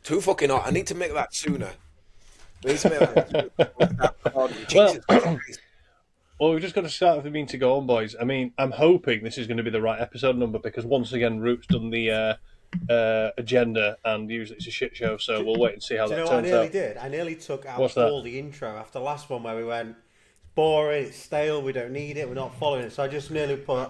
Too fucking hot. I need to make that sooner. I need to make that Well, Jesus Christ. well, we've just got to start with the mean to go on, boys. I mean, I'm hoping this is going to be the right episode number because once again, Root's done the agenda and usually it's a shit show, so we'll wait and see how Do you that know what I turns nearly out. did? I nearly took What's out that? all the intro after the last one where we went, it's boring, it's stale, we don't need it, we're not following it. So I just nearly put,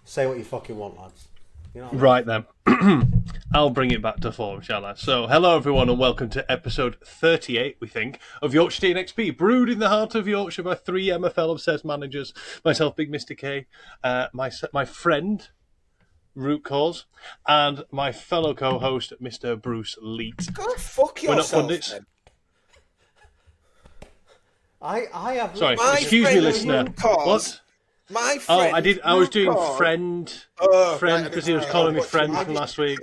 say what you fucking want, lads. You know what I mean? Right then. I'll bring it back to form, shall I? So, hello everyone and welcome to episode 38, we think, of Yorkshire Tea XP, brewed in the heart of Yorkshire by three MFL-obsessed managers, myself, Big Mr. K, my friend, rootcoors, and my fellow co-host, Mr. Bruce Leet. Go fuck We're not yourself, pundits. then. I have... Sorry, My excuse me, friend listener. Rootcoors. What? My Oh, friend. I did. I was doing Rootcoors. friend Right, because he was okay, calling me I'll friend watch from it. last week.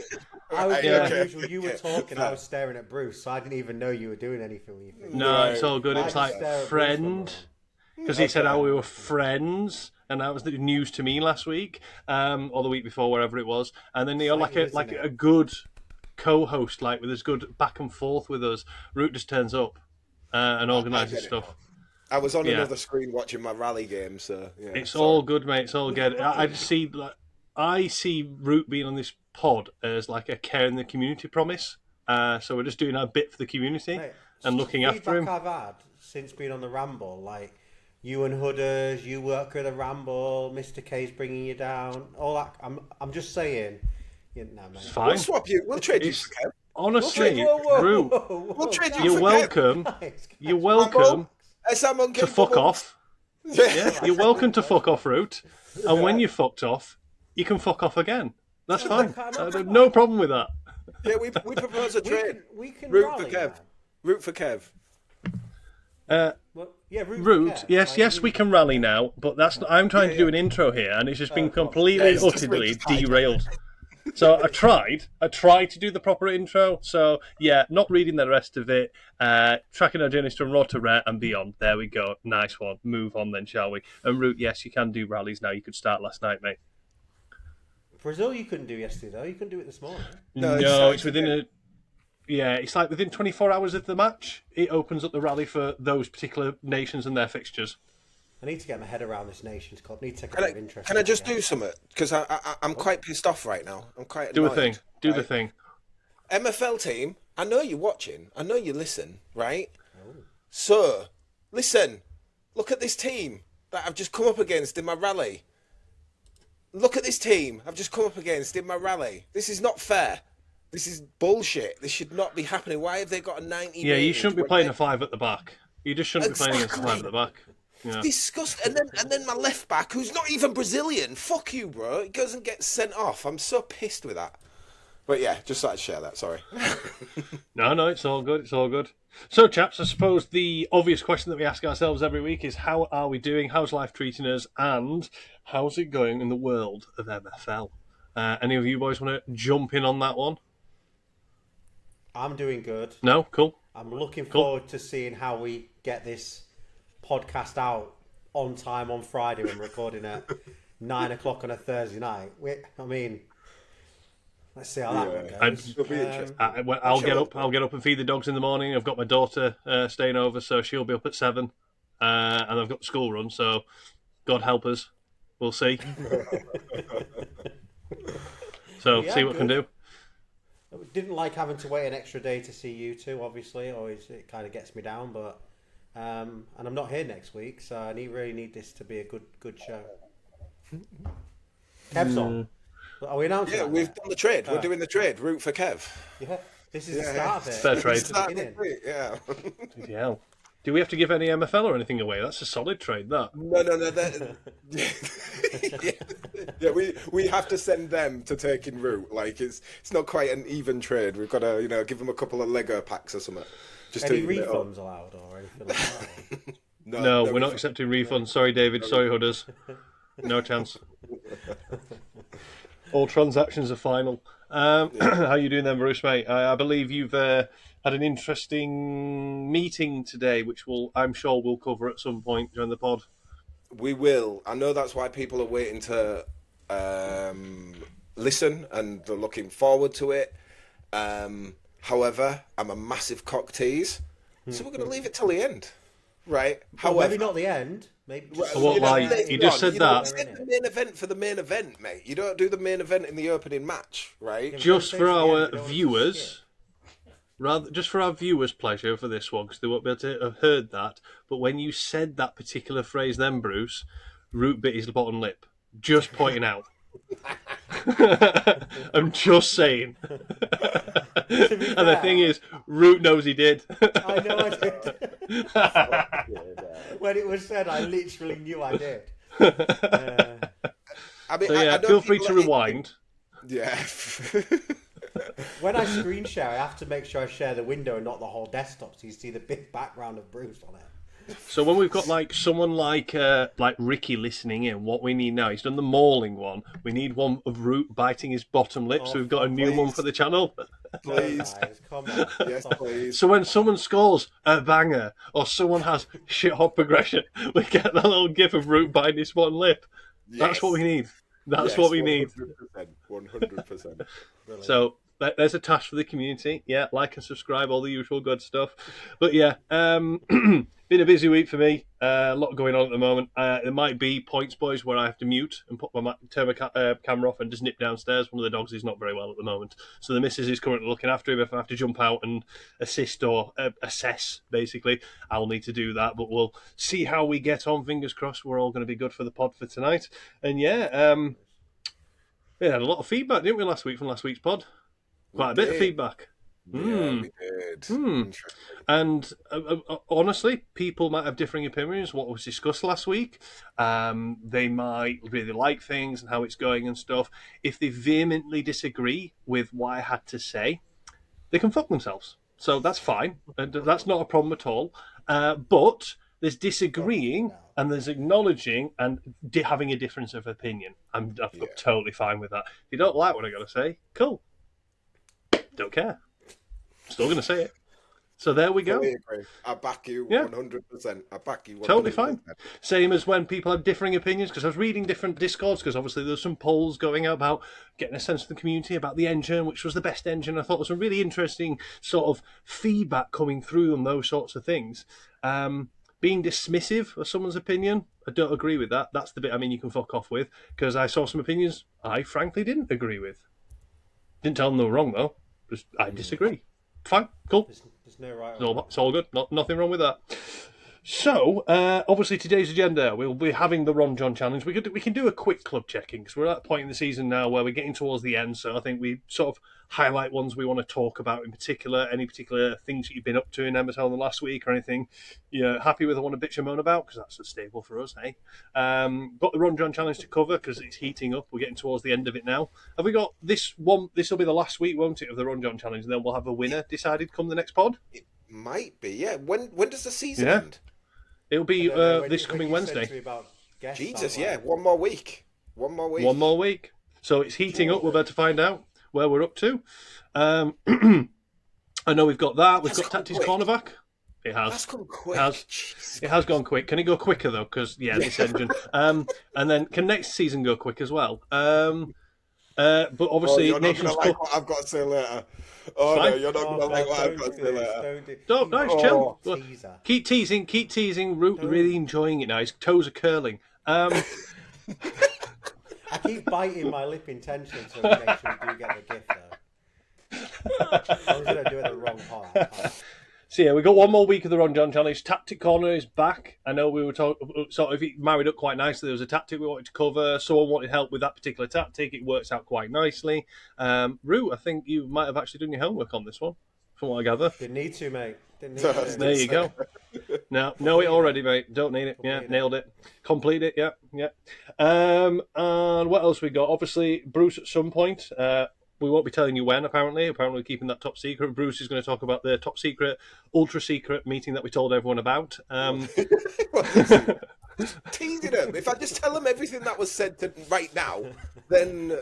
I was Right, doing okay. usual. You were talking, I was staring at Bruce, so I didn't even know you were doing anything with your thing. No, Right. it's all good. Why It's did you like stare at Bruce friend. for Because he said how we were friends, and that was the news to me last week, or the week before, wherever it was. And then you're like Exciting, a good co-host, like with us, good back and forth with us. Root just turns up and organises get it. stuff. I was on Yeah. another screen watching my rally game, so yeah. It's sorry. all good, mate. It's all good. I just see, I see Root being on this pod as like a care in the community promise. So we're just doing our bit for the community Mate, and looking after him. Feedback I've had since being on the Ramble, like you and Hooders, you work at the Ramble, Mr. K's bringing you down, all that. I'm just saying, no, mate. It's We'll fine. swap you. We'll trade you It's- for Kev. Honestly, Whoa, Root, We'll trade you you're for welcome. Guys, You're welcome to fuck off. Yeah, you're welcome to fuck off, Root. And when you fucked off, you can fuck off again. That's fine. No problem with that. Yeah, we propose a trade. We can Root rally, for Kev. man. Root for Kev. Well, yeah, Root. Root, for Kev. yes, Like, yes, we can rally now, but that's not, I'm trying to do an intro here, and it's just been completely, it's just utterly Root's title. derailed. So I tried to do the proper intro. So yeah, not reading the rest of it. Tracking our journeys from raw to rare and beyond. There we go. Nice one. Move on then, shall we? And Root, yes, you can do rallies now. You could start last night, mate. Brazil, you couldn't do yesterday though. You couldn't do it this morning. No, No, it's it's within a. Yeah, it's like within 24 hours of the match, it opens up the rally for those particular nations and their fixtures. I need to get my head around this Nations Cup. I need to take a bit of interest. Can I in it just again. do something? Because I'm quite pissed off right now. I'm quite Do a annoyed, thing. Do the right? thing. MFL team, I know you're watching. I know you listen, right? So, listen. Look at this team that I've just come up against in my rally. Look at this team I've just come up against in my rally. This is not fair. This is bullshit. This should not be happening. Why have they got a 90? Yeah, you rating shouldn't be when playing they- a 5 at the back. You just shouldn't be playing against a 5 at the back. Yeah. Disgusting. And then my left back, who's not even Brazilian. Fuck you, bro. He goes and gets sent off. I'm so pissed with that. But yeah, just thought I'd share that. Sorry. No, it's all good. It's all good. So, chaps, I suppose the obvious question that we ask ourselves every week is how are we doing? How's life treating us? And how's it going in the world of MFL? Any of you boys want to jump in on that one? I'm doing good. No? Cool. I'm looking forward to seeing how we get this podcast out on time on Friday when we're recording at 9 o'clock on a Thursday night. Let's see how that goes. It'll be interesting. I'll get up. I'll get up and feed the dogs in the morning. I've got my daughter staying over, so she'll be up at 7, and I've got the school run. So, God help us. We'll see. So, Yeah, see what can do. Didn't like having to wait an extra day to see you two, obviously. Always, it kind of gets me down, but and I'm not here next week, so I really need this to be a good show. Kev's on. Are we announcing? Yeah, that we've yet? done the trade. We're doing the trade. Root for Kev. Yeah, this is the start of it. Fair trade. This is the beginning. Yeah. Yeah. Do we have to give any MFL or anything away? That's a solid trade, that. No. Yeah, we have to send them to take in root. Like it's not quite an even trade. We've got to give them a couple of Lego packs or something. Just Any to even it up. refunds allowed or anything like that? No, we're not refunds. accepting refunds. Sorry, David. Sorry, Hudders. No chance. All transactions are final. How you doing then, Bruce, mate? I believe you've had an interesting meeting today, which I'm sure we'll cover at some point during the pod. We will. I know that's why people are waiting to listen and they're looking forward to it. However, I'm a massive cock tease, so we're going to leave it till the end, right? Well, However, maybe not the end. Maybe just What, like, you just said that? You said the main event for the main event, mate. You don't do the main event in the opening match, right? Just for our viewers, just for our viewers' pleasure for this one, because they won't be able to have heard that. But when you said that particular phrase, then Bruce, Root bit his bottom lip. Just pointing out. I'm just saying. And the thing is, Root knows he did. I know I did. When it was said, I literally knew I did. I mean, So yeah, feel free to rewind. Yeah. When I screen share, I have to make sure I share the window and not the whole desktop, so you see the big background of Bruce on it. So when we've got like someone like Ricky listening in, what we need now, he's done the mauling one. We need one of Root biting his bottom lip. So we've got a new one for the channel. Please. Guys, come on. Yes, please. So when someone scores a banger or someone has shit hot progression, we get that little gif of Root biting his bottom lip. That's what we need. That's what we need. 100%. So there's a task for the community. Yeah, like and subscribe, all the usual good stuff. But yeah, been a busy week for me. A lot going on at the moment. There might be points, boys, where I have to mute and turn my camera off and just nip downstairs. One of the dogs is not very well at the moment, so the missus is currently looking after him. If I have to jump out and assist or assess, basically, I'll need to do that. But we'll see how we get on. Fingers crossed, we're all going to be good for the pod for tonight. And yeah, we had a lot of feedback, didn't we, last week from last week's pod? Quite a bit of feedback. Yeah, we did. And honestly, people might have differing opinions what was discussed last week. They might really like things and how it's going and stuff. If they vehemently disagree with what I had to say, they can fuck themselves. So that's fine. That's not a problem at all. But there's disagreeing and there's acknowledging and having a difference of opinion. I'm totally fine with that. If you don't like what I got to say, cool. Don't care. Still going to say it. So there we go. I back you 100%. I back you 100%. Totally fine. Same as when people have differing opinions, because I was reading different Discords, because obviously there's some polls going out about getting a sense of the community about the engine, which was the best engine. I thought there was some really interesting sort of feedback coming through on those sorts of things. Being dismissive of someone's opinion, I don't agree with that. That's the bit, you can fuck off with, because I saw some opinions I frankly didn't agree with. Didn't tell them they were wrong, though. Just, I disagree. Fine, cool. There's no right. It's all good. Nothing wrong with that. So, obviously, today's agenda, we'll be having the RonJon challenge. We can do a quick club checking because we're at a point in the season now where we're getting towards the end. So I think we sort of highlight ones we want to talk about in particular. Any particular things that you've been up to in MSL in the last week or anything you're happy with or want to bitch and moan about, because that's a staple for us, eh? Got the RonJon challenge to cover because it's heating up. We're getting towards the end of it now. Have we got this one? This will be the last week, won't it, of the RonJon challenge, and then we'll have a winner decided come the next pod? It might be, yeah. When does the season end? It'll be this coming Wednesday. Jesus, yeah. One more week. One more week. So it's heating up. We're about to find out where we're up to. I know we've got that. We've got Tactics Cornerback. It has. That's gone quick. It has gone quick. Can it go quicker, though? Because, this engine. And then can next season go quick as well? But obviously, you're not Nations gonna like Cup. what I've got to say later. Oh, Fine. no, you're not going to like what I've got to say later. Don't, nice, chill. Teaser. Keep teasing. Root really enjoying it now. His toes are curling. I keep biting my lip intentionally to make sure we do get the gift, though. I was going to do it the wrong part. So yeah, we've got one more week of the RonJon challenge. Tactic Corner is back. I know we were talking, sort of, it married up quite nicely. There was a tactic we wanted to cover. Someone wanted help with that particular tactic. It works out quite nicely. Rue, I think you might have actually done your homework on this one, from what I gather. Didn't need to, mate. There you go. No, know it already, mate. Don't need it. Yeah, nailed it. Complete it. Yeah. And what else we got? Obviously, Bruce at some point. We won't be telling you when, apparently. Apparently, we're keeping that top secret. Bruce is going to talk about the top secret, ultra secret meeting that we told everyone about. Teasing them. If I just tell them everything that was said right now, then,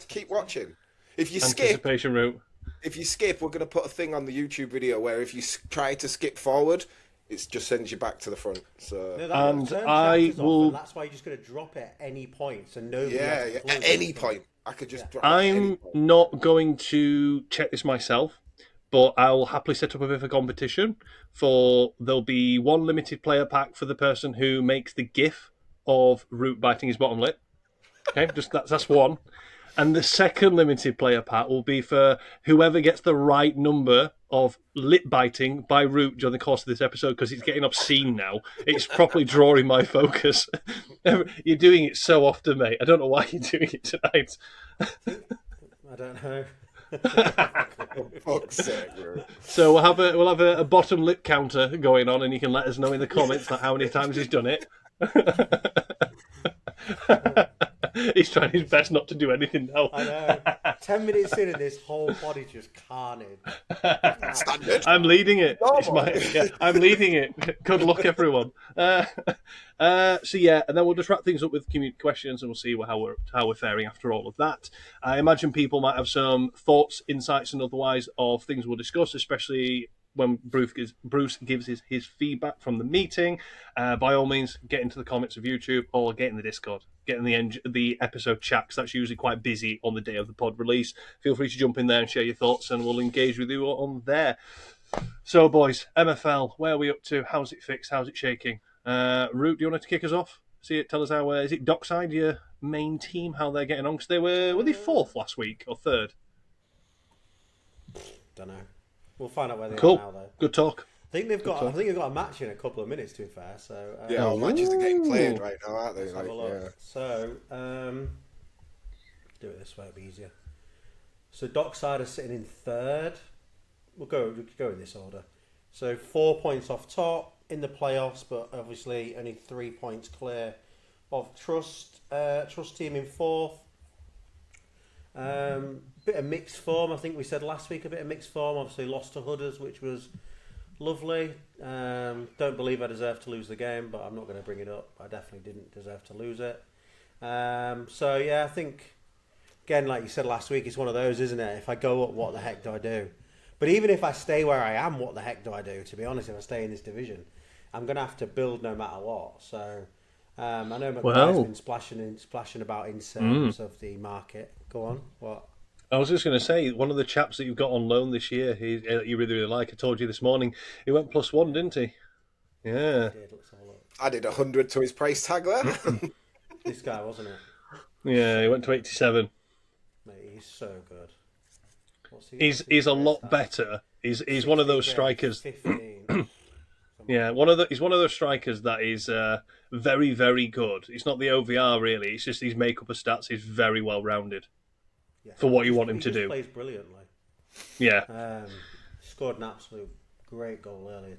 keep watching. If you Anticipation route. If you skip, we're going to put a thing on the YouTube video where if you try to skip forward, it just sends you back to the front. So and I will. That's why you're just going to drop it at any point, so nobody. At any point. I could just drop it at any I'm point. not going to check this myself, but I'll happily set up a bit of a competition there'll be one limited player pack for the person who makes the GIF of Root biting his bottom lip. Okay, that's one. And the second limited player pack will be for whoever gets the right number of lip biting by Root during the course of this episode, because it's getting obscene now. It's properly drawing my focus. You're doing it so often, mate. I don't know why you're doing it tonight. I don't know. For fuck's sake, bro. So we'll have a bottom lip counter going on, and you can let us know in the comments how many times he's done it. He's trying his best not to do anything now. I know. 10 minutes in and this whole body just carnage. Standard. I'm leading it. Normal. I'm leading it. Good luck, everyone. So yeah, and then we'll just wrap things up with community questions, and we'll see how we're faring after all of that. I imagine people might have some thoughts, insights, and otherwise of things we'll discuss, especially when Bruce gives his feedback from the meeting. By all means, get into the comments of YouTube or get in the Discord. Get in the episode chat, because that's usually quite busy on the day of the pod release. Feel free to jump in there and share your thoughts, and we'll engage with you on there. So, boys, MFL, where are we up to? How's it fixed? How's it shaking? Root, do you want to kick us off? Tell us how. Is it Dockside, your main team, how they're getting on? Because were they fourth last week or third? Don't know. We'll find out where they Cool. are now, though. Good talk. I think they've got a match in a couple of minutes, to be fair. So Yeah, all matches are getting played right now, aren't they? let's have a look. Yeah. So do it this way, it'll be easier. So Dockside are sitting in third. We'll go in this order. So 4 points off top in the playoffs, but obviously only 3 points clear of Trust. Trust team in fourth. Bit of mixed form. I think we said last week a bit of mixed form. Obviously lost to Hudders, which was lovely. Don't believe I deserved to lose the game, but I'm not going to bring it up. I definitely didn't deserve to lose it. So yeah, I think again, like you said last week, it's one of those, isn't it? If I go up, what the heck do I do? But even if I stay where I am, what the heck do I do? To be honest, if I stay in this division, I'm going to have to build no matter what. So I know McBride's been splashing about in terms of the market. Go on, what? I was just going to say, one of the chaps that you've got on loan this year, you really like. I told you this morning, he went +1, didn't he? Yeah. He did. Let's have a look. Added 100 to his price tag there. This guy, wasn't it? Yeah, he went to 87. Mate, he's so good. He's a lot better. He's one of those strikers. 15. Yeah, he's one of those strikers that is very, very good. It's not the OVR really. It's just his makeup of stats is very well rounded for what you want him to do. He plays brilliantly. Yeah. Scored an absolute great goal earlier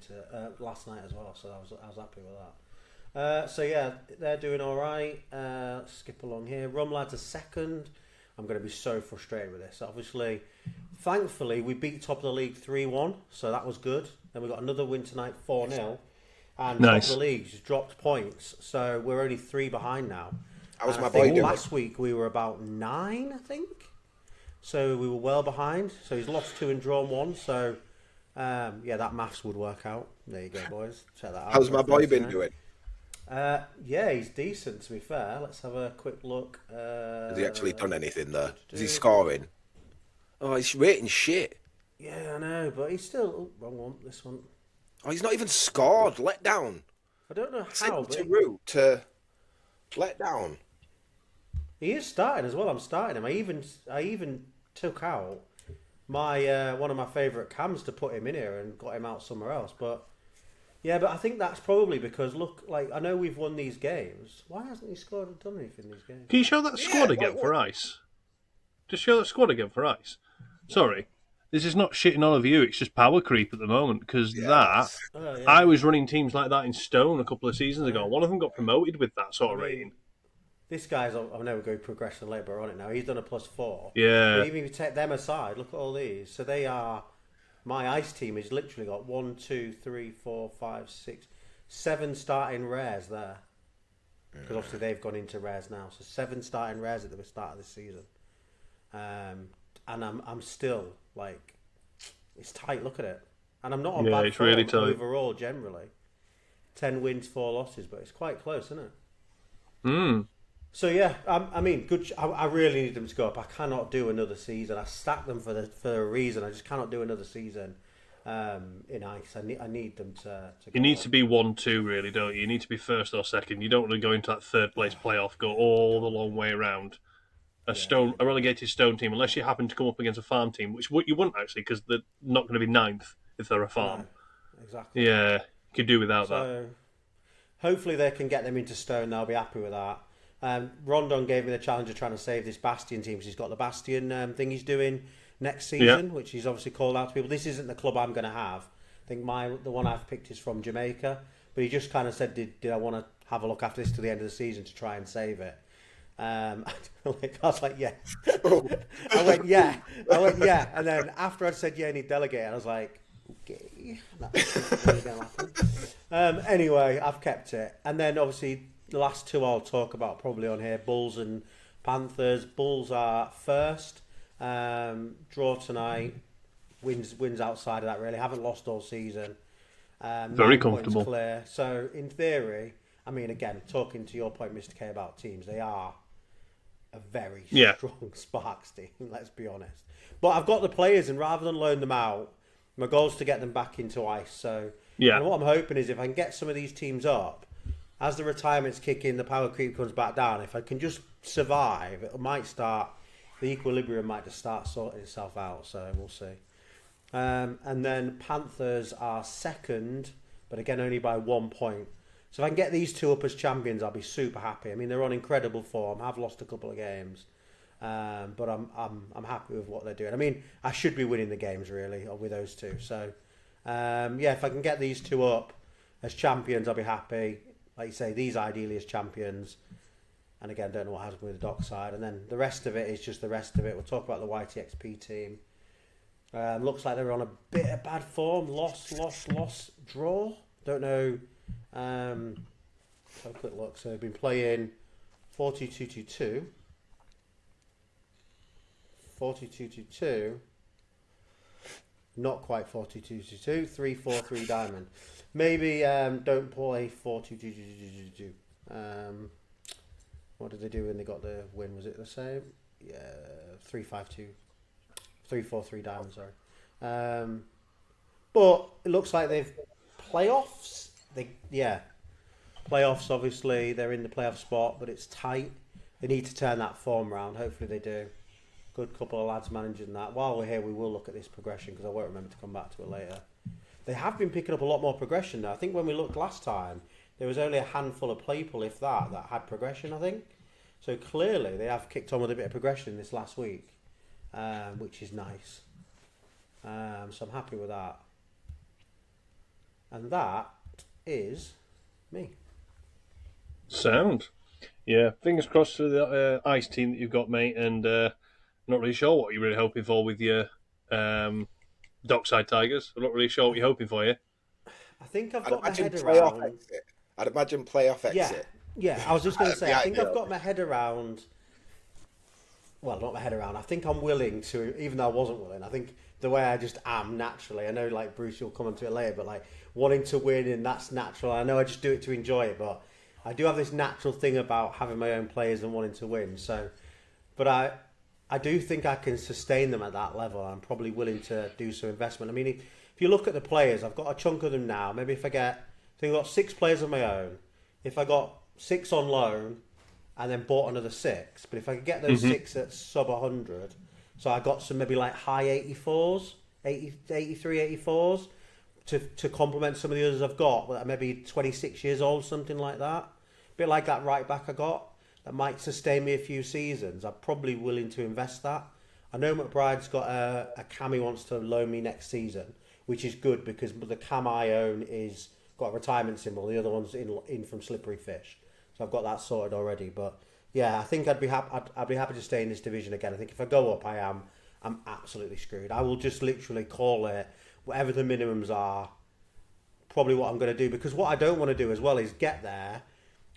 last night as well, so I was happy with that. So yeah, they're doing all right. Let's skip along here. Rumlad's a second. I'm going to be so frustrated with this. Obviously, thankfully, we beat top of the league 3-1, so that was good. Then we got another win tonight, 4-0. And nice. Top of the league just dropped points, so we're only 3 behind now. How was And my I think boy doing? last week we were about 9, I think. So we were well behind. So he's lost 2 and drawn 1. So yeah, that maths would work out. There you go, boys. Check that out. How's my boy been doing? Yeah, he's decent, to be fair. Let's have a quick look. Has he actually done anything there? Is he scoring? Oh, he's rating shit. Yeah, I know, but he's still... Oh, wrong one, this one. Oh, he's not even scored. Let down. I don't know how, Sent but to Root to let down. he is starting as well. I'm starting him. I even took out my one of my favourite cams to put him in here and got him out somewhere else, but... Yeah, but I think that's probably because, look, like, I know we've won these games. Why hasn't he scored or done anything in these games? Can you show that squad again for Ice? Just show that squad again for Ice. Sorry, this is not shitting all of you. It's just power creep at the moment, because I was running teams like that in Stone a couple of seasons ago. One of them got promoted with that sort of rating. This guy's, I know we're going to progression later on it now. He's done a +4. Yeah. But even if you take them aside, look at all these. So they are... My Ice team has literally got 1, 2, 3, 4, 5, 6, 7 starting rares there. Because obviously they've gone into rares now. So 7 starting rares at the start of the season. And I'm still, like, it's tight, look at it. And I'm not on bad form really tight overall, generally. 10 wins, 4 losses, but it's quite close, isn't it? So yeah, I mean, good. I really need them to go up. I cannot do another season. I stacked them for a reason. I just cannot do another season in ice. I need them to You go need up. to be 1-2, really, don't you? You need to be first or second. You don't want to go into that third place playoff, go all the long way around. A relegated Stone team, unless you happen to come up against a farm team, which you wouldn't actually, because they're not going to be ninth if they're a farm. No, exactly. Yeah, you could do without that. So hopefully they can get them into Stone. They'll be happy with that. RonJon gave me the challenge of trying to save this Bastion team because he's got the Bastion thing he's doing next season, which he's obviously called out to people. This isn't the club I'm going to have. I think the one I've picked is from Jamaica, but he just kind of said, "Did I want to have a look after this to the end of the season to try and save it?" I was like, "Yeah." I went, "Yeah," and then after I'd said, "Yeah," and he delegated, I was like, "Okay." Anyway, I've kept it, and then obviously the last two I'll talk about probably on here: Bulls and Panthers. Bulls are first. Draw tonight. Wins outside of that. Really, haven't lost all season. Very 9 comfortable. points clear. So in theory, I mean, again, talking to your point, Mr. K, about teams, they are a very strong Sparks team. Let's be honest. But I've got the players, and rather than loan them out, my goal is to get them back into ice. So and what I'm hoping is if I can get some of these teams up, as the retirements kick in, the power creep comes back down. If I can just survive, it might start. The equilibrium might just start sorting itself out. So we'll see. And then Panthers are second, but again only by 1 point. So if I can get these two up as champions, I'll be super happy. I mean, they're on incredible form. I've lost a couple of games, but I'm happy with what they're doing. I mean, I should be winning the games really with those two. So if I can get these two up as champions, I'll be happy. Like you say, these ideally as champions. And again, don't know what happens with the Dockside. And then the rest of it is just the rest of it. We'll talk about the YTXP team. Looks like they're on a bit of bad form. Loss, draw. Don't know. Have a quick look. So they've been playing 4-2-2-2. 4-2-2-2. Not quite 4-2-2-2. 3-4-3 diamond. Maybe don't play 4-2-2-2-2. What did they do when they got the win? Was it the same? Yeah, 3-5-2. 3-4-3 diamond, sorry. But it looks like they've playoffs. Playoffs. Obviously, they're in the playoff spot, but it's tight. They need to turn that form round. Hopefully, they do. Good couple of lads managing that. While we're here, we will look at this progression because I won't remember to come back to it later. They have been picking up a lot more progression now. I think when we looked last time, there was only a handful of people, if that had progression. I think so. Clearly, they have kicked on with a bit of progression this last week. Which is nice. So I'm happy with that. And that is me. Sound. Yeah, fingers crossed for the ice team that you've got, mate, and not really sure what you're really hoping for with your Dockside Tigers. I'm not really sure what you're hoping for here. I think I've got my head around... Exit. I'd imagine playoff exit. Yeah, I was just going to say, I think I've got my head around... Well, not my head around. I think I'm willing to, even though I wasn't willing. I think the way I just am naturally. I know, like Bruce, you'll come onto it later, but like wanting to win, and that's natural. I know I just do it to enjoy it, but I do have this natural thing about having my own players and wanting to win. So, but I do think I can sustain them at that level. I'm probably willing to do some investment. I mean, if you look at the players, I've got a chunk of them now. Maybe if I think I've got 6 players of my own. If I got 6 on loan. And then bought another 6. But if I could get those 6 at sub 100, so I got some maybe like high 84s, 83, 84s, to complement some of the others I've got, that are maybe 26 years old, something like that. A bit like that right back I got, that might sustain me a few seasons. I'm probably willing to invest that. I know McBride's got a cam he wants to loan me next season, which is good because the cam I own is got a retirement symbol. The other one's in from Slippery Fish. So I've got that sorted already, but yeah, I think I'd be happy to stay in this division again. I think if I go up, I'm absolutely screwed. I will just literally call it whatever the minimums are. Probably what I'm going to do, because what I don't want to do as well is get there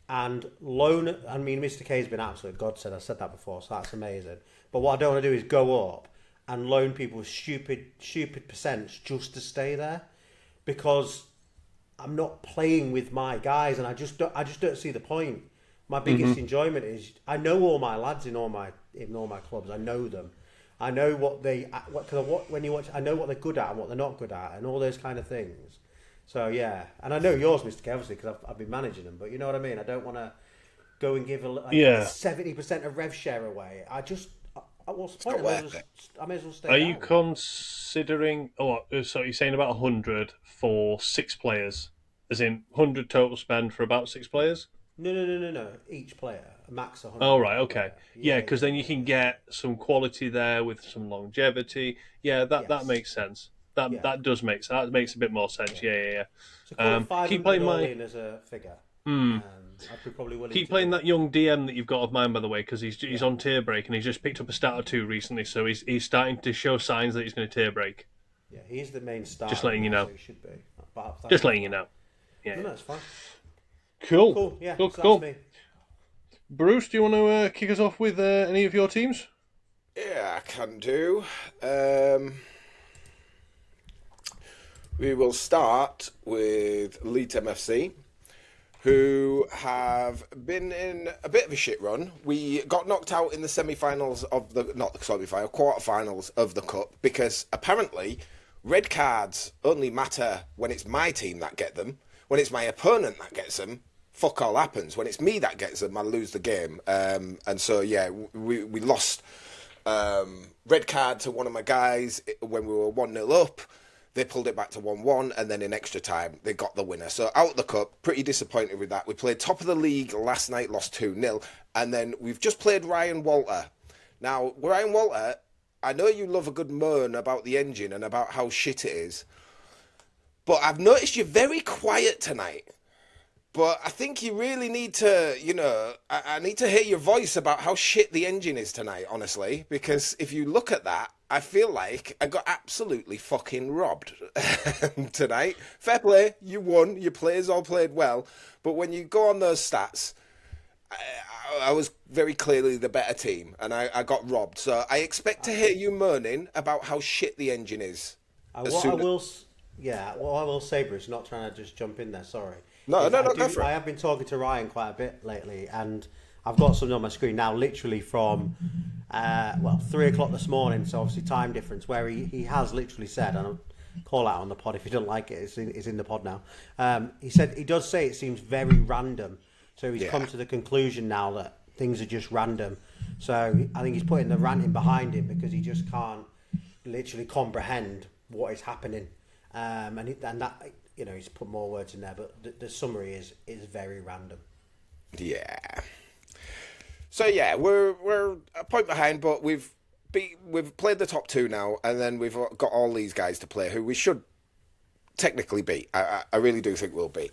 and loan. I mean, Mr. K has been absolute godsend. I said that before, so that's amazing. But what I don't want to do is go up and loan people stupid percents just to stay there, because I'm not playing with my guys, and I just don't see the point. My biggest enjoyment is I know all my lads in all my clubs. I know them. I know when you watch. I know what they're good at and what they're not good at, and all those kind of things. So yeah, and I know yours, Mr. K, obviously, because I've been managing them. But you know what I mean. I don't want to go and give 70% of rev share away. What's the point? I may as well stay. Are you considering? Oh, so you're saying about 100 for 6 players, as in 100 total spend for about 6 players? No. Each player, a max 100. Oh, right, okay. Yeah, because then you can get some quality there with some longevity. Yeah, that makes sense. That does make sense. That makes a bit more sense. Yeah. So keep playing mine as a figure. I'd be probably willing keep to playing that young DM that you've got of mine, by the way, because he's on tier break and he's just picked up a stat or 2 recently, so he's starting to show signs that he's going to tier break. Yeah, he's the main star. Just letting you know. So he should be. Just letting you know. Yeah. No, that's fine. Cool. Yeah. Cool. So that's me. Bruce, do you want to kick us off with any of your teams? Yeah, I can do. We will start with Leeds MFC, who have been in a bit of a shit run. We got knocked out in the quarterfinals of the cup, because apparently red cards only matter when it's my team that get them. When it's my opponent that gets them, fuck all happens. When it's me that gets them, I lose the game. And so, yeah, we lost red card to one of my guys when we were 1-0 up. They pulled it back to 1-1, and then in extra time, they got the winner. So out of the cup, pretty disappointed with that. We played top of the league last night, lost 2-0, and then we've just played Ryan Walter. Now, Ryan Walter, I know you love a good moan about the engine and about how shit it is, but I've noticed you're very quiet tonight. But I think you really need to, I need to hear your voice about how shit the engine is tonight, honestly. Because if you look at that, I feel like I got absolutely fucking robbed tonight. Fair play, you won, your players all played well. But when you go on those stats, I was very clearly the better team, and I got robbed. So I expect to hear you moaning about how shit the engine is. What I will say, Bruce, not trying to just jump in there, sorry. No, go for it. I have been talking to Ryan quite a bit lately, and I've got something on my screen now, literally from 3 o'clock this morning. So obviously time difference, where he has literally said, and I'll call out on the pod if you don't like it. It's in the pod now. He does say it seems very random. So he's come to the conclusion now that things are just random. So I think he's putting the ranting behind him because he just can't literally comprehend what is happening, and that. He's put more words in there, but the summary is very random. Yeah. So yeah, we're a point behind, but we've played the top 2 now, and then we've got all these guys to play who we should technically beat. I really do think we'll beat.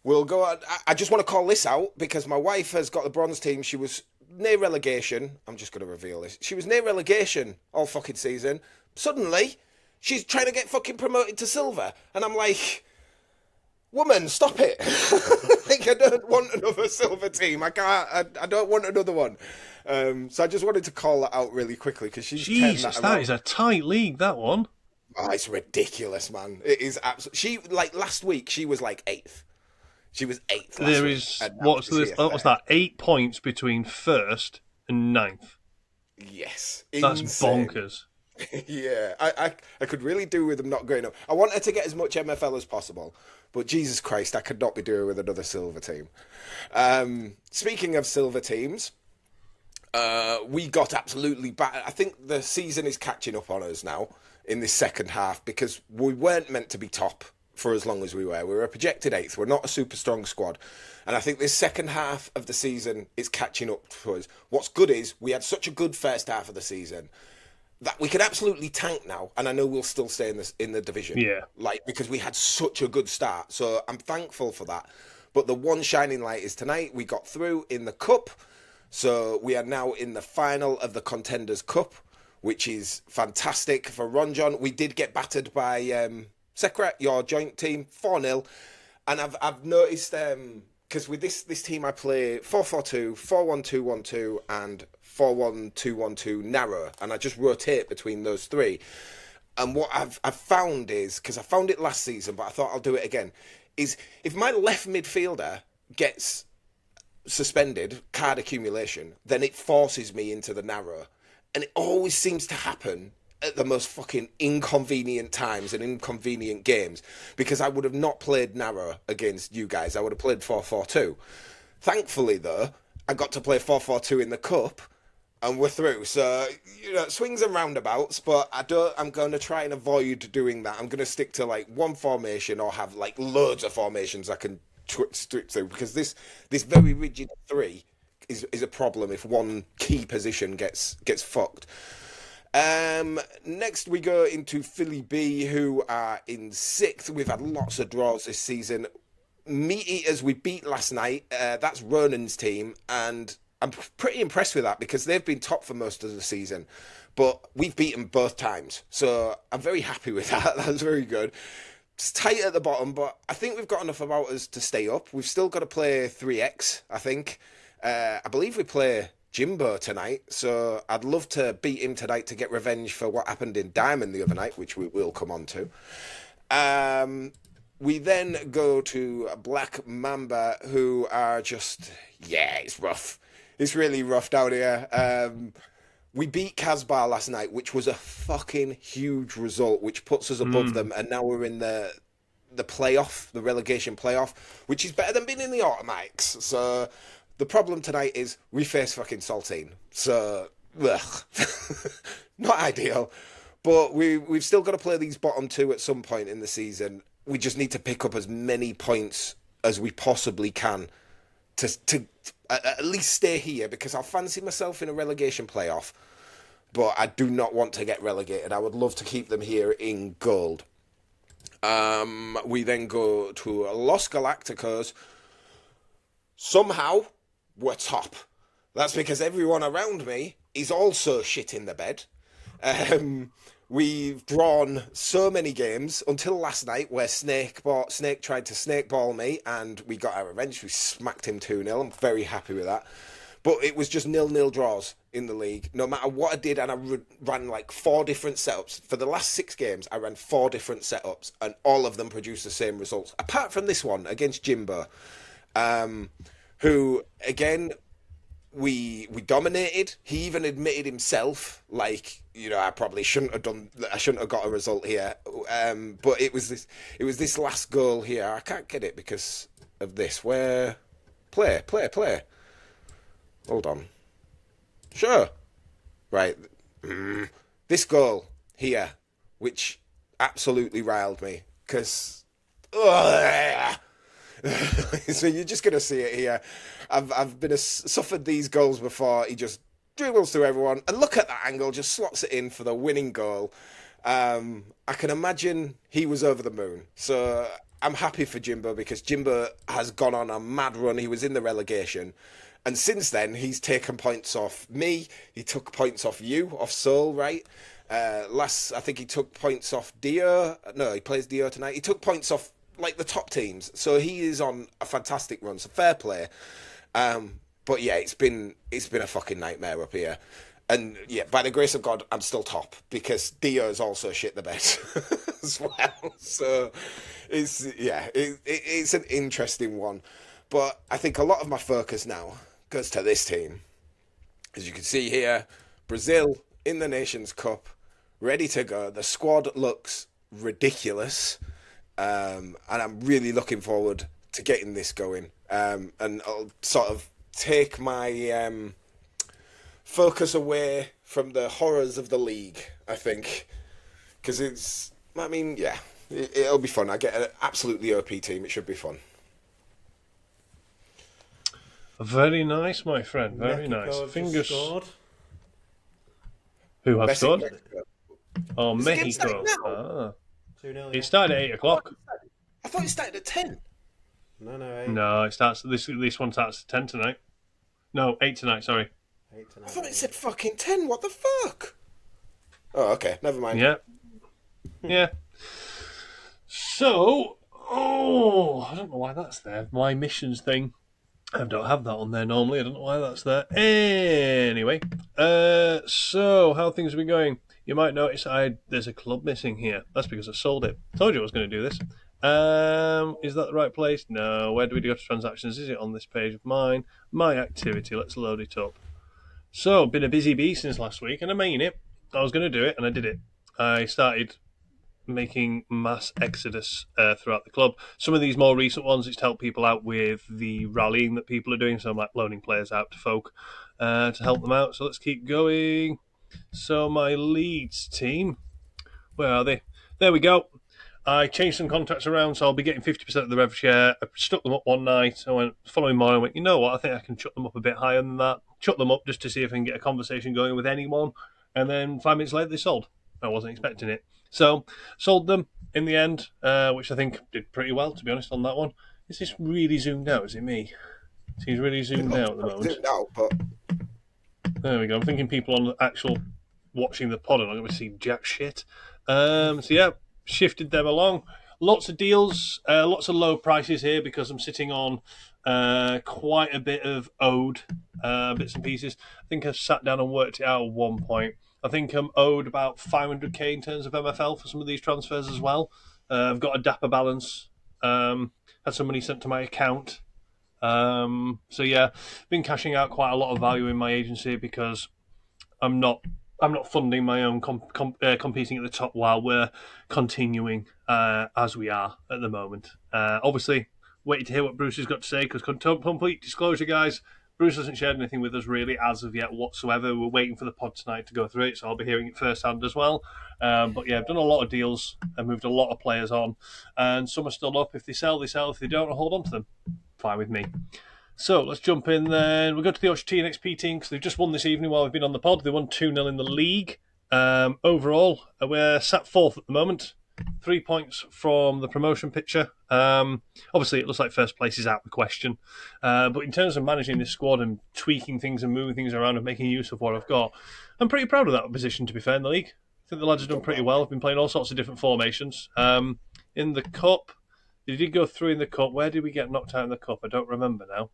We'll go on. I just want to call this out because my wife has got the bronze team. She was near relegation. I'm just going to reveal this. She was near relegation all fucking season. Suddenly, she's trying to get fucking promoted to silver, and I'm like, woman, stop it. Like, I don't want another silver team. I don't want another one. So I just wanted to call that out really quickly because she's Jesus, that is a tight league, that one. Oh, it's ridiculous, man. It is absolutely. Last week she was like 8th. She was 8th. There is what's that? 8 points between 1st and 9th. Yes, that's insane. Bonkers. Yeah, I could really do with them not going up. I want her to get as much MFL as possible, but Jesus Christ, I could not be doing with another silver team. Speaking of silver teams, we got absolutely bad. I think the season is catching up on us now in this second half because we weren't meant to be top for as long as we were. We were a projected 8th. We're not a super strong squad. And I think this second half of the season is catching up to us. What's good is we had such a good first half of the season that we could absolutely tank now, and I know we'll still stay in the division. Yeah. Because we had such a good start. So I'm thankful for that. But the one shining light is tonight we got through in the cup. So we are now in the final of the Contenders Cup, which is fantastic for RonJon. We did get battered by Secret, your joint team, 4-0. And I've noticed, because with this team I play 4-4-2, 4-1-2-1-2, and 4-1-2-1-2 narrow, and I just rotate between those 3. And what I've found is, because I found it last season, but I thought I'll do it again, is if my left midfielder gets suspended, card accumulation, then it forces me into the narrow. And it always seems to happen at the most fucking inconvenient times and inconvenient games, because I would have not played narrow against you guys. I would have played 4-4-2. Thankfully, though, I got to play 4-4-2 in the cup, and we're through. So, swings and roundabouts, but I'm going to try and avoid doing that. I'm going to stick to like one formation, or have like loads of formations I can strip through, because this very rigid 3 is a problem if one key position gets fucked. Next we go into Philly B, who are in 6th. We've had lots of draws this season. Meat Eaters we beat last night. That's Ronan's team, and I'm pretty impressed with that, because they've been top for most of the season, but we've beaten both times. So I'm very happy with that. That's very good. It's tight at the bottom, but I think we've got enough about us to stay up. We've still got to play 3X, I think. I believe we play Jimbo tonight, so I'd love to beat him tonight to get revenge for what happened in Diamond the other night, which we will come on to. We then go to Black Mamba, who are just, it's rough. It's really rough down here. We beat Casbar last night, which was a fucking huge result, which puts us above them, and now we're in the playoff, the relegation playoff, which is better than being in the automatics. So the problem tonight is we face fucking Saltine. So, not ideal. But we've still got to play these bottom 2 at some point in the season. We just need to pick up as many points as we possibly can to at least stay here, because I'll fancy myself in a relegation playoff, but I do not want to get relegated. I would love to keep them here in gold. We then go to Los Galacticos. Somehow, we're top. That's because everyone around me is also shit in the bed. We've drawn so many games until last night, where Snake tried to snakeball me, and we got our revenge. We smacked him 2-0. I'm very happy with that. But it was just 0-0 draws in the league. No matter what I did, and I ran like 4 different setups. For the last 6 games, I ran 4 different setups, and all of them produced the same results. Apart from this one against Jimbo, who, again, we dominated. He even admitted himself, like, I probably shouldn't have got a result here. But it was this last goal here. I can't get it because of this. Where play. Hold on. Sure. Right. This goal here, which absolutely riled me, because so you're just gonna see it here. I've suffered these goals before. He just dribbles through everyone, and look at that angle, just slots it in for the winning goal. I can imagine he was over the moon. So I'm happy for Jimbo, because Jimbo has gone on a mad run. He was in the relegation, and since then he's taken points off me. He took points off you, off Soul, right? I think he took points off Dio. No, he plays Dio tonight. He took points off like the top teams, so he is on a fantastic run. So fair play. But yeah, it's been a fucking nightmare up here, and yeah, by the grace of God, I'm still top, because Dio's also shit the bed as well. So it's an interesting one, but I think a lot of my focus now goes to this team. As you can see here, Brazil in the Nations Cup, ready to go. The squad looks ridiculous. And I'm really looking forward to getting this going. And I'll sort of take my focus away from the horrors of the league, I think. Because it'll be fun. I get an absolutely OP team. It should be fun. Very nice, my friend. Very nice. Fingers. Scored. Who has scored? Mexico. Oh, Is the game starting Mexico. now? 2-0. It started at 8 o'clock. I thought it started at 10. No, 8. No, it starts. This one starts at 10 tonight. No, 8 tonight. Sorry. 8 tonight. I thought it said fucking 10. What the fuck? Oh, okay. Never mind. Yeah. Yeah. So, I don't know why that's there. My missions thing. I don't have that on there normally. I don't know why that's there. Anyway, so how things have been going? You might notice there's a club missing here. That's because I sold it. Told you I was going to do this. Is that the right place? No. Where do we go to transactions? Is it on this page of mine? My activity. Let's load it up. So, been a busy bee since last week, and I mean it. I was going to do it, and I did it. I started making mass exodus throughout the club. Some of these more recent ones, it's to help people out with the rallying that people are doing. So I'm like loaning players out to folk to help them out. So let's keep going. So my Leeds team, where are they? There we go. I changed some contracts around, so I'll be getting 50% of the rev share. I stuck them up one night. I went, following morning, I went, you know what, I think I can chuck them up a bit higher than that. Chuck them up just to see if I can get a conversation going with anyone. And then 5 minutes later, they sold. I wasn't expecting it. So, sold them in the end, which I think did pretty well, to be honest, on that one. Is this really zoomed out? Is it me? Seems really zoomed out at the moment. Zoomed out, but There we go. I'm thinking people on the actual watching the pod are not going to see jack shit. So yeah, shifted them along. Lots of deals, lots of low prices here because I'm sitting on quite a bit of owed bits and pieces. I think I've sat down and worked it out at one point. I think I'm owed about 500k in terms of MFL for some of these transfers as well. I've got a dapper balance. Had some money sent to my account. So yeah, been cashing out quite a lot of value in my agency because I'm not funding my own competing at the top while we're continuing as we are at the moment. Obviously, waiting to hear what Bruce has got to say because complete disclosure, guys, Bruce hasn't shared anything with us really as of yet whatsoever. We're waiting for the pod tonight to go through it, so I'll be hearing it firsthand as well. But yeah, I've done a lot of deals. I've moved a lot of players on, and some are still up. If they sell, they sell. If they don't, I'll hold on to them. Fine with me. So let's jump in then. We'll go to the Yorkshire Tea XP team because they've just won this evening while we've been on the pod. They won 2-0 in the league. Overall, we're sat fourth at the moment. 3 points from the promotion picture. Obviously, it looks like first place is out of the question. But in terms of managing this squad and tweaking things and moving things around and making use of what I've got, I'm pretty proud of that position, to be fair, in the league. I think the lads have done pretty well. I've been playing all sorts of different formations. In the cup, they did go through in the cup. Where did we get knocked out in the cup? I don't remember now.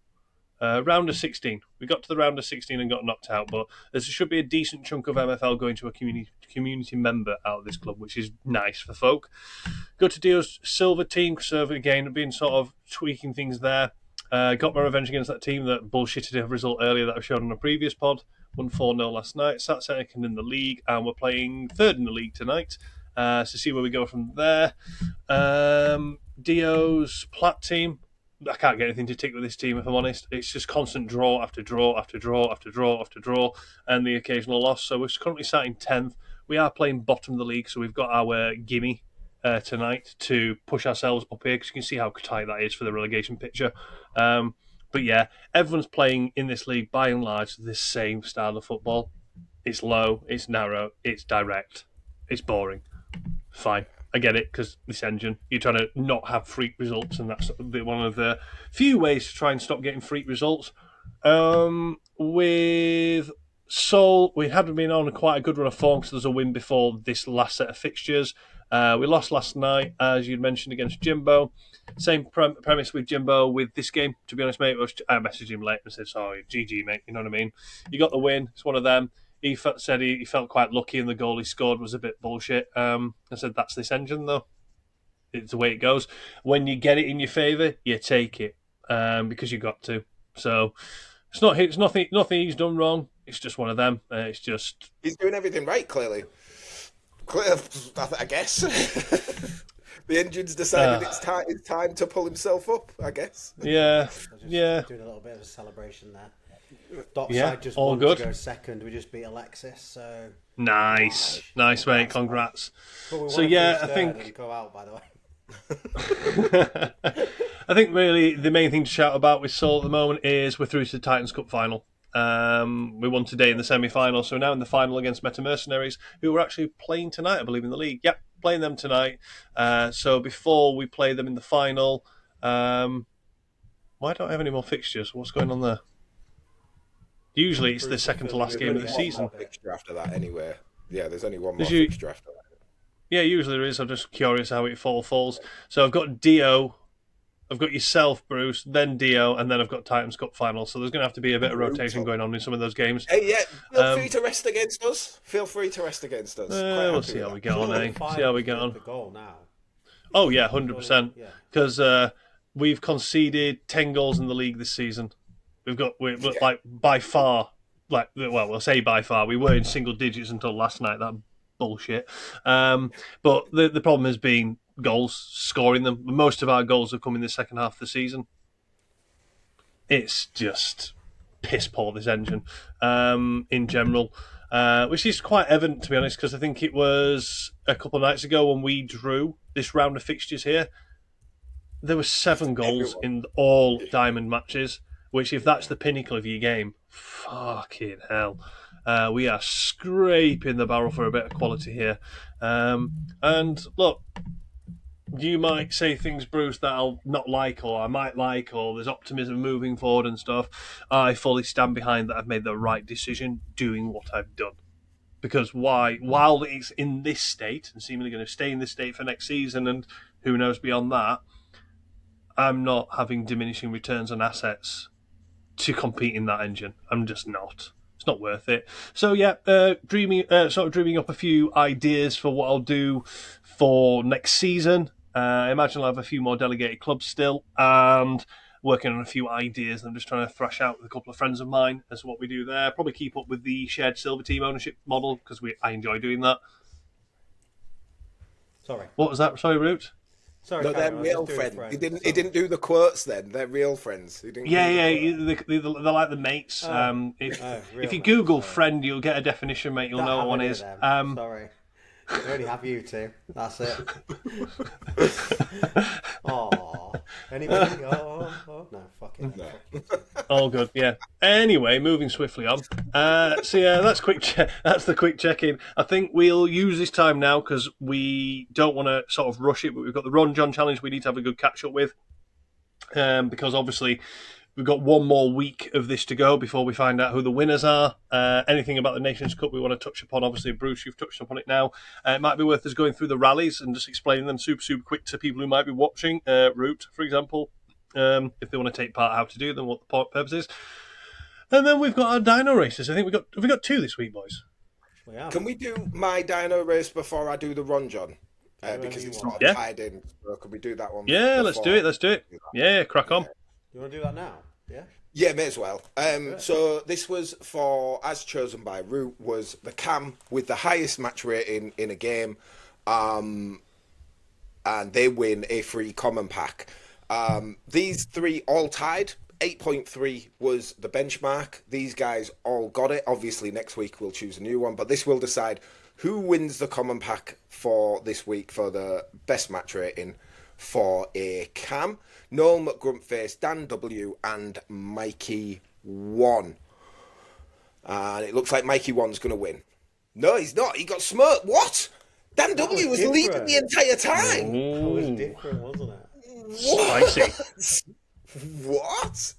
Round of 16. We got to the round of 16 and got knocked out, but there should be a decent chunk of MFL going to a community member out of this club, which is nice for folk. Go to Dio's silver team, so again, been sort of tweaking things there. Got my revenge against that team that bullshitted a result earlier that I've showed on a previous pod. Won 4-0 last night. Sat second in the league, and we're playing third in the league tonight. So see where we go from there. Dio's plat team. I can't get anything to tick with this team, if I'm honest. It's just constant draw after draw after draw after draw after draw, and the occasional loss. So we're currently sat in 10th. We are playing bottom of the league, so we've got our gimme tonight to push ourselves up here, because you can see how tight that is for the relegation picture. But yeah, everyone's playing in this league, by and large, the same style of football. It's low, it's narrow, it's direct, it's boring. Fine. I get it, because this engine, you're trying to not have freak results, and that's one of the few ways to try and stop getting freak results. With Sol, we had been on quite a good run of form, because there's a win before this last set of fixtures. We lost last night, as you'd mentioned, against Jimbo. Same premise with Jimbo with this game, to be honest, mate. I messaged him late and said, sorry, GG, mate, you know what I mean? You got the win, it's one of them. He said he felt quite lucky, and the goal he scored was a bit bullshit. I said, that's this engine, though. It's the way it goes. When you get it in your favour, you take it, because you got to. So it's nothing he's done wrong. It's just one of them. It's just he's doing everything right, clearly. I guess. The engine's decided it's time to pull himself up, I guess. Yeah. Doing a little bit of a celebration there. Dockside just all won good. to go second. We just beat Alexis, so nice, mate. Congrats. So yeah, I think go out, by the way. I think really the main thing to shout about with Seoul at the moment is we're through to the Titans Cup final. We won today in the semi-final, so we're now in the final against Meta Mercenaries, who we're actually playing tonight, I believe, in the league. Yep, playing them tonight. So before we play them in the final, why don't I have any more fixtures? What's going on there? Usually it's the second to last game of the season. Fixture after that, anyway. Yeah, there's only one more fixture after that. Yeah, usually there is. I'm just curious how it falls. So I've got Dio, I've got yourself, Bruce, then Dio, and then I've got Titans Cup final. So there's going to have to be a bit of rotation going on in some of those games. Hey, yeah, feel free to rest against us. We'll see how we get on, eh? See how we get on. The goal now. Oh yeah, 100%. Yeah. Because we've conceded 10 goals in the league this season. We're like by far, we'll say by far. We were in single digits until last night. That bullshit. But the problem has been goals, scoring them. Most of our goals have come in the second half of the season. It's just piss poor, this engine, in general. Which is quite evident, to be honest, because I think it was a couple of nights ago when we drew this round of fixtures here. There were 7 goals in all diamond matches, which, if that's the pinnacle of your game, fucking hell. We are scraping the barrel for a bit of quality here. And look, you might say things, Bruce, that I'll not like, or I might like, or there's optimism moving forward and stuff. I fully stand behind that I've made the right decision doing what I've done. Because while it's in this state, and seemingly going to stay in this state for next season, and who knows beyond that, I'm not having diminishing returns on assets to compete in that engine. I'm just not. It's not worth it. So yeah, dreaming up a few ideas for what I'll do for next season. I imagine I'll have a few more delegated clubs still, and working on a few ideas. I'm just trying to thrash out with a couple of friends of mine as to what we do there. Probably keep up with the shared silver team ownership model because I enjoy doing that. Sorry. What was that? Sorry, Root? Sorry, No, they're real friends. He didn't do the quotes then. They're real friends. They're like the mates. If you Google friend, you'll get a definition, mate. You'll know what one is. Sorry. We only have you two. That's it. Oh, anybody? Oh, no, fuck it. No. All good, yeah. Anyway, moving swiftly on. So yeah, that's the quick check-in. I think we'll use this time now because we don't want to sort of rush it, but we've got the RonJon challenge we need to have a good catch-up with. Because obviously we've got one more week of this to go before we find out who the winners are. Anything about the Nations Cup we want to touch upon, obviously, Bruce, you've touched upon it now. It might be worth us going through the rallies and just explaining them super, super quick to people who might be watching. Root, for example, if they want to take part, how to do them, what the purpose is. And then we've got our dyno races. I think have we got 2 this week, boys? Can we do my dyno race before I do the RonJon? Because it's not tied in. So can we do that one? Yeah, let's do it. Yeah, crack on. You want to do that now? Yeah? Yeah, may as well. So this was as chosen by Root, was the cam with the highest match rating in a game. And they win a free common pack. These 3 all tied. 8.3 was the benchmark. These guys all got it. Obviously, next week we'll choose a new one. But this will decide who wins the common pack for this week for the best match rating for a cam. Noel McGrumpface, Dan W, and Mikey 1. And it looks like Mikey 1's going to win. No, he's not. He got smoked. What? Dan W was leading the entire time. That was different, wasn't it? Spicy. What?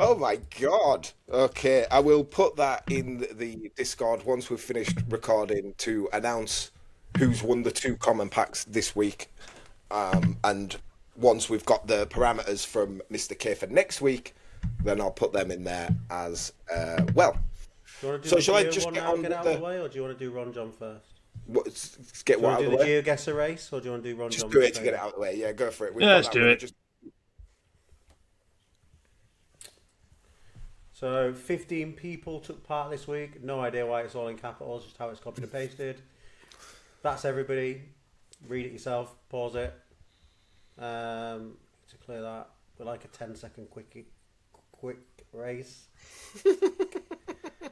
Oh my god. Okay, I will put that in the Discord once we've finished recording to announce who's won the 2 common packs this week. And once we've got the parameters from Mr. K for next week, then I'll put them in there as well. So shall I just get out of the way, or do you want to do RonJon first? Get what out of the way? Do you GeoGuessr a race, or do you want to do RonJon? Just do it to get it out of the way. Yeah, go for it. Let's do it. So 15 people took part this week. No idea why it's all in capitals, just how it's copied and pasted. That's everybody. Read it yourself. Pause it. To clear that, we're like a 10-second quick race.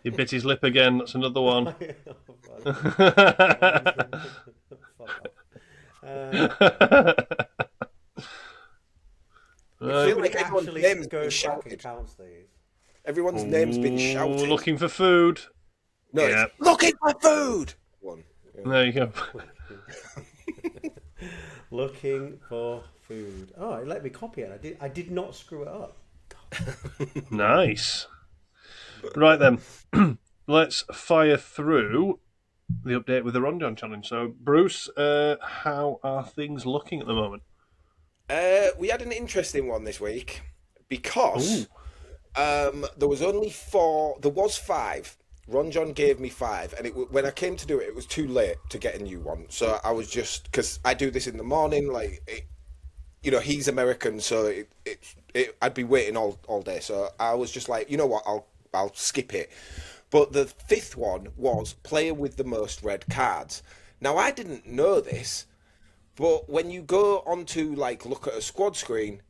He bit his lip again. That's another one. I feel like everyone's name's been shouted. Everyone's name's been shouted. Looking for food. No, yeah. Looking for food. One. Yeah. There you go. Looking for food. Oh, it let me copy it. I did not screw it up. Nice. Right then, let's fire through the update with the RonJon challenge. So, Bruce, how are things looking at the moment? We had an interesting one this week because there was only 4. There was 5, RonJon gave me 5, and when I came to do it, it was too late to get a new one. So I was just because I do this in the morning, he's American, so I'd be waiting all day. So I was just like, you know what, I'll skip it. But the 5th one was player with the most red cards. Now I didn't know this, but when you go onto look at a squad screen,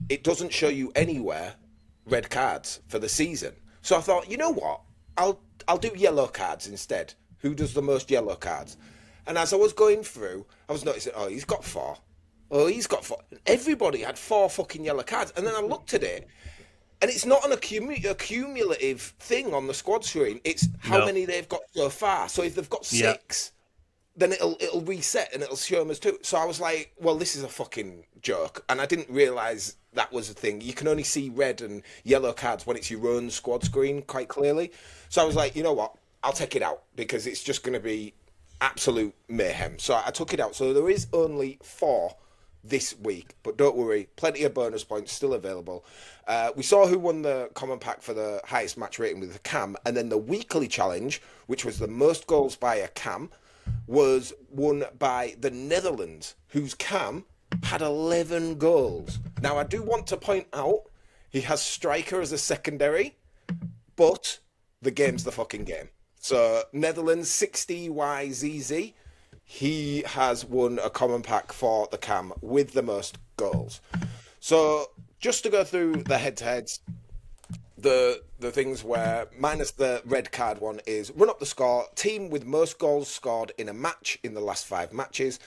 it doesn't show you anywhere red cards for the season. So I thought, you know what, I'll do yellow cards instead. Who does the most yellow cards? And as I was going through, I was noticing, oh, he's got 4. Oh, he's got 4. Everybody had 4 fucking yellow cards. And then I looked at it, and it's not an accumulative thing on the squad screen. It's how many they've got so far. So if they've got 6, then it'll reset and it'll show them as 2. So I was like, well, this is a fucking joke. And I didn't realise that was a thing. You can only see red and yellow cards when it's your own squad screen quite clearly. So I was like, you know what? I'll take it out because it's just going to be absolute mayhem. So I took it out. So there is only 4 this week, but don't worry, plenty of bonus points still available. We saw who won the common pack for the highest match rating with the cam, and then the weekly challenge, which was the most goals by a cam, was won by the Netherlands, whose cam had 11 goals. Now I do want to point out he has striker as a secondary, but the game's the fucking game. So Netherlands 60YZZ, he has won a common pack for the cam with the most goals. So just to go through the head-to-heads, the things where minus the red card one is run up the score, team with most goals scored in a match in the last 5 matches,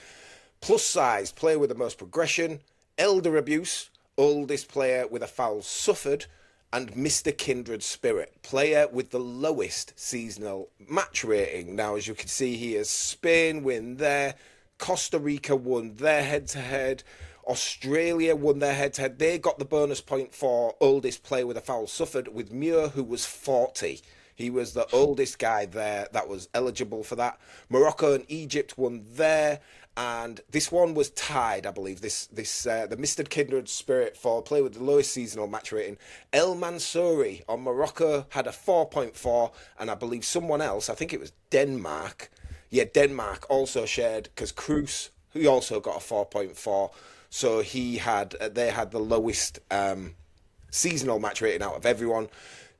plus size, player with the most progression, elder abuse, oldest player with a foul suffered, and Mr. Kindred Spirit, player with the lowest seasonal match rating. Now, as you can see here, Spain win there, Costa Rica won their head-to-head, Australia won their head-to-head. They got the bonus point for oldest player with a foul suffered with Muir, who was 40. He was the oldest guy there that was eligible for that. Morocco and Egypt won there. And this one was tied, I believe. The Mr. Kindred Spirit for player with the lowest seasonal match rating. El Mansouri on Morocco had a 4.4, and I believe someone else, I think it was Denmark. Yeah, Denmark also shared, because Kroos, he also got a 4.4. So they had the lowest seasonal match rating out of everyone.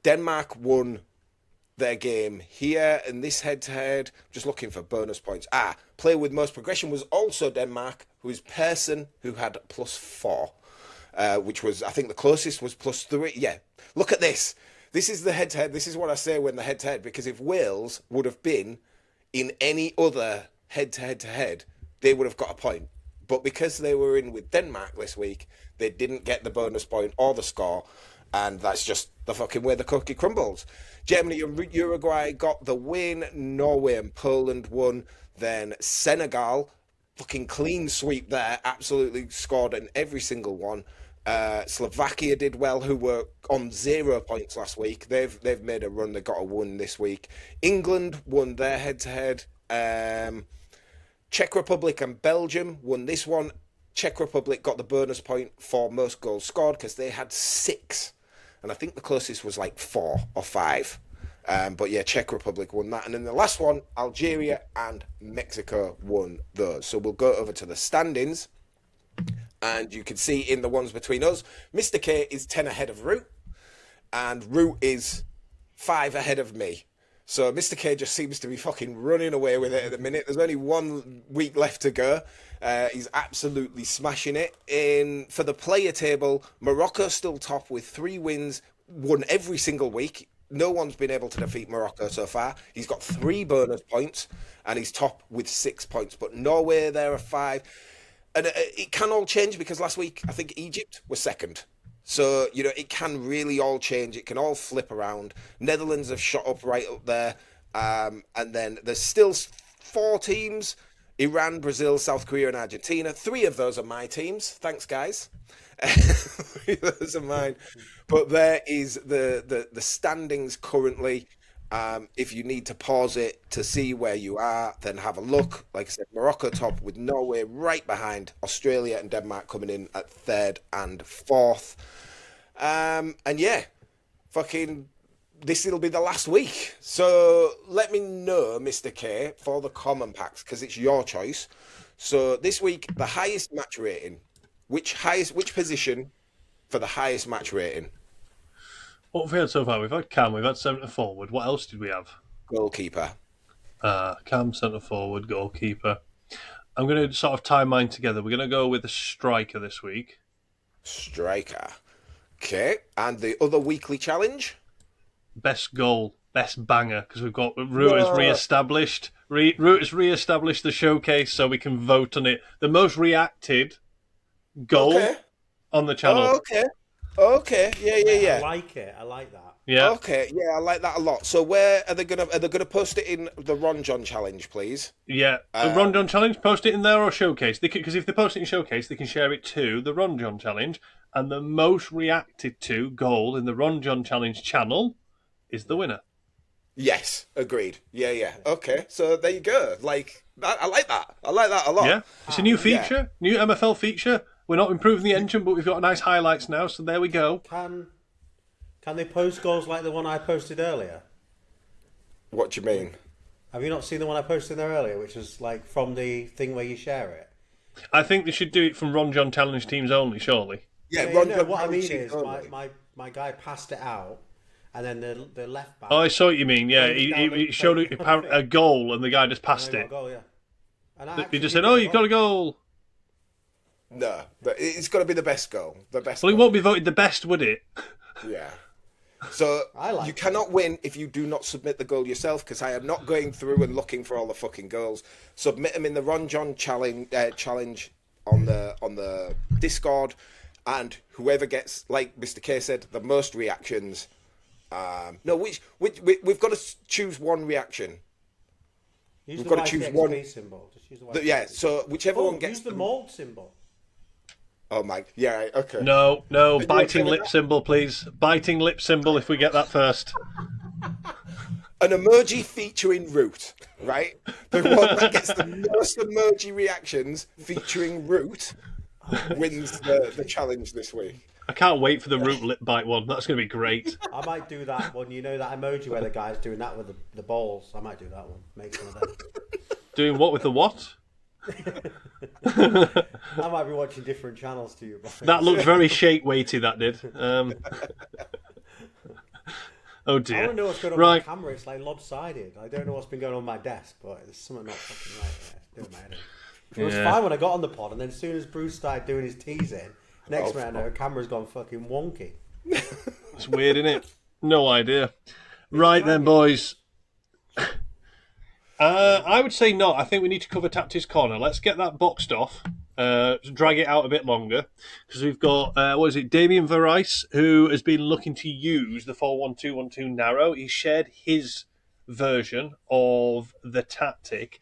Denmark won their game here in this head-to-head. Just looking for bonus points. Player with most progression was also Denmark, who is Persson, who had +4, which was, I think the closest was +3. Yeah, look at this. This is the head-to-head. This is what I say when the head-to-head, because if Wales would have been in any other head-to-head, they would have got a point. But because they were in with Denmark this week, they didn't get the bonus point or the score. And that's just the fucking way the cookie crumbles. Germany and Uruguay got the win. Norway and Poland won. Then Senegal, fucking clean sweep there. Absolutely scored in every single one. Slovakia did well, who were on 0 points last week. They've made a run. They got a win this week. England won their head-to-head. Czech Republic and Belgium won this one. Czech Republic got the bonus point for most goals scored because they had 6. And I think the closest was 4 or 5. But yeah, Czech Republic won that. And then the last one, Algeria and Mexico won those. So we'll go over to the standings. And you can see in the ones between us, Mr. K is 10 ahead of Root. And Root is 5 ahead of me. So Mr. K just seems to be fucking running away with it at the minute. There's only 1 week left to go. He's absolutely smashing it. For the player table, Morocco still top with 3 wins, won every single week. No one's been able to defeat Morocco so far. He's got 3 bonus points, and he's top with 6 points. But Norway, there are 5. And it can all change because last week, I think Egypt was second. So, it can really all change. It can all flip around. Netherlands have shot up right up there. And then there's still 4 teams. Iran, Brazil, South Korea, and Argentina. 3 of those are my teams. Thanks, guys. 3 of those are mine. But there is the standings currently. If you need to pause it to see where you are, then have a look. Like I said, Morocco top with Norway right behind. Australia and Denmark coming in at 3rd and 4th. And yeah, fucking this will be the last week. So let me know, Mr. K, for the common packs, because it's your choice. So this week, the highest match rating. Which position for the highest match rating? What have we had so far? We've had Cam, we've had centre forward. What else did we have? Goalkeeper. Cam, centre forward, goalkeeper. I'm going to sort of tie mine together. We're going to go with a striker this week. Striker. Okay. And the other weekly challenge? Best goal, best banger, because we've got Root has re-established. Root has re-established the showcase, so we can vote on it. The most reacted goal on the channel. Oh, okay. Yeah. I like it. I like that. Yeah. Okay. Yeah, I like that a lot. So where are they gonna post it in the RonJon challenge, please? Yeah. The RonJon challenge, post it in there or showcase. Because if they post it in showcase, they can share it to the RonJon challenge, and the most reacted to goal in the RonJon challenge channel is the winner. Yes, agreed. Yeah. Okay, so there you go. Like, I like that. I like that a lot. Yeah, it's a new feature, new MFL feature. We're not improving the engine, but we've got nice highlights now, so there we go. Can they post goals like the one I posted earlier? What do you mean? Have you not seen the one I posted there earlier, which was like from the thing where you share it? I think they should do it from RonJon challenge teams only, surely. Yeah, what I mean is my guy passed it out, and then the left back. Oh, I saw what you mean. Yeah, he showed a goal, and the guy just passed it. Goal, yeah. He just said, "Oh, you've got a goal." No, it's got to be the best goal. The best. Well, it won't be voted the best, would it? Yeah. So you cannot win if you do not submit the goal yourself, because I am not going through and looking for all the fucking goals. Submit them in the RonJon challenge on the Discord, and whoever gets, like Mr. K said, the most reactions. We've got to choose one reaction. Use We've the got to choose YTXP one symbol. Just use the so whichever one gets use the mold symbol. Oh my, yeah, okay. No, biting lip symbol, please. Biting lip symbol if we get that first. An emoji featuring Root, right? The one that gets the most emoji reactions featuring Root wins the challenge this week. I can't wait for the Root lip bite one. That's going to be great. I might do that one. You know that emoji where the guy's doing that with the balls? I might do that one. Make one of them. Doing what with the what? I might be watching different channels to you. That looked very shake-weighty, that did. Oh dear. I want to know what's going on with the camera. It's like lopsided. I don't know what's been going on my desk, but there's something not fucking right there. It's doing my head in. It was fine when I got on the pod, and then as soon as Bruce started doing his teasing, next minute I know, camera's gone fucking wonky. It's weird, isn't it? No idea. Right then, boys. I would say not. I think we need to cover Tactics Corner. Let's get that boxed off. Drag it out a bit longer, because we've got Damien Verice, who has been looking to use the 4-1-2-1-2 narrow. He shared his version of the tactic.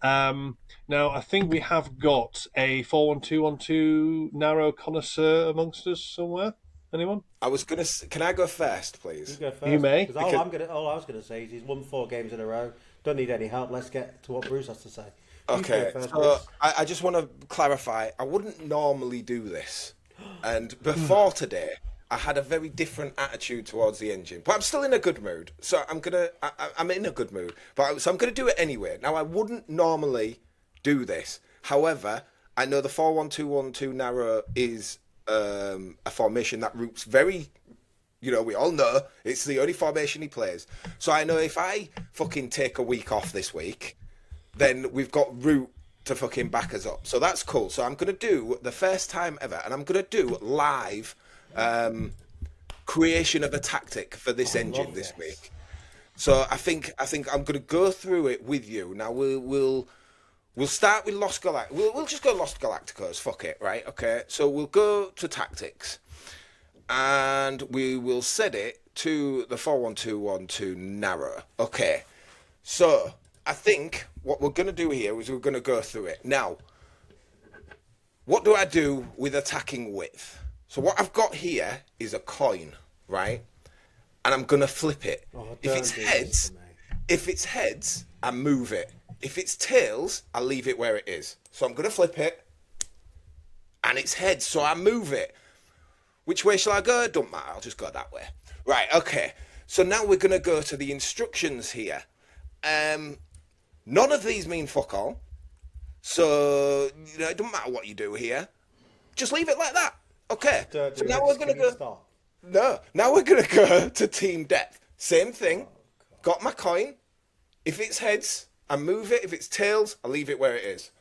Now I think we have got a 4-1-2-1-2 narrow connoisseur amongst us somewhere. Anyone? Can I go first, please? You go first. You may. All I was going to say is he's won 4 games in a row. Don't need any help. Let's get to what Bruce has to say. Okay, so I just want to clarify, I wouldn't normally do this. And before today, I had a very different attitude towards the engine. But I'm still in a good mood. So I'm in a good mood. So I'm going to do it anyway. Now, I wouldn't normally do this. However, I know the 4-1-2-1-2 narrow is a formation that Root's very... we all know it's the only formation he plays. So I know if I fucking take a week off this week, then we've got Root to fucking back us up. So that's cool. So I'm going to do the first time ever, and I'm going to do live creation of a tactic for this engine this week. So I think I'm going to go through it with you. Now we'll start with Los Galacticos. We'll just go Los Galacticos. Fuck it, right? Okay. So we'll go to tactics. And we will set it to the 4-1-2-1-2 narrow. Okay, so I think what we're going to do here is we're going to go through it. Now, what do I do with attacking width? So what I've got here is a coin, right? And I'm going to flip it. If it's heads, I move it. If it's tails, I leave it where it is. So I'm going to flip it, and it's heads, so I move it. Which way shall I go? Don't matter, I'll just go that way. Right, okay. So now we're going to go to the instructions here. None of these mean fuck all. So, it doesn't matter what you do here. Just leave it like that. Okay. So now we're going to go... Stop. No. Now we're going to go to team depth. Same thing. Got my coin. If it's heads, I move it. If it's tails, I leave it where it is.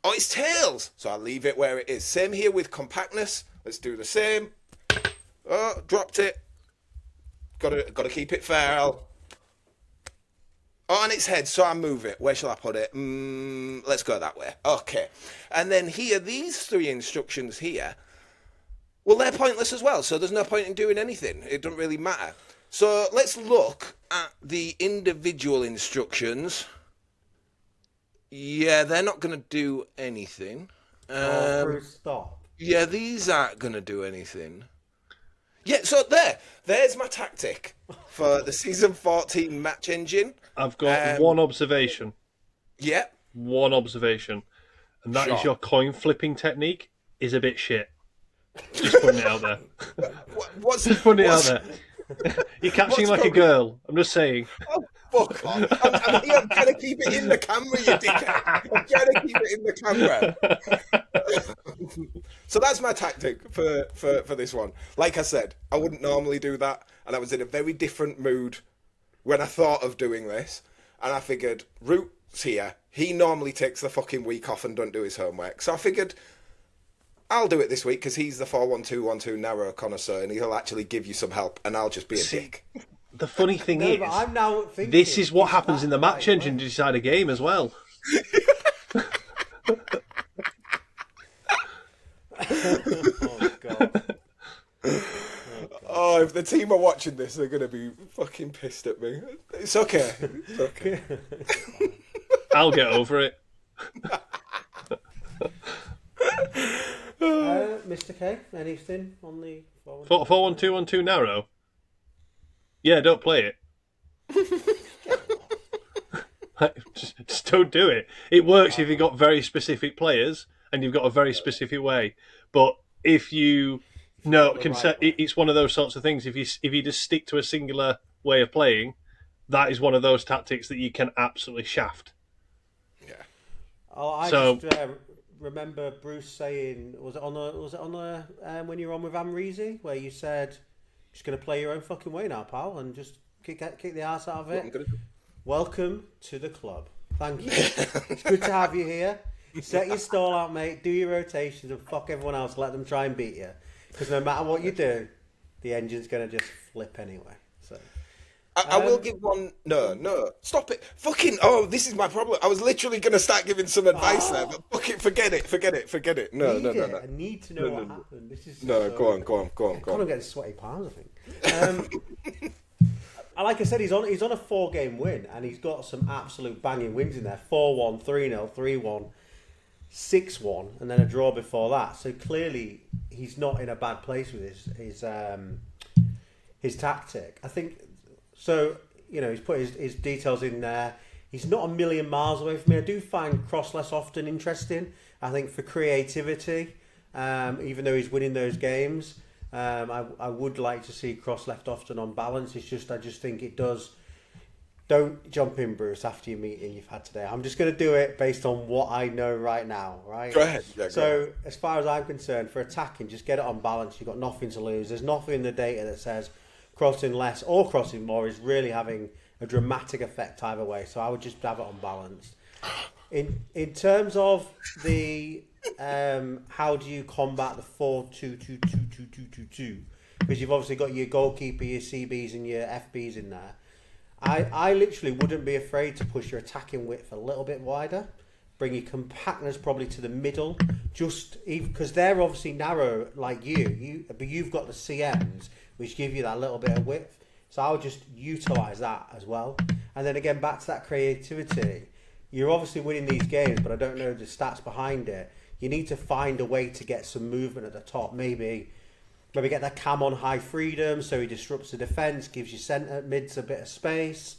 Oh, it's tails. So I leave it where it is. Same here with compactness. Let's do the same. Oh, dropped it. Got to keep it fair, Al. Oh, and it's heads, so I move it. Where shall I put it? Let's go that way. Okay. And then here, these 3 instructions here, well, they're pointless as well, so there's no point in doing anything. It doesn't really matter. So let's look at the individual instructions. Yeah, they're not going to do anything. Bruce, stop. Yeah, these aren't going to do anything. Yeah, so there's my tactic for the Season 14 match engine. I've got one observation. Yeah. One observation. And that is your coin flipping technique is a bit shit. Just putting it out there. Just putting it out there. You're catching like a girl. I'm just saying. Oh, fuck off. I'm trying to keep it in the camera, you dickhead. I'm trying to keep it in the camera. So that's my tactic for this one. Like I said, I wouldn't normally do that, and I was in a very different mood when I thought of doing this, and I figured, Root's here. He normally takes the fucking week off and don't do his homework. So I figured, I'll do it this week because he's the 4-1-2-1-2 narrow connoisseur and he'll actually give you some help and I'll just be a dick. The funny thing is, but I'm now thinking, this is what happens in the match engine to decide a game as well. Oh, God. Oh, if the team are watching this, they're going to be fucking pissed at me. It's okay. It's okay. I'll get over it. Mr. K, anything on the 4-1-2-1-2 narrow? Yeah, don't play it. just don't do it. It works if you've got very specific players and you've got a very specific way. But if you it's one of those sorts of things. If you just stick to a singular way of playing, that is one of those tactics that you can absolutely shaft. Yeah. Oh, I just remember Bruce saying, was it on when you were on with Amreezy, where you said, just going to play your own fucking way now, pal, and just kick the arse out of it. Welcome to the club. Thank you. It's good to have you here. Set your stall out, mate. Do your rotations and fuck everyone else. Let them try and beat you. Because no matter what you do, the engine's going to just flip anyway. So I will give one. No, stop it. Fucking. Oh, this is my problem. I was literally going to start giving some advice there, but fuck it. Forget it. No. I need to know what happened. This is go on. I'm getting sweaty palms, I think. Like I said, he's on a 4-game win, and he's got some absolute banging wins in there: 4-1, 3-0, 3-1, 6-1, and then a draw before that. So clearly, he's not in a bad place with his tactic. I think. So, he's put his details in there. He's not a million miles away from me. I do find Cross less often interesting. I think for creativity, even though he's winning those games, I would like to see Cross left often on balance. I just think it does. Don't jump in, Bruce, after your meeting you've had today. I'm just going to do it based on what I know right now, right? Go ahead. Yeah, so, as far as I'm concerned, for attacking, just get it on balance. You've got nothing to lose. There's nothing in the data that says crossing less or crossing more is really having a dramatic effect either way. So I would just have it on balance. In terms of the how do you combat the 4-2-2-2-2-2-2-2? Because you've obviously got your goalkeeper, your CBs and your FBs in there. I literally wouldn't be afraid to push your attacking width a little bit wider. Bring your compactness probably to the middle, just because they're obviously narrow like but you've got the CMs which give you that little bit of width. So I would just utilise that as well. And then again, back to that creativity. You're obviously winning these games, but I don't know the stats behind it. You need to find a way to get some movement at the top. Maybe get that Cam on high freedom so he disrupts the defence, gives your centre mids a bit of space.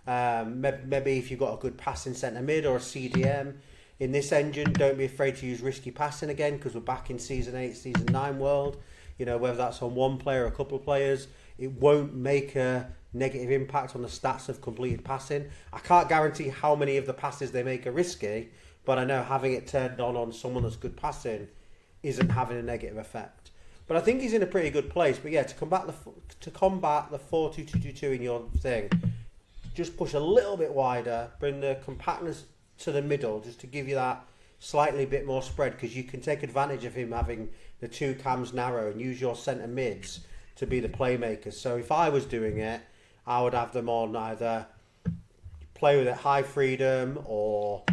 Maybe if you've got a good passing centre mid or a CDM. In this engine, don't be afraid to use risky passing again, because we're back in Season 8, Season 9 world. Whether that's on one player or a couple of players, it won't make a negative impact on the stats of completed passing. I can't guarantee how many of the passes they make are risky, but I know having it turned on someone that's good passing isn't having a negative effect. But I think he's in a pretty good place. But yeah, to combat the 4-2-2-2 in your thing, just push a little bit wider, bring the compactness to the middle, just to give you that slightly bit more spread, because you can take advantage of him having the two cams narrow and use your centre mids to be the playmakers. So if I was doing it, I would have them on either play with it high freedom or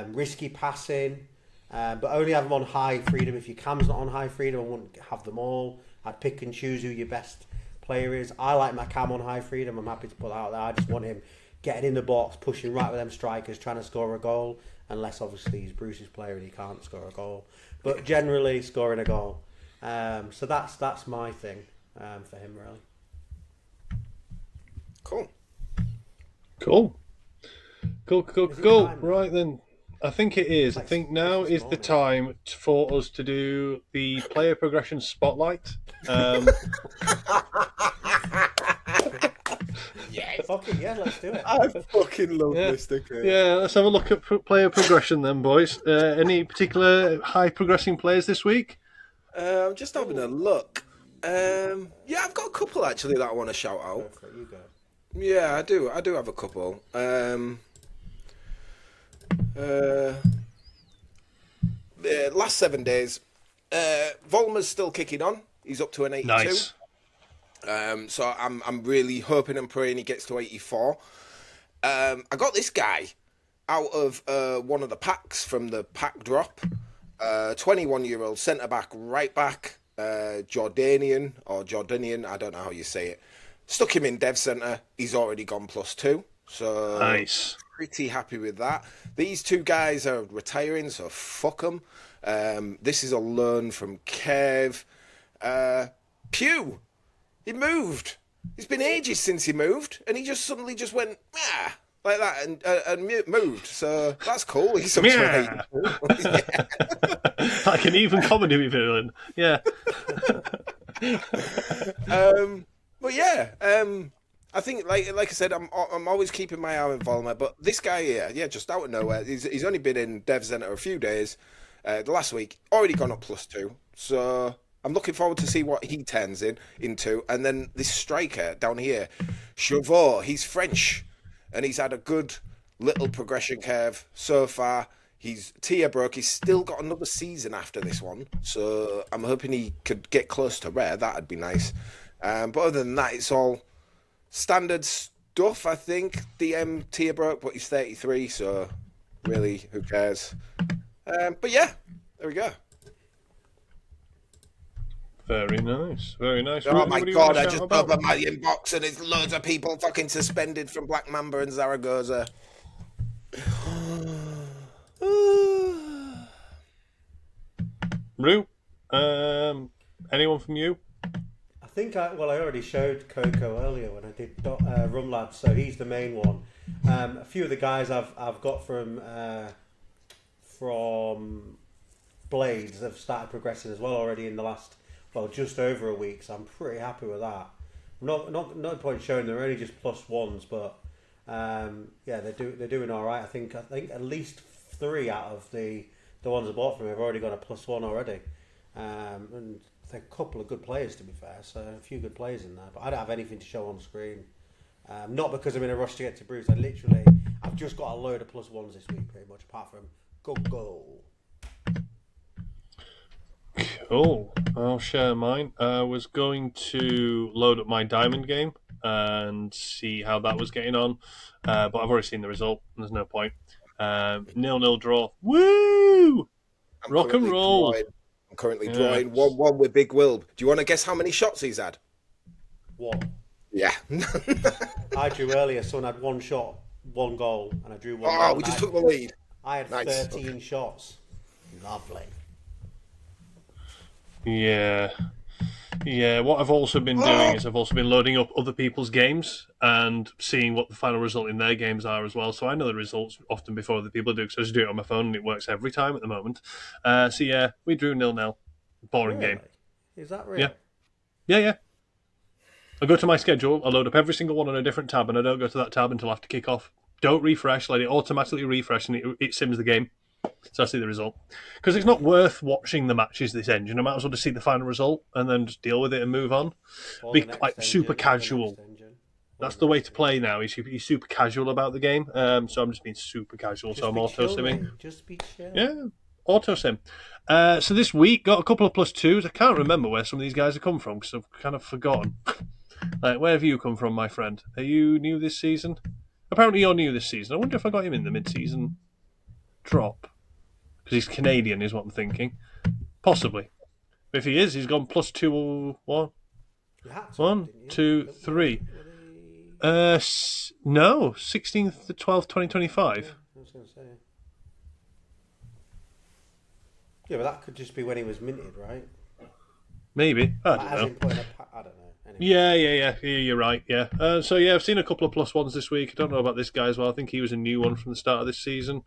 risky passing, but only have them on high freedom. If your cam's not on high freedom, I wouldn't have them all. I'd pick and choose who your best player is. I like my cam on high freedom. I'm happy to put that out there. I just want him getting in the box, pushing right with them strikers, trying to score a goal, unless obviously he's Bruce's player and he can't score a goal. But generally scoring a goal. So that's my thing for him, really. Cool. Right then. I think it is. I think now is the time for us to do the player progression spotlight. Yes. Fucking yeah, let's do it. I fucking love this sticker. Yeah, let's have a look at player progression then, boys. Any particular high progressing players this week? I'm just having a look. Yeah, I've got a couple actually that I want to shout out. You go. Yeah, I do have a couple. The last 7 days, Volmer's still kicking on. He's up to an 82. Nice. So I'm really hoping and praying he gets to 84. I got this guy out of one of the packs from the pack drop. 21-year-old centre back, right back, Jordanian, I don't know how you say it. Stuck him in dev centre. He's already gone +2. So Nice. Pretty happy with that. These two guys are retiring, so fuck them. This is a loan from Kev. Pew. He moved. It's been ages since he moved, and he just suddenly just went like that and moved. So that's cool. He's up to 82. Yeah. Like an even comedy villain. Yeah. But yeah, I think like I said, I'm always keeping my eye on Volmer, but this guy here, yeah, just out of nowhere, he's only been in Dev Center a few days. The last week, already gone up +2. So I'm looking forward to see what he turns into. And then this striker down here, Chauveau, he's French, and he's had a good little progression curve so far. He's tier broke. He's still got another season after this one, so I'm hoping he could get close to rare. That'd be nice. But other than that, it's all standard stuff, I think. DM tier broke, but he's 33, so really, who cares? But yeah, there we go. Very nice. Very nice. Oh my God, I just opened my inbox and it's loads of people fucking suspended from Black Mamba and Zaragoza. Rue, anyone from you? I think I already showed Coco earlier when I did Rum Lab, so he's the main one. A few of the guys I've got from Blades have started progressing as well already in the last just over a week, so I'm pretty happy with that. No point showing they're only just +1s, but yeah, they're doing all right. I think at least 3 out of the ones I bought from him have already got a +1 already, and they're a couple of good players, to be fair. So a few good players in there, but I don't have anything to show on screen. Not because I'm in a rush to get to Bruce. I've just got a load of +1s this week, pretty much, apart from go. Cool. I'll share mine. I was going to load up my diamond game and see how that was getting on, but I've already seen the result. And there's no point. 0-0 draw. Woo! Rock and roll. I'm currently drawing 1-1 with Big Will. Do you want to guess how many shots he's had? 1. Yeah. I drew earlier. Someone had 1 shot, 1 goal, and I drew 1 goal. Oh, we just took the lead. I had Nice. 13 shots. Lovely. Yeah. What I've also been doing is I've also been loading up other people's games and seeing what the final result in their games are as well. So I know the results often before other people do, because I just do it on my phone and it works every time at the moment. So yeah, we drew 0-0. Boring game. Is that real? Yeah. I go to my schedule, I load up every single one on a different tab, and I don't go to that tab until after kick-off. Don't refresh, let it automatically refresh, and it sims the game. So I see the result. Because it's not worth watching the matches this engine. I might as well just see the final result and then just deal with it and move on. Or Be the next like super engine, or the casual. next engine. That's the way to play now. He's super casual about the game. So I'm just being super casual. Just so I'm be auto chill, simming. mate. Just be chill. Yeah, auto sim. So this week got a couple of +2s. I can't remember where some of these guys have come from because I've kind of forgotten. Like, where have you come from, my friend? Are you new this season? Apparently you're new this season. I wonder if I got him in the mid-season drop. Because he's Canadian, is what I'm thinking. Possibly. If he is, he's gone +2 1. You had to, 1, didn't you? 2, 3. No, 16th to 12th, 2025. I was going to say. Yeah, but that could just be when he was minted, right? Maybe. I Like, don't as know. in putting I don't know. Anyway. Yeah, you're right, yeah. So, yeah, I've seen a couple of +1s this week. I don't know about this guy as well. I think he was a new one from the start of this season.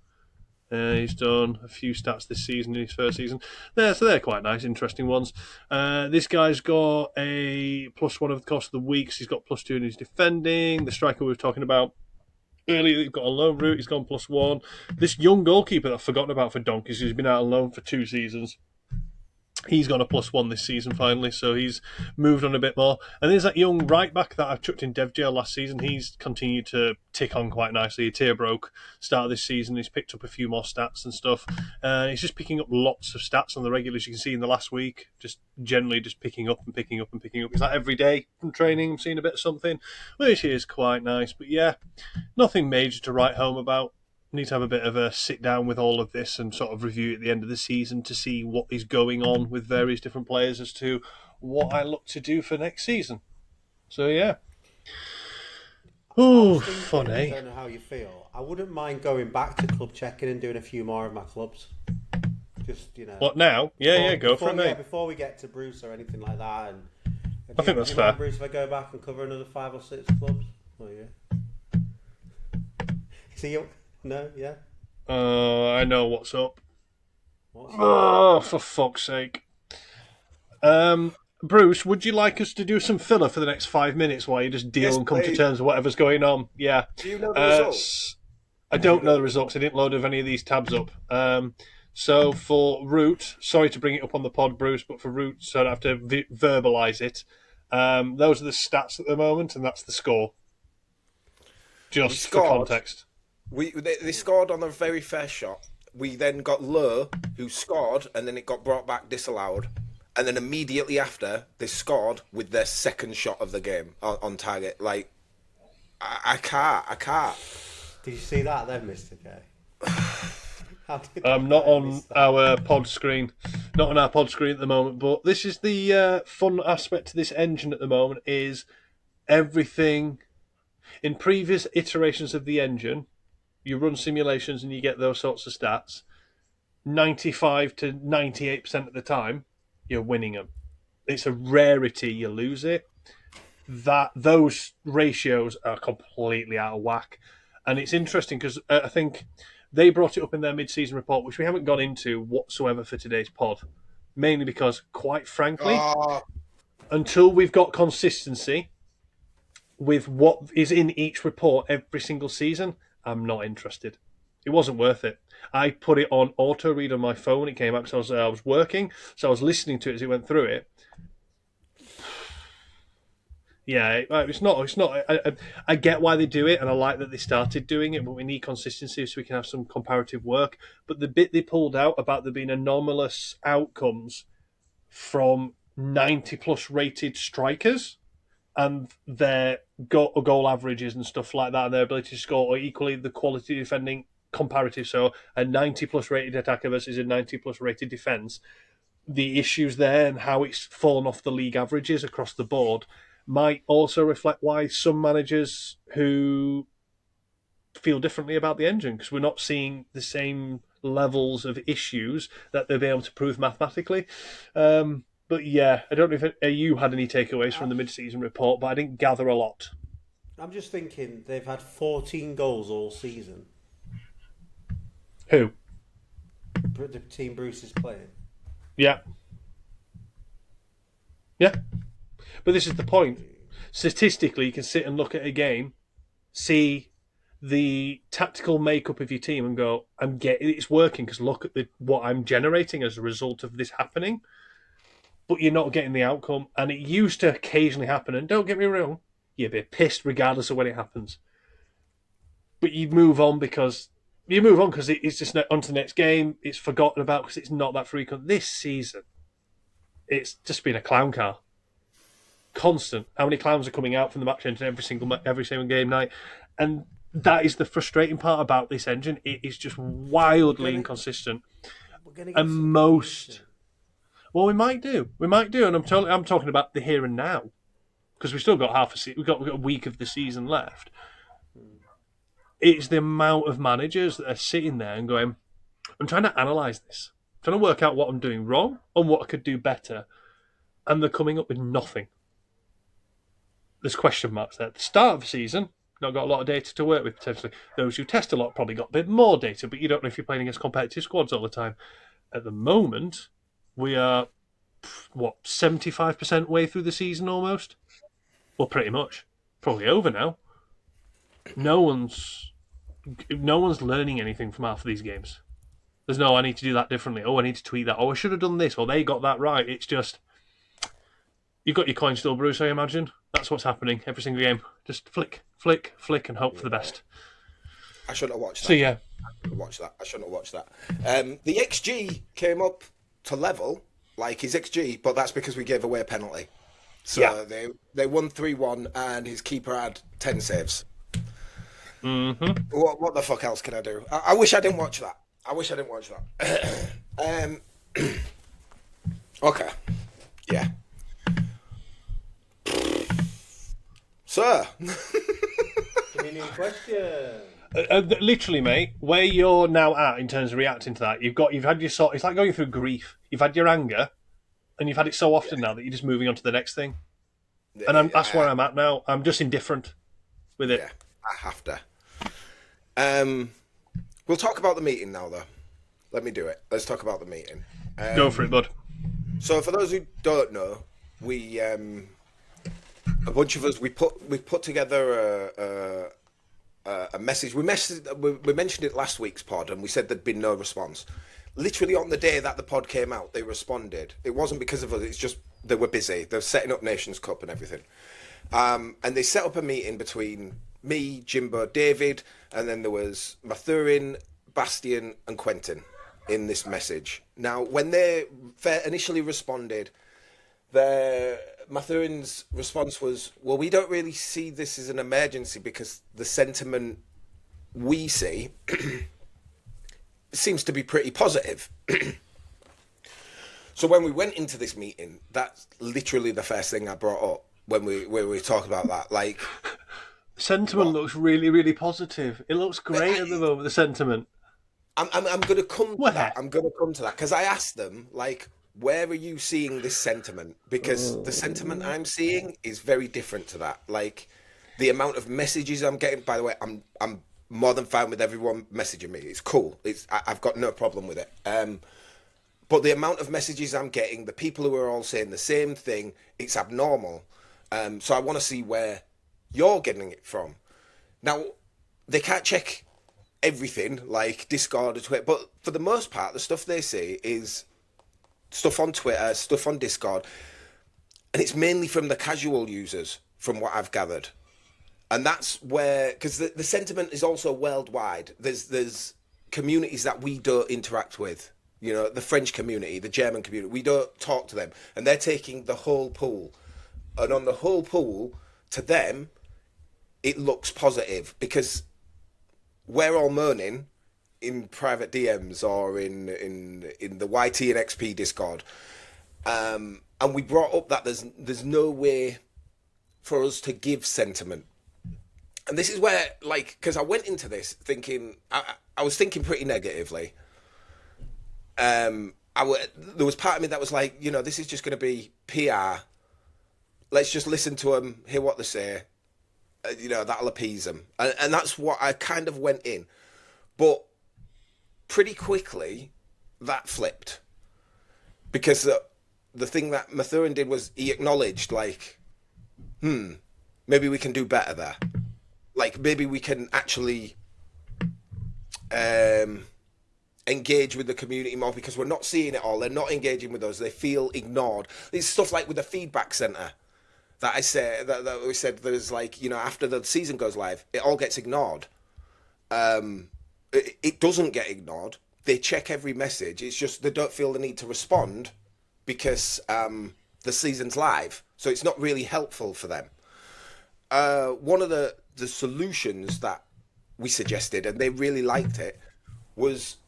He's done a few stats this season in his first season. So they're quite nice, interesting ones. This guy's got a +1 over the course of the weeks. He's got +2 in his defending. The striker we were talking about earlier, he's got a loan route. He's gone +1. This young goalkeeper that I've forgotten about for Donkeys, who's been out on loan for 2 seasons. He's gone a +1 this season finally, so he's moved on a bit more. And there's that young right back that I chucked in dev jail last season. He's continued to tick on quite nicely. He tier broke start of this season. He's picked up a few more stats and stuff. He's just picking up lots of stats on the regular, as you can see in the last week. Just generally just picking up and picking up and picking up. It's like every day from training, I'm seeing a bit of something, which is quite nice. But yeah, nothing major to write home about. Need to have a bit of a sit down with all of this and sort of review at the end of the season to see what is going on with various different players as to what I look to do for next season. So yeah. Ooh, fun, I eh? don't know how you feel. I wouldn't mind going back to club checking and doing a few more of my clubs. Just, What now? Yeah, go for it, mate. Before we get to Bruce or anything like that. And I think that's do you mind, fair. Bruce, if I go back and cover another 5 or 6 clubs? Oh yeah. See you. No, yeah. I know what's up. What's Oh, for fuck's sake. Bruce, would you like us to do some filler for the next 5 minutes while you just deal Yes, and come to please. terms with whatever's going on? Yeah. Do you know the results? I don't know the results. I didn't load any of these tabs up. So for Root, sorry to bring it up on the pod, Bruce, but for Root, so I don't have to verbalise it. Those are the stats at the moment, and that's the score. Just for context. They scored on a very fair shot. We then got Low, who scored, and then it got brought back disallowed. And then immediately after, they scored with their second shot of the game on target. Like, I can't. Did you see that then, Mr. K? I'm not on our pod screen. Not on our pod screen at the moment, but this is the fun aspect to this engine at the moment is everything. In previous iterations of the engine, you run simulations and you get those sorts of stats. 95 to 98% of the time, you're winning them. It's a rarity you lose it. Those ratios are completely out of whack. And it's interesting because I think they brought it up in their mid-season report, which we haven't gone into whatsoever for today's pod. Mainly because, quite frankly, until we've got consistency with what is in each report every single season, I'm not interested. It wasn't worth it. I put it on auto read on my phone. It came up because I was working, so I was listening to it as it went through it. Yeah, it's not. I get why they do it, and I like that they started doing it, but we need consistency so we can have some comparative work. But the bit they pulled out about there being anomalous outcomes from 90-plus rated strikers and their goal averages and stuff like that, and their ability to score, or equally the quality defending comparative. So a 90-plus rated attacker versus a 90-plus rated defence. The issues there and how it's fallen off the league averages across the board might also reflect why some managers who feel differently about the engine, because we're not seeing the same levels of issues that they'll be able to prove mathematically. But yeah, I don't know if you had any takeaways from the mid-season report, but I didn't gather a lot. I'm just thinking they've had 14 goals all season. Who? The team Bruce is playing. Yeah. Yeah. But this is the point. statistically, you can sit and look at a game, see the tactical makeup of your team, and go, it's working because look at what I'm generating as a result of this happening. But you're not getting the outcome, and it used to occasionally happen. And don't get me wrong, you'd be pissed regardless of when it happens. But you move on because it's just on to the next game. It's forgotten about because it's not that frequent. This season, it's just been a clown car. Constant. How many clowns are coming out from the match engine every single game night? And that is the frustrating part about this engine. It is just wildly inconsistent. And most... Well, we might do, and I'm talking about the here and now, because we've still got we've got a week of the season left. It's the amount of managers that are sitting there and going, I'm trying to analyse this, I'm trying to work out what I'm doing wrong and what I could do better, and they're coming up with nothing. There's question marks there. At the start of the season, not got a lot of data to work with potentially. Those who test a lot probably got a bit more data, but you don't know if you're playing against competitive squads all the time. At the moment, we are, 75% way through the season almost? Well, pretty much. Probably over now. No one's learning anything from half of these games. There's no, I need to do that differently. Oh, I need to tweak that. Oh, I should have done this. Or they got that right. It's just, you've got your coin still, Bruce, I imagine. That's what's happening every single game. Just flick, flick, flick, and hope for the best. I shouldn't have watched that. So, yeah. I shouldn't have watched that. The XG came up to level, like his XG, but that's because we gave away a penalty. So they won 3-1, and his keeper had 10 saves. Mm-hmm. What the fuck else can I do? I wish I didn't watch that. Okay. Yeah. Sir. Give me a new question. Literally, mate, where you're now at in terms of reacting to that, you've had your sort. It's like going through grief. You've had your anger, and you've had it so often now that you're just moving on to the next thing. And that's where I'm at now. I'm just indifferent with it. Yeah, I have to. We'll talk about the meeting now, though. Let me do it. Let's talk about the meeting. Go for it, bud. So, for those who don't know, we a bunch of us we put together a message. We mentioned it last week's pod, and we said there'd been no response. Literally on the day that the pod came out, they responded. It wasn't because of us. It's just they were busy. They're setting up Nations Cup and everything. And they set up a meeting between me, Jimbo, David, and then there was Mathurin, Bastian, and Quentin in this message. Now, when they initially responded, Mathurin's response was, well, we don't really see this as an emergency because the sentiment we see seems to be pretty positive. So when we went into this meeting, that's literally the first thing I brought up when we talked about that. Like, sentiment looks really, really positive. It looks great at the moment, the sentiment. I'm going to come to that. I'm going to come to that because I asked them, like, where are you seeing this sentiment? Because the sentiment I'm seeing is very different to that. Like, the amount of messages I'm getting. By the way, I'm more than fine with everyone messaging me. It's cool. I've got no problem with it. But the amount of messages I'm getting, the people who are all saying the same thing, it's abnormal. So I want to see where you're getting it from. Now, they can't check everything like Discord or Twitter, but for the most part, the stuff they say is stuff on Twitter, stuff on Discord, and it's mainly from the casual users, from what I've gathered. And that's where, because the sentiment is also worldwide. There's communities that we don't interact with. You know, the French community, the German community, we don't talk to them, and they're taking the whole pool. And on the whole pool, to them, it looks positive because we're all moaning in private DMs or in the YT and XP Discord, and we brought up that there's no way for us to give sentiment, and this is where, like, because I went into this thinking I was thinking pretty negatively. There was part of me that was like, you know, this is just going to be PR. Let's just listen to them, hear what they say. You know, that'll appease them. And that's what I kind of went in. But pretty quickly, that flipped. Because the thing that Mathurin did was he acknowledged, like, maybe we can do better there. Like, maybe we can actually engage with the community more, because we're not seeing it all. They're not engaging with us. They feel ignored. It's stuff like with the feedback centre that I say that we said there's like, you know, after the season goes live, it all gets ignored. It doesn't get ignored. They check every message. It's just they don't feel the need to respond because the season's live. So it's not really helpful for them. One of the solutions that we suggested, and they really liked it, was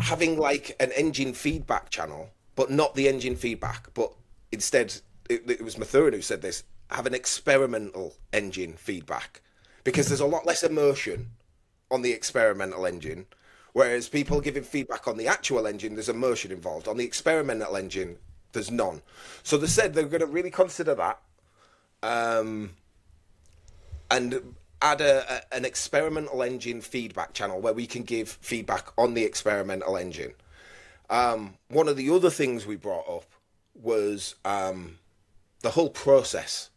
having like an engine feedback channel, but not the engine feedback, but instead, it was Mathurin who said this, have an experimental engine feedback, because there's a lot less immersion on the experimental engine, whereas people giving feedback on the actual engine, there's immersion involved. On the experimental engine, there's none. So they said they're going to really consider that, and add an experimental engine feedback channel where we can give feedback on the experimental engine. One of the other things we brought up was the whole process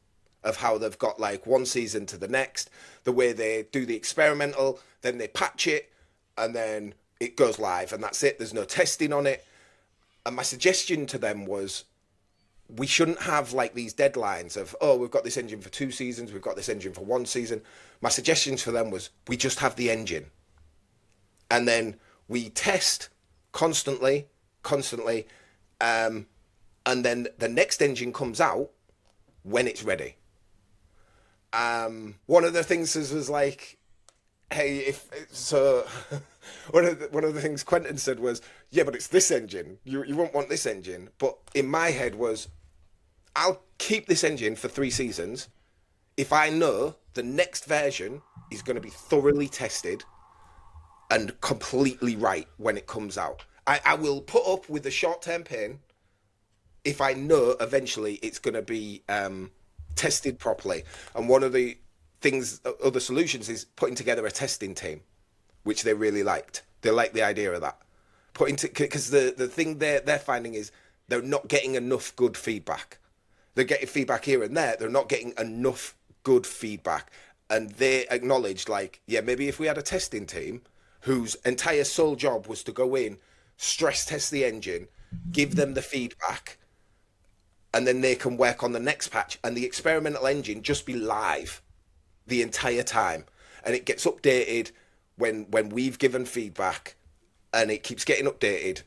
of how they've got like one season to the next, the way they do the experimental, then they patch it, and then it goes live, and that's it. There's no testing on it. And my suggestion to them was, we shouldn't have like these deadlines of, oh, we've got this engine for 2 seasons, we've got this engine for 1 season. My suggestions for them was, we just have the engine, and then we test constantly, and then the next engine comes out when it's ready. One of the things was like, hey, one of the things Quentin said was, yeah, but it's this engine. You won't want this engine. But in my head was, I'll keep this engine for 3 seasons if I know the next version is going to be thoroughly tested and completely right when it comes out. I will put up with the short-term pain if I know eventually it's going to be tested properly. And one of the things, other solutions, is putting together a testing team, which they really liked. They liked the idea of that. Because the thing they're finding is they're not getting enough good feedback. They're getting feedback here and there. They're not getting enough good feedback. And they acknowledged, like, yeah, maybe if we had a testing team whose entire sole job was to go in, stress test the engine, give them the feedback, and then they can work on the next patch, and the experimental engine just be live the entire time, and it gets updated when we've given feedback, and it keeps getting updated,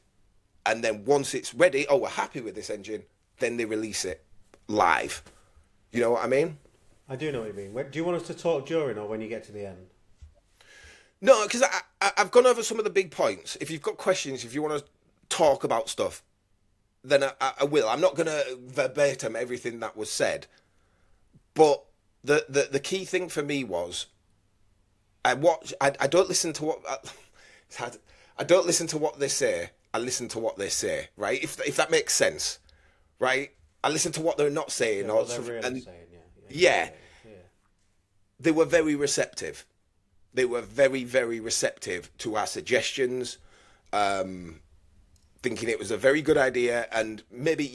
and then once it's ready, oh, we're happy with this engine, then they release it live. You know what I mean? I do know what you mean. Do you want us to talk during or when you get to the end? No, because I've gone over some of the big points. If you've got questions, if you want to talk about stuff, then I will. I'm not going to verbatim everything that was said, but the key thing for me was, I don't listen to what I don't listen to what they say. I listen to what they say, right? If that makes sense, right? I listen to what they're not saying, Yeah, or what they're really and saying, yeah. They were very receptive. They were very, very receptive to our suggestions, thinking it was a very good idea, and maybe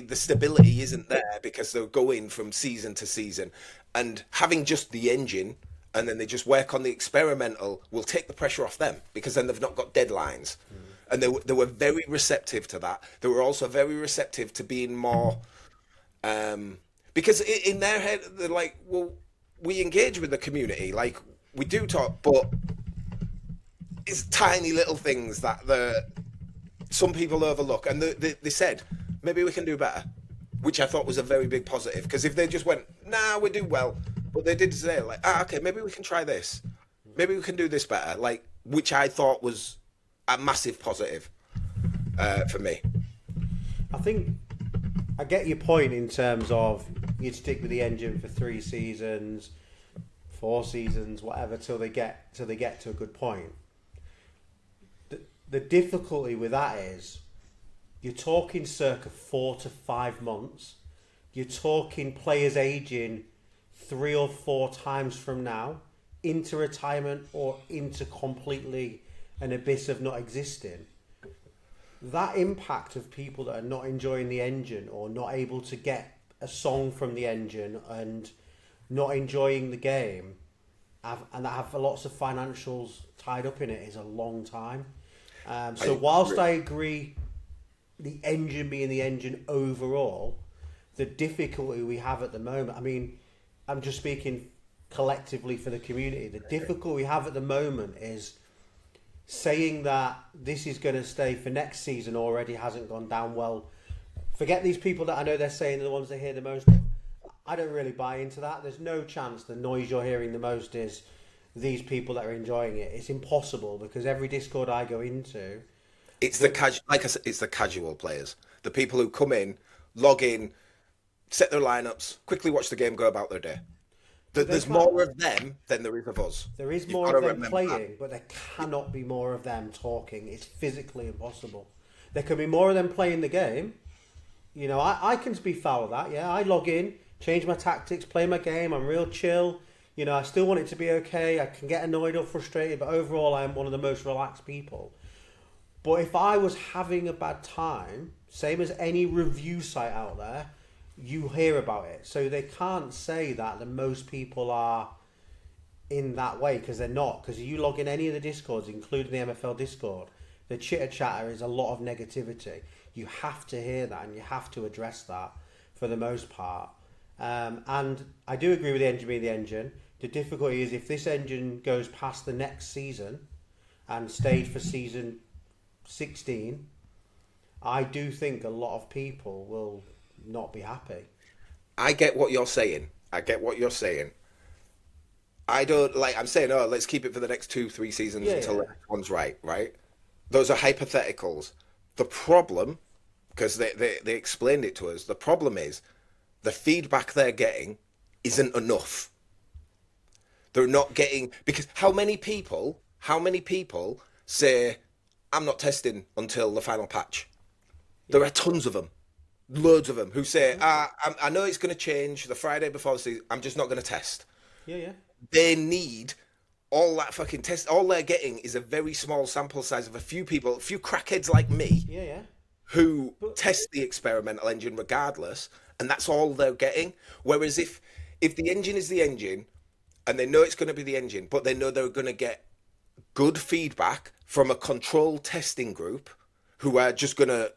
the stability isn't there because they're going from season to season, and having just the engine and then they just work on the experimental will take the pressure off them, because then they've not got deadlines. And they were very receptive to that. They were also very receptive to being more, because in their head they're like, well, we engage with the community, like we do talk, but it's tiny little things that some people overlook, and they said maybe we can do better, which I thought was a very big positive. Because if they just went, nah, we do well, but they did say like, okay, maybe we can try this, maybe we can do this better, like, which I thought was a massive positive for me. I think I get your point in terms of you'd stick with the engine for 3 seasons, 4 seasons, whatever, till they get to a good point. The difficulty with that is you're talking circa 4 to 5 months. You're talking players aging 3 or 4 times from now into retirement or into completely an abyss of not existing. That impact of people that are not enjoying the engine or not able to get a song from the engine and not enjoying the game and that have lots of financials tied up in it is a long time. So whilst I agree the engine being the engine overall, the difficulty we have at the moment, I mean, I'm just speaking collectively for the community, the difficulty we have at the moment is saying that this is going to stay for next season already hasn't gone down well. Forget these people that I know they're saying are the ones that hear the most. I don't really buy into that. There's no chance the noise you're hearing the most is these people that are enjoying it. It's impossible because every Discord I go into, It's the like I said, it's the casual players, the people who come in, log in, set their lineups, quickly watch the game, go about their day. There's more of them than there is of us. there is more of them playing, but there cannot be more of them talking. It's physically impossible. There can be more of them playing the game. You know, I can be foul of that. Yeah, I log in, change my tactics, play my game. I'm real chill. You know, I still want it to be okay. I can get annoyed or frustrated, but overall, I'm one of the most relaxed people. But if I was having a bad time, same as any review site out there, you hear about it. So they can't say that the most people are in that way because they're not. Because you log in any of the Discords, including the MFL Discord, the chitter chatter is a lot of negativity. You have to hear that and you have to address that for the most part. And I do agree with the engine being the engine. The difficulty is if this engine goes past the next season and stayed for season 16, I do think a lot of people will not be happy. I get what you're saying. I don't like. I'm saying, oh, let's keep it for the next 2-3 seasons until the next one's right. Those are hypotheticals. The problem, because they explained it to us, the problem is the feedback they're getting isn't enough. They're not getting, because how many people say, I'm not testing until the final patch? There are tons of them. Loads of them who say, I know it's going to change the Friday before the season, I'm just not going to test. Yeah. They need all that fucking test. All they're getting is a very small sample size of a few people, a few crackheads like me, who test the experimental engine regardless, and that's all they're getting. Whereas if the engine is the engine, and they know it's going to be the engine, but they know they're going to get good feedback from a controlled testing group who are just going to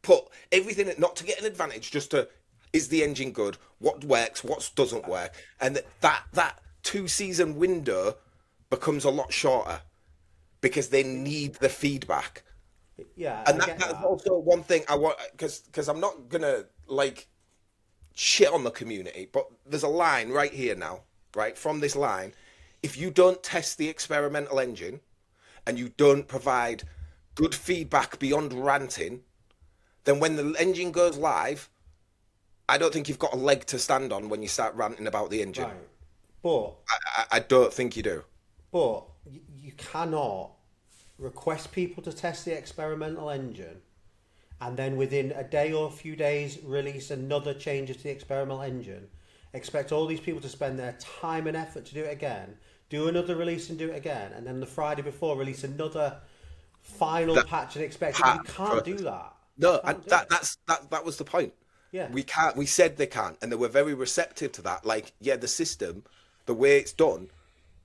put everything, not to get an advantage, just to, is the engine good? What works? What doesn't work? And that 2-season window becomes a lot shorter because they need the feedback. Yeah, and that's also one thing I want, because I'm not gonna like shit on the community, but there's a line right here now, right from this line. If you don't test the experimental engine and you don't provide good feedback beyond ranting, then when the engine goes live, I don't think you've got a leg to stand on when you start ranting about the engine. Right. But I don't think you do. But you cannot request people to test the experimental engine and then within a day or a few days release another changes to the experimental engine, expect all these people to spend their time and effort to do it again, do another release and do it again, and then the Friday before release another final patch and expect it. You can't do that. No, and that was the point. Yeah. We can't. We said they can't, and they were very receptive to that. Like, yeah, the system, the way it's done,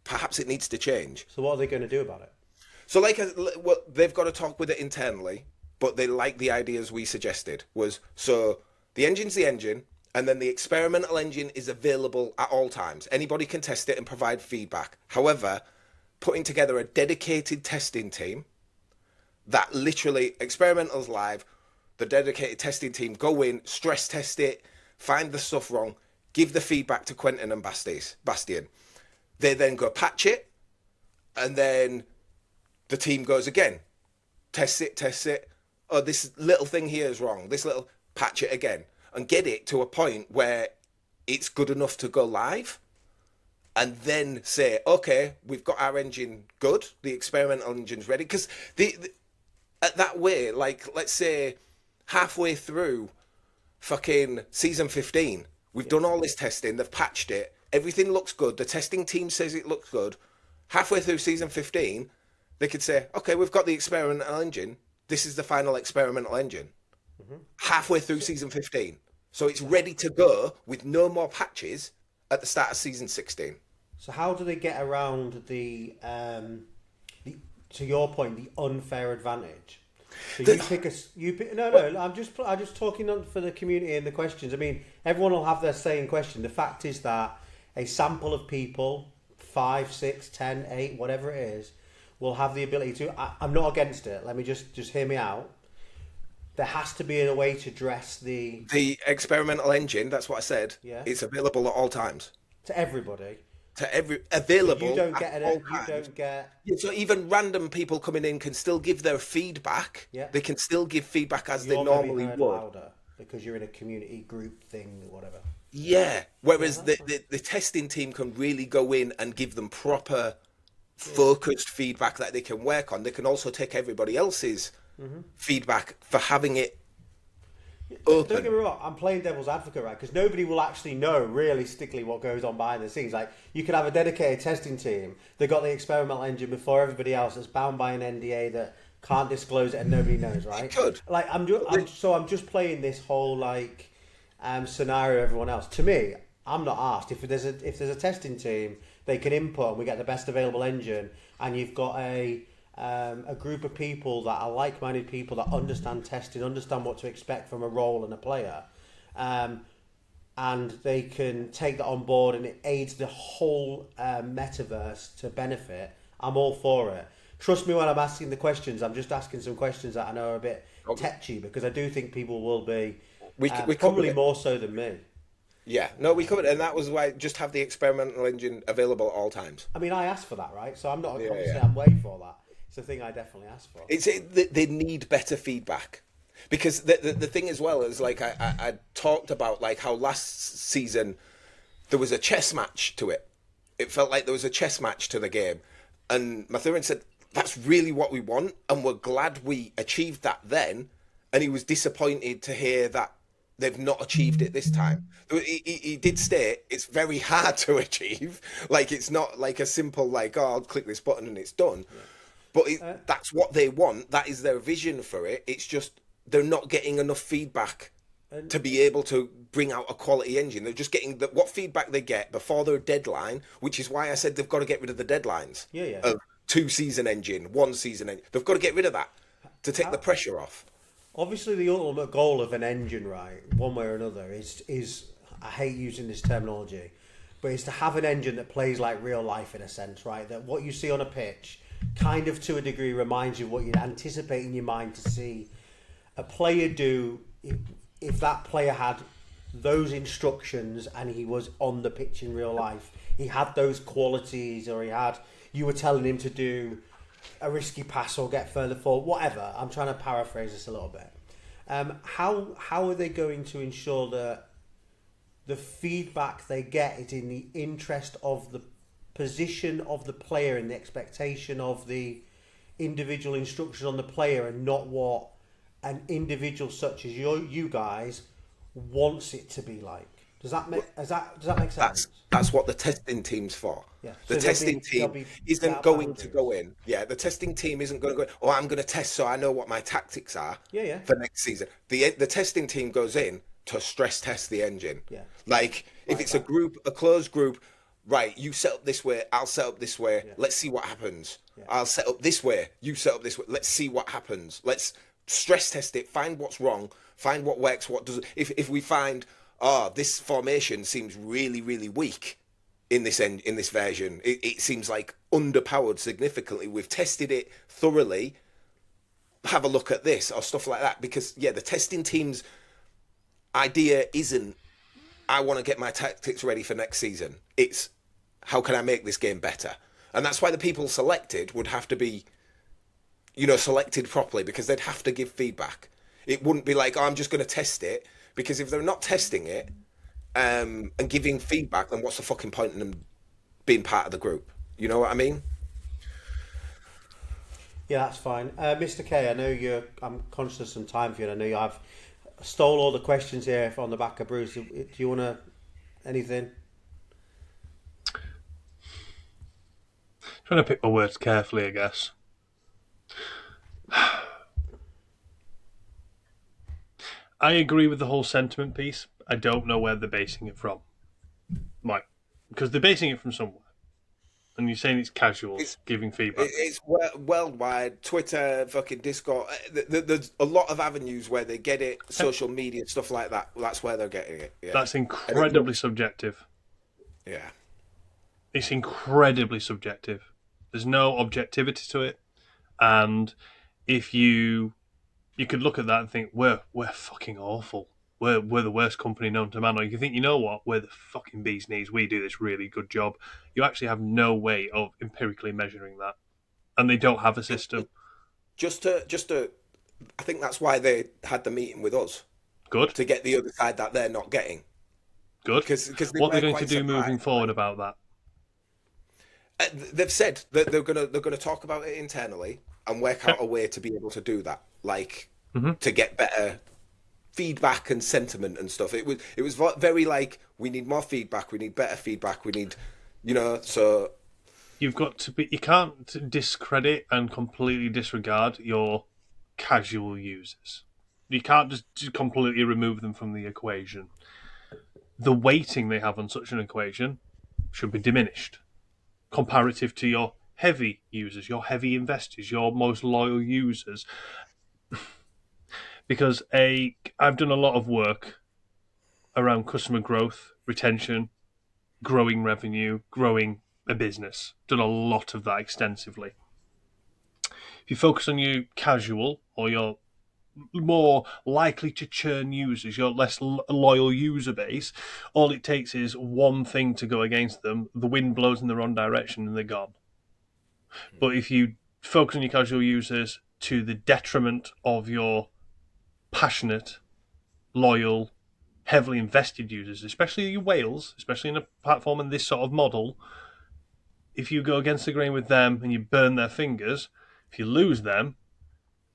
perhaps it needs to change. So what are they going to do about it? So, like, well, they've got to talk with it internally, but they like the ideas we suggested. Was so the engine's the engine, and then the experimental engine is available at all times. Anybody can test it and provide feedback. However, putting together a dedicated testing team that literally experimental's live. The dedicated testing team go in, stress test it, find the stuff wrong, give the feedback to Quentin and Bastian. They then go patch it, and then the team goes again, test it. Oh, this little thing here is wrong. Patch it again, and get it to a point where it's good enough to go live, and then say, okay, we've got our engine good, the experimental engine's ready. Because that way, like, let's say halfway through fucking season 15, we've done all this testing, they've patched it, everything looks good, the testing team says it looks good. Halfway through season 15, they could say, okay, we've got the experimental engine, this is the final experimental engine. Halfway through season 15. So it's ready to go with no more patches at the start of season 16. So how do they get around the to your point, the unfair advantage? So I'm just talking for the community and the questions. I mean, everyone will have their say in question. The fact is that a sample of people, 5, 6, 10, 8, whatever it is, will have the ability to. I'm not against it. Let me just hear me out. There has to be a way to dress the experimental engine. That's what I said. Yeah. It's available at all times to everybody. Available. So you don't get at it. all You times. don't get. Yeah, so even random people coming in can still give their feedback. Yeah. They can still give feedback as You're they normally maybe heard would. louder because you're in a community group thing, whatever. Yeah. Whereas Yeah, the testing team can really go in and give them proper, focused feedback that they can work on. They can also take everybody else's feedback for having it open. Don't get me wrong, I'm playing devil's advocate, right? Because nobody will actually know realistically what goes on behind the scenes. Like, you could have a dedicated testing team that got the experimental engine before everybody else, that's bound by an NDA that can't disclose it and nobody knows, right? It could. Like, I'm just playing this whole like scenario. Everyone else, to me, I'm not asked if there's a testing team, they can input and we get the best available engine, and you've got a group of people that are like-minded people that understand testing, understand what to expect from a role and a player, and they can take that on board and it aids the whole metaverse to benefit. I'm all for it. Trust me when I'm asking the questions. I'm just asking some questions that I know are a bit tetchy, because I do think people will be We probably more so than me. Yeah, no, we covered it, and that was why just have the experimental engine available at all times. I mean, I asked for that, right? So I'm not obviously yeah. I'm way for that. It's a thing I definitely asked for. They need better feedback, because the thing as well is, like, I talked about, like, how last season there was a chess match to it. It felt like there was a chess match to the game, and Mathurin said that's really what we want, and we're glad we achieved that then. And he was disappointed to hear that they've not achieved it this time. He did state it's very hard to achieve. Like, it's not like a simple, like, oh, I'll click this button and it's done. Yeah. But that's what they want. That is their vision for it. It's just they're not getting enough feedback to be able to bring out a quality engine. They're just getting what feedback they get before their deadline, which is why I said they've got to get rid of the deadlines. Yeah. 2-season engine, 1-season engine. They've got to get rid of that to take the pressure off. Obviously, the ultimate goal of an engine, right, one way or another, is I hate using this terminology, but it's to have an engine that plays like real life in a sense, right? That what you see on a pitch kind of to a degree reminds you of what you'd anticipate in your mind to see a player do if that player had those instructions and he was on the pitch in real life. He had those qualities, or you were telling him to do a risky pass or get further forward, whatever. I'm trying to paraphrase this a little bit. How are they going to ensure that the feedback they get is in the interest of the position of the player and the expectation of the individual instructions on the player, and not what an individual such as you guys wants it to be like? Does that make sense? That's what the testing team's for. Yeah. The testing team isn't going to go in. Yeah, the testing team isn't going to go in. Oh, I'm going to test so I know what my tactics are for next season. The testing team goes in to stress test the engine. Yeah. Like, if it's a closed group, right, you set up this way, I'll set up this way. Yeah. Let's see what happens. Yeah. I'll set up this way, you set up this way. Let's see what happens. Let's stress test it, find what's wrong, find what works, what doesn't. If we find, this formation seems really, really weak in this version. It seems like underpowered significantly. We've tested it thoroughly. Have a look at this, or stuff like that. Because, the testing team's idea isn't, I want to get my tactics ready for next season. It's, how can I make this game better? And that's why the people selected would have to be, selected properly, because they'd have to give feedback. It wouldn't be like, I'm just going to test it. Because if they're not testing it and giving feedback, then what's the fucking point in them being part of the group? You know what I mean? Yeah, that's fine. Mr. K, I know I'm conscious of some time for you, and I know I've stole all the questions here on the back of Bruce. Do you want to... anything? Trying to pick my words carefully, I guess. I agree with the whole sentiment piece. I don't know where they're basing it from. Because they're basing it from somewhere. And you're saying it's casuals It's giving feedback. it's worldwide. Twitter, fucking Discord. There's a lot of avenues where they get it. Social media, stuff like that. That's where they're getting it. Yeah, That's and it incredibly looks. subjective. Yeah, It's incredibly subjective. There's no objectivity to it. And if you could look at that and think, we're fucking awful. We're the worst company known to man. Or you can think, you know what, we're the fucking bee's knees. We do this really good job. You actually have no way of empirically measuring that. And they don't have a system. just to. I think that's why they had the meeting with us Good. to get the other side that they're not getting. Good. Because they What are they were going to quite do moving surprised. forward about that? They've said that they're gonna talk about it internally and work out a way to be able to do that, like to get better feedback and sentiment and stuff. It was very like, we need more feedback, we need better feedback, we need, so You've got to be. You can't discredit and completely disregard your casual users. You can't just completely remove them from the equation. The weighting they have on such an equation should be diminished comparative to your heavy users, your heavy investors, your most loyal users. Because I've done a lot of work around customer growth, retention, growing revenue, growing a business. Done a lot of that extensively. If you focus on your casual or your more likely to churn users, your less loyal user base, all it takes is one thing to go against them. The wind blows in the wrong direction and they're gone. But if you focus on your casual users to the detriment of your passionate, loyal, heavily invested users, especially your whales, especially in a platform in this sort of model, if you go against the grain with them and you burn their fingers, if you lose them,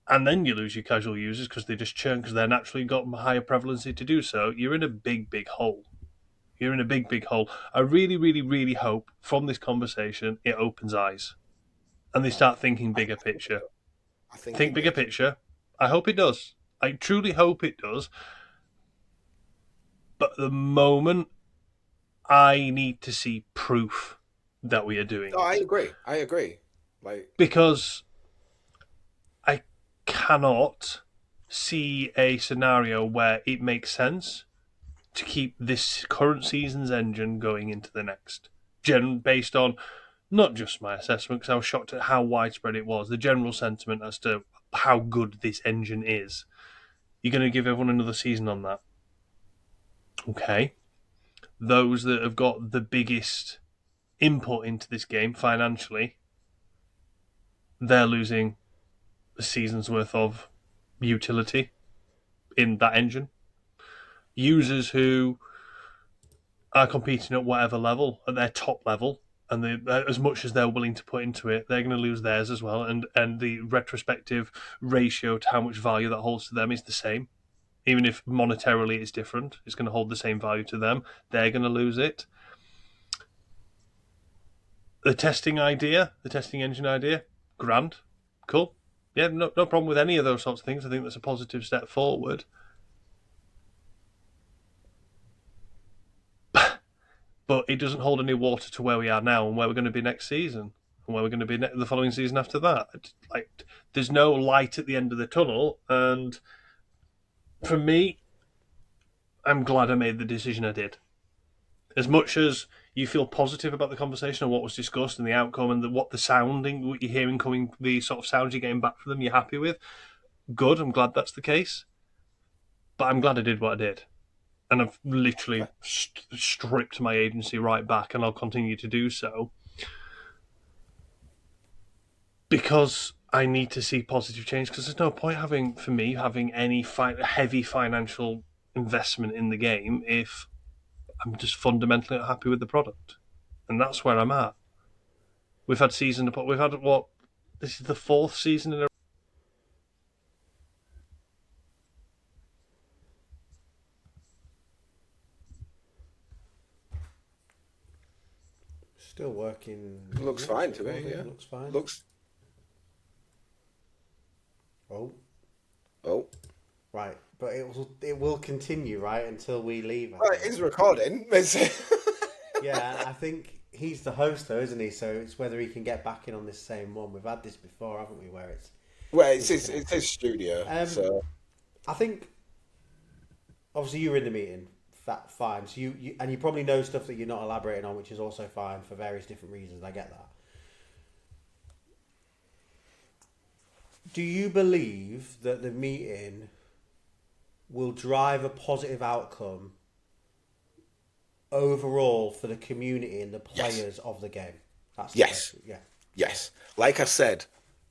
and then you lose your casual users because they just churn because they're naturally got a higher prevalency to do so, you're in a big, big hole. You're in a big, big hole. I really, really, really hope from this conversation it opens eyes and they start thinking bigger picture. I think Think it bigger did. picture. I hope it does. I truly hope it does. But at the moment, I need to see proof that we are doing No, I it. agree. I agree. Like, Because I cannot see a scenario where it makes sense to keep this current season's engine going into the next. Based on not just my assessment, because I was shocked at how widespread it was, the general sentiment as to how good this engine is. You're going to give everyone another season on that. Okay. Those that have got the biggest input into this game financially, they're losing a season's worth of utility in that engine. Users who are competing at whatever level, at their top level, and as much as they're willing to put into it, they're going to lose theirs as well. And the retrospective ratio to how much value that holds to them is the same. Even if monetarily it's different, it's going to hold the same value to them. They're going to lose it. The testing engine idea, grand, cool. Yeah, no problem with any of those sorts of things. I think that's a positive step forward. But it doesn't hold any water to where we are now and where we're going to be next season and where we're going to be the following season after that. Like, there's no light at the end of the tunnel. And for me, I'm glad I made the decision I did. As much as you feel positive about the conversation and what was discussed and the outcome and what you're hearing coming, the sort of sounds you're getting back from them, you're happy with, good, I'm glad that's the case. But I'm glad I did what I did. And I've literally stripped my agency right back, and I'll continue to do so. Because I need to see positive change, because there's no point having any heavy financial investment in the game if I'm just fundamentally not happy with the product. And that's where I'm at. We've had this is the fourth season in a Still working. looks fine to me. Yeah, Looks fine. looks. Oh, Oh, right. But it will continue, right, until we leave. I well, it think. is recording. Yeah, I think he's the host though, isn't he? So it's whether he can get back in on this same one. We've had this before, haven't we? Where It's his studio. So I think obviously you were in the meeting. Fine. So you and you probably know stuff that you're not elaborating on, which is also fine for various different reasons. I get that. Do you believe that the meeting will drive a positive outcome overall for the community and the players of the game? That's the question. Yeah. Yes. Like I said,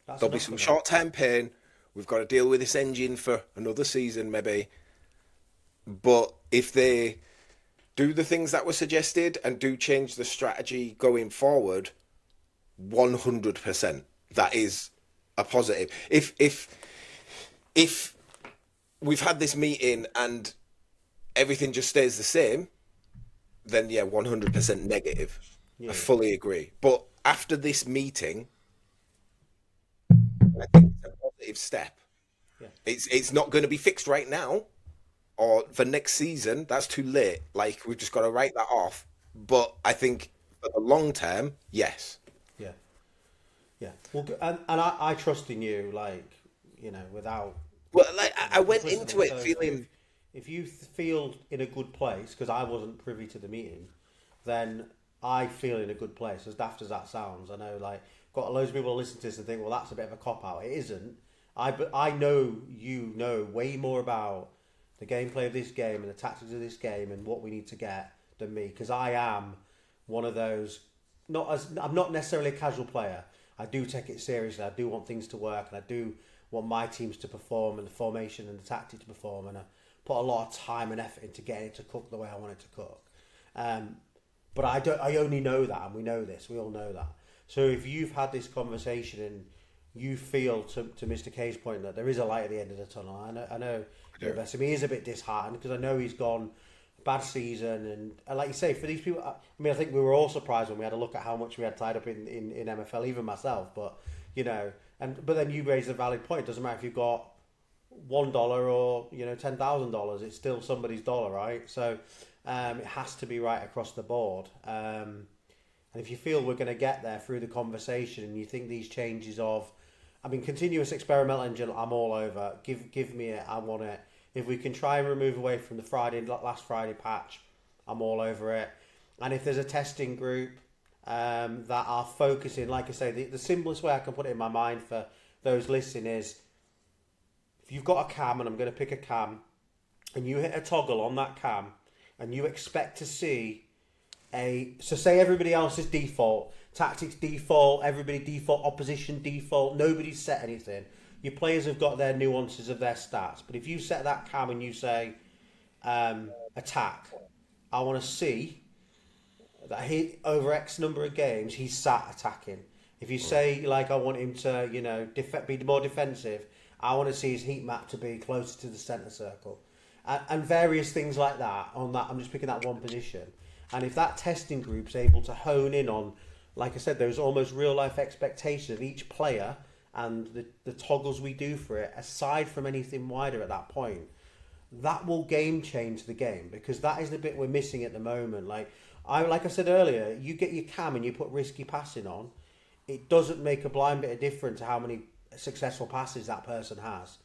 That's there'll be enough some for them. short-term pain. We've got to deal with this engine for another season, maybe. But if they do the things that were suggested and do change the strategy going forward, 100%, that is a positive. If we've had this meeting and everything just stays the same, then yeah, 100% negative. Yeah. I fully agree. But after this meeting, I think it's a positive step. Yeah. It's not going to be fixed right now, or for next season. That's too late. Like, we've just got to write that off. But I think for the long term, yes. Yeah. Yeah. Well, and I trust in you, like, without. Well, like I went Listen, into it so feeling. If you feel in a good place, because I wasn't privy to the meeting, then I feel in a good place. As daft as that sounds, I know, like, got loads of people listen to this and think, well, that's a bit of a cop out. It isn't. I know you know way more about the gameplay of this game and the tactics of this game and what we need to get than me, because I am one of those. I'm not necessarily a casual player. I do take it seriously. I do want things to work, and I do want my teams to perform and the formation and the tactic to perform, and I put a lot of time and effort into getting it to cook the way I want it to cook. But I only know that, and we know this. We all know that. So if you've had this conversation and you feel, to Mr. K's point, that there is a light at the end of the tunnel, I know he is a bit disheartened because I know he's gone bad season, and like you say, for these people, I mean, I think we were all surprised when we had a look at how much we had tied up in MFL, even myself. But but then you raised a valid point. It doesn't matter if you've got $1 or $10,000, it's still somebody's dollar, right? So it has to be right across the board. And if you feel we're going to get there through the conversation, and you think these changes of, continuous experimental engine, I'm all over. Give me it. I want it. If we can try and remove away from the last Friday patch, I'm all over it. And if there's a testing group that are focusing, like I say, the simplest way I can put it in my mind for those listening is, if you've got a cam, and I'm going to pick a cam, and you hit a toggle on that cam, and you expect to see so say everybody else is default, tactics default, everybody default, opposition default, nobody's set anything. Your players have got their nuances of their stats, but if you set that cam and you say attack, I want to see that over X number of games he's sat attacking. If you say, like, I want him to be more defensive, I want to see his heat map to be closer to the centre circle, and various things like that. On that, I'm just picking that one position, and if that testing group's able to hone in on, like I said, those almost real life expectations of each player and the toggles we do for it, aside from anything wider at that point, that will game change the game, because that is the bit we're missing at the moment. Like I said earlier, you get your cam and you put risky passing on, it doesn't make a blind bit of difference to how many successful passes that person has.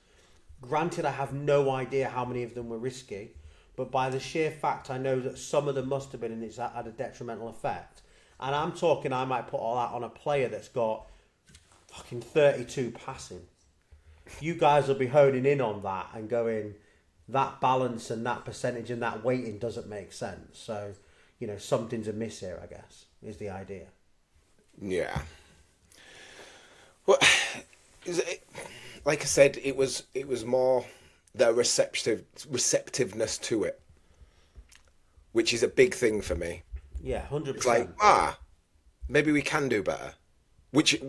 Granted, I have no idea how many of them were risky, but by the sheer fact I know that some of them must have been, and it's had a detrimental effect. And I'm talking, I might put all that on a player that's got fucking 32 passing. You guys will be honing in on that and going, that balance and that percentage and that weighting doesn't make sense. So, something's amiss here, I guess, is the idea. Yeah. Well, like I said, it was more their receptiveness to it, which is a big thing for me. Yeah, 100%. It's like, maybe we can do better, which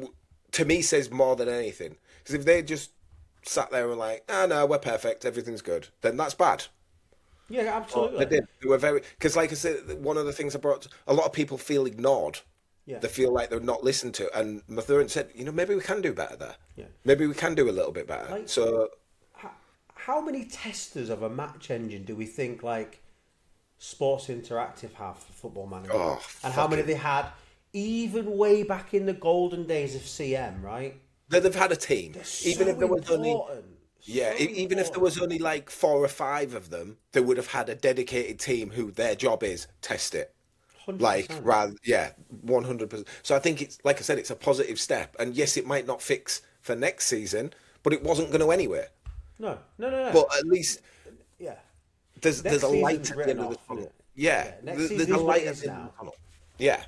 to me says more than anything. Because if they just sat there and were like, no, we're perfect, everything's good, then that's bad. Yeah, absolutely. They did. They were very, because like I said, one of the things I brought, a lot of people feel ignored. Yeah. They feel like they're not listened to. And Mathurin said, maybe we can do better there. Yeah. Maybe we can do a little bit better. Like, so, how many testers of a match engine do we think, like, Sports Interactive have for Football Manager, Oh, and how many fucking- they had, even way back in the golden days of CM, right? They've had a team, even So if there was only important. yeah, So even if there was only like 4 or 5 of them, they would have had a dedicated team who their job is test it. 100%. Rather, yeah, 100%. So I think it's like I said, it's a positive step, and yes, it might not fix for next season, but it wasn't going to anyway. No. But at least Yeah. there's Next a light season's at the written end of the off, tunnel. innit? Yeah, Yeah, next there's season a is what light it at is the end of now. the tunnel. Yeah.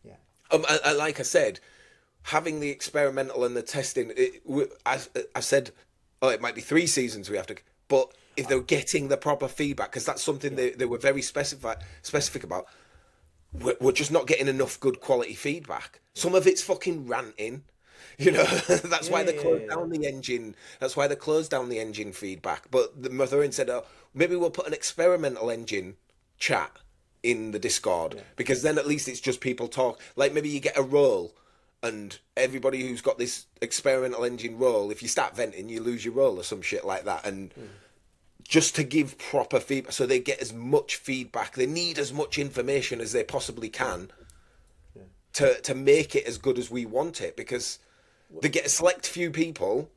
Yeah. Like I said, having the experimental and the testing, I said, oh, it might be 3 seasons we have to, but if they're getting the proper feedback, because that's something they were very specific about, we're just not getting enough good quality feedback. Some of it's fucking ranting. That's why they closed down the engine. That's why they closed down the engine feedback. But the Mathurian said, oh, maybe we'll put an experimental engine chat in the Discord, because then at least it's just people talk. Like maybe you get a role, and everybody who's got this experimental engine role, if you start venting, you lose your role or some shit like that. And just to give proper feedback, so they get as much feedback, they need as much information as they possibly can to make it as good as we want it, because they get a select few people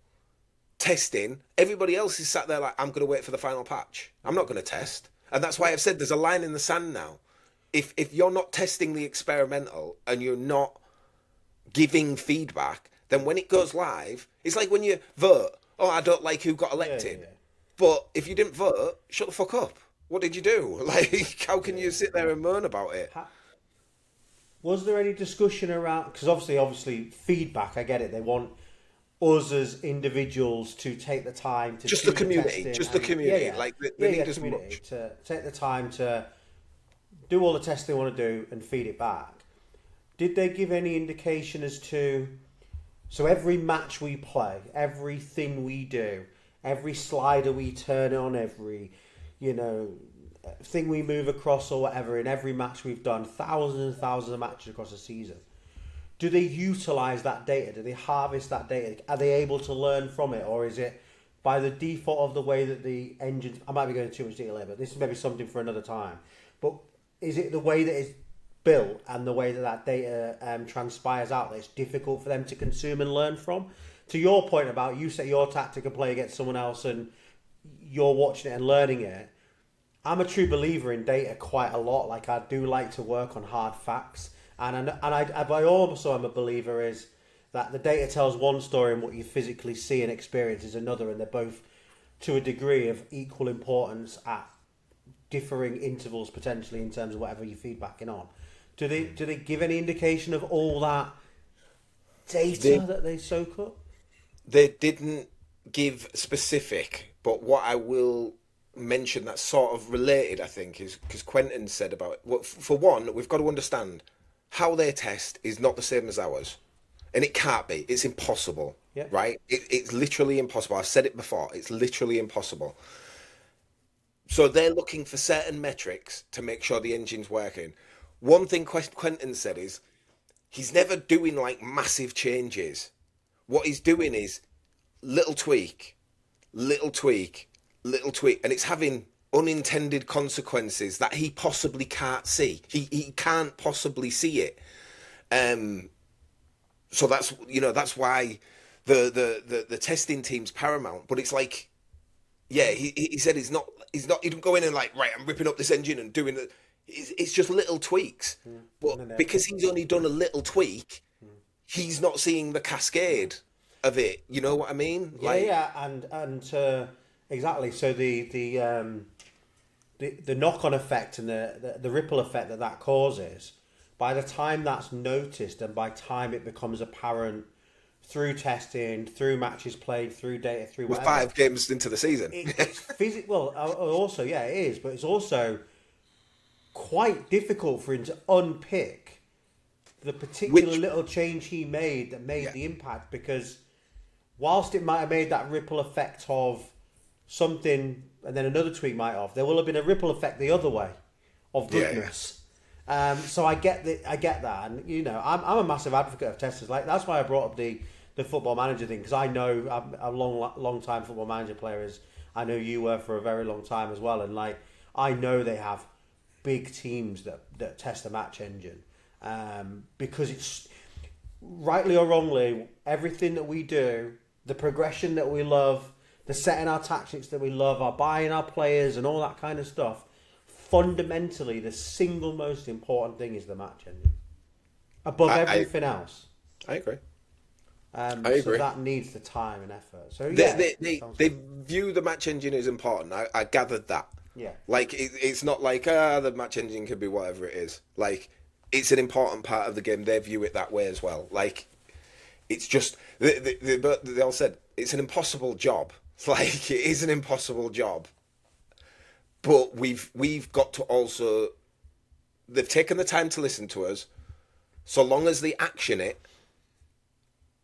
testing. Everybody else is sat there like, I'm going to wait for the final patch. I'm not going to test. And that's why I've said there's a line in the sand now. If you're not testing the experimental and you're not giving feedback, then when it goes live, it's like when you vote. Oh, I don't like who got elected. Yeah. But if you didn't vote, shut the fuck up. What did you do? Like, how can you sit there and moan about it? Was there any discussion around? Because obviously, feedback. I get it. They want us as individuals to take the time to Just do the community. testing Just the and- community. Like, they need as community much. to take the time to do all the tests they want to do and feed it back. Did they give any indication as to? So every match we play, everything we do, every slider we turn on, every thing we move across or whatever, in every match we've done, thousands and thousands of matches across a season. Do they utilise that data? Do they harvest that data? Are they able to learn from it? Or is it by the default of the way that the engines... I might be going too much detail here, but this is maybe something for another time. But is it the way that it's built and the way that data transpires out that it's difficult for them to consume and learn from? To your point about you set your tactic and play against someone else and you're watching it and learning it, I'm a true believer in data quite a lot. Like, I do like to work on hard facts. And I also am a believer is that the data tells one story and what you physically see and experience is another, and they're both to a degree of equal importance at differing intervals potentially in terms of whatever you're feedbacking on. Do they give any indication of all that data that they soak up? They didn't give specific, but what I will mention that's sort of related, I think, is because Quentin said about it. Well, for one, we've got to understand how they test is not the same as ours. And it can't be. It's impossible. Yeah. Right? It's literally impossible. I've said it before. It's literally impossible. So they're looking for certain metrics to make sure the engine's working. One thing Quentin said is he's never doing like massive changes. What he's doing is little tweak, little tweak, little tweak, and it's having unintended consequences that he possibly can't see. He can't possibly see it. So that's why the testing team's paramount. But it's like, yeah, he said he didn't go in and like, right, I'm ripping up this engine and doing it. It's just little tweaks. But because he's only done a little tweak, he's not seeing the cascade of it. You know what I mean? And exactly. So the knock-on effect and the ripple effect that causes, by the time that's noticed and by time it becomes apparent through testing, through matches played, through data, through with whatever, 5 games into the season. it's physical. Well, also, yeah, it is, but it's also quite difficult for him to unpick the particular little change he made that made the impact, because whilst it might have made that ripple effect of something and then another tweak might have, there will have been a ripple effect the other way of goodness. So I get that, and I'm a massive advocate of testers. Like, that's why I brought up the football manager thing, because I know I'm a long time football manager player, as I know you were for a very long time as well, and like I know they have big teams that test the match engine, because it's, rightly or wrongly, everything that we do, the progression that we love, the setting our tactics that we love, our buying our players and all that kind of stuff, fundamentally the single most important thing is the match engine. Above everything else. I agree. I agree. So that needs the time and effort. So they view the match engine as important. I gathered that. Yeah. Like it's not like the match engine could be whatever it is. Like it's an important part of the game. They view it that way as well. Like it's just they all said it's an impossible job. Like it is an impossible job. But we've got to also. They've taken the time to listen to us. So long as they action it,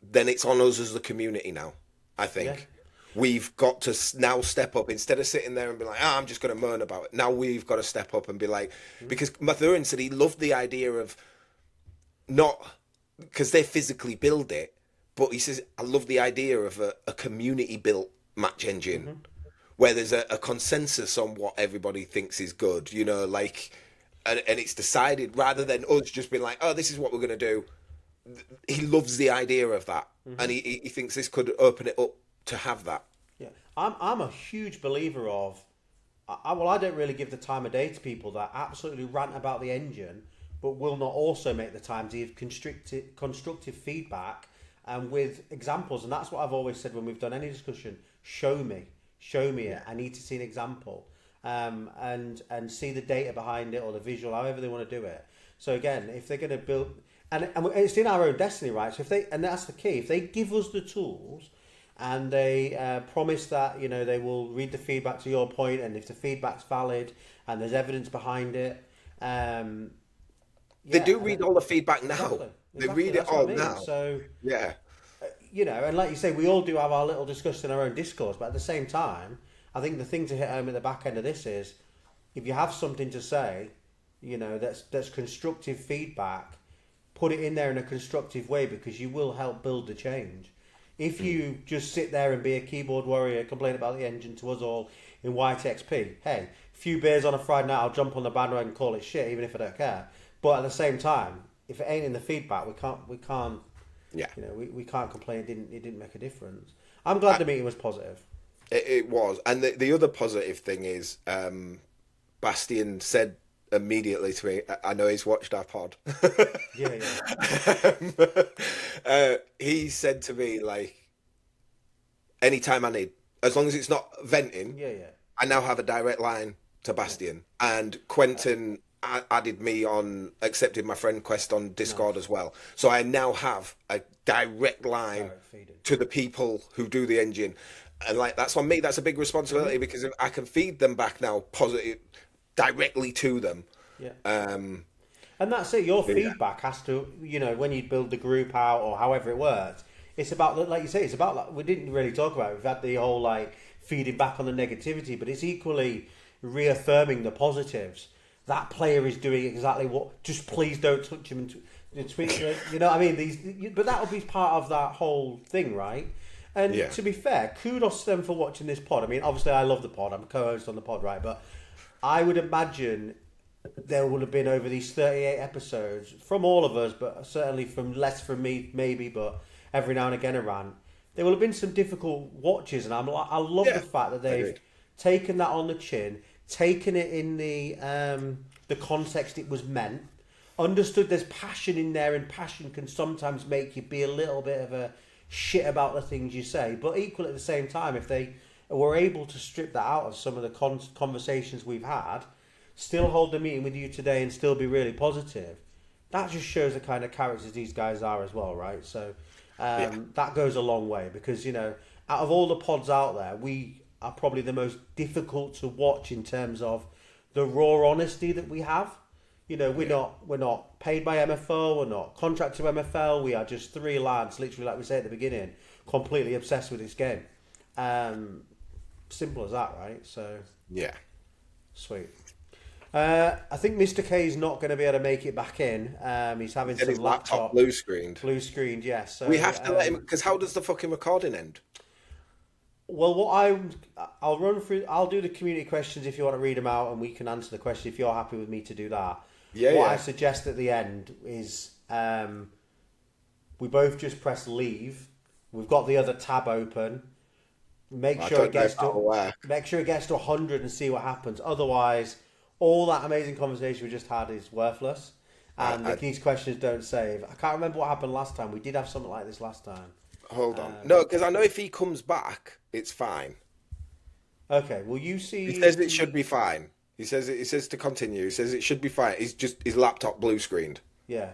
then it's on us as the community now, I think. Yeah. We've got to now step up. Instead of sitting there and be like, I'm just going to moan about it. Now we've got to step up and be like... Because Mathurin said he loved the idea of not... Because they physically build it, but he says, I love the idea of a community-built match engine where there's a consensus on what everybody thinks is good, you know, like... And it's decided rather than us just being like, this is what we're going to do. He loves the idea of that, and he thinks this could open it up to have that. Yeah, I'm a huge believer of. I don't really give the time of day to people that absolutely rant about the engine, but will not also make the time to give constructive feedback and with examples. And that's what I've always said when we've done any discussion. Show me it. I need to see an example. And see the data behind it or the visual, however they want to do it. So again, if they're going to build, and it's in our own destiny, right? So and that's the key. If they give us the tools, and they promise that they will read the feedback to your point, and if the feedback's valid and there's evidence behind it, they do read all the feedback now. Exactly. They read it all now. So yeah, and like you say, we all do have our little discussion in our own discourse, but at the same time. I think the thing to hit home at the back end of this is, if you have something to say, that's constructive feedback, put it in there in a constructive way because you will help build the change. If you just sit there and be a keyboard warrior, complain about the engine to us all in YTXP, hey, a few beers on a Friday night, I'll jump on the bandwagon and call it shit, even if I don't care. But at the same time, if it ain't in the feedback, we can't. Yeah. We can't complain. It didn't make a difference. I'm glad the meeting was positive. It was. And the other positive thing is Bastian said immediately to me, I know he's watched our pod. Yeah. He said to me, like, anytime I need, as long as it's not venting, I now have a direct line to Bastian. And Quentin accepted my friend request on Discord as well. So I now have a direct line to the people who do the engine. And like that's on me. That's a big responsibility because I can feed them back now positive directly to them. Yeah. And that's it. Your feedback has to, when you build the group out or however it works, it's about, like you say, it's about, like, we didn't really talk about it. We've had the whole like feeding back on the negativity, but it's equally reaffirming the positives. That player is doing exactly what. Just please don't touch him and tweet. You know what I mean? But that will be part of that whole thing, right? And to be fair, kudos to them for watching this pod. I mean, obviously I love the pod. I'm a co-host on the pod, right? But I would imagine there would have been over these 38 episodes, from all of us, but certainly less from me, maybe, but every now and again a rant. There will have been some difficult watches, and I love the fact that they've taken that on the chin, taken it in the context it was meant, understood there's passion in there, and passion can sometimes make you be a little bit of a shit about the things you say, but equally at the same time, if they were able to strip that out of some of the conversations we've had, still hold the meeting with you today and still be really positive, that just shows the kind of characters these guys are as well, right? So that goes a long way because, out of all the pods out there, we are probably the most difficult to watch in terms of the raw honesty that we have. We're not paid by MFL, we're not contracted to MFL, we are just three lads, literally like we say at the beginning, completely obsessed with this game. Simple as that, right? So yeah, sweet. I think Mr. K is not going to be able to make it back in. He's having some laptop blue screened. Yes. So we have to let him, because how does the fucking recording end? Well, I'll do the community questions if you want to read them out, and we can answer the question if you're happy with me to do that. What I suggest at the end is we both just press leave. We've got the other tab open. Make sure it gets to 100 and see what happens. Otherwise, all that amazing conversation we just had is worthless. And these questions don't save. I can't remember what happened last time. We did have something like this last time. Hold on. No, because I know if he comes back, it's fine. Okay, well, you see... He says it should be fine. He says to continue. He says it should be fine. He's just his laptop blue screened. Yeah.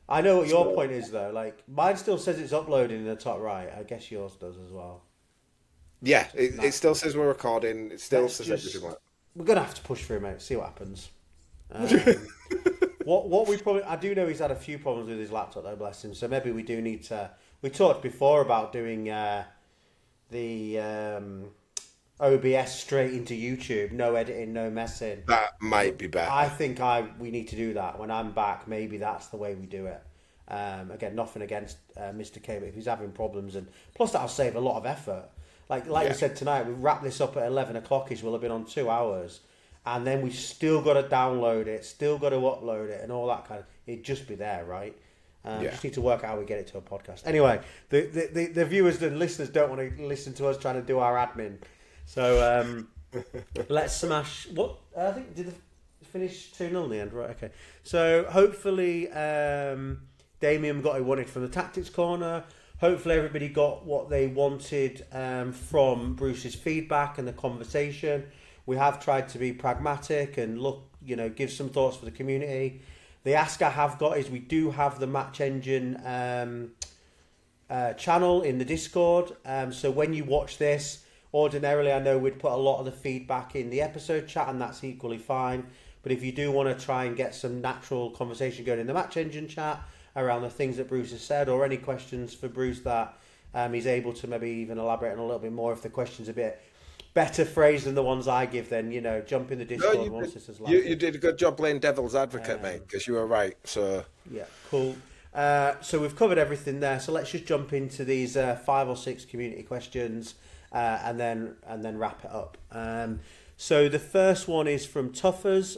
I know what your point is, though. Like, mine still says it's uploading in the top right. I guess yours does as well. Yeah, it still says we're recording. It still says everything. We're going to have to push through, mate. See what happens. What we probably... I do know he's had a few problems with his laptop, though, bless him. So maybe we do need to... We talked before about doing the OBS straight into YouTube. No editing, no messing. That might be better. I think we need to do that. When I'm back, maybe that's the way we do it. Again, nothing against Mr. K, but if he's having problems... and plus that'll save a lot of effort. Like we said tonight, we wrap this up at 11 o'clock-ish. We'll have been on 2 hours. And then we still got to download it, still got to upload it, and all that kind of... It'd just be there, right? Just need to work out how we get it to a podcast. Anyway, the viewers and listeners don't want to listen to us trying to do our admin. So let's smash... What? I think... Did they finish 2-0 in the end? Right, okay. So hopefully Damien got what he wanted from the Tactics Corner. Hopefully everybody got what they wanted from Bruce's feedback and the conversation. We have tried to be pragmatic and give some thoughts for the community. The ask I have got is we do have the Match Engine channel in the Discord. So when you watch this, ordinarily I know we'd put a lot of the feedback in the episode chat, and that's equally fine. But if you do want to try and get some natural conversation going in the Match Engine chat around the things that Bruce has said, or any questions for Bruce that he's able to maybe even elaborate on a little bit more, if the question's a bit better phrased than the ones I give, then jump in the Discord. You did a good job playing devil's advocate, mate, because you were right. So yeah, cool. So we've covered everything there. So let's just jump into these 5 or 6 community questions, and then wrap it up. So the first one is from Tuffers.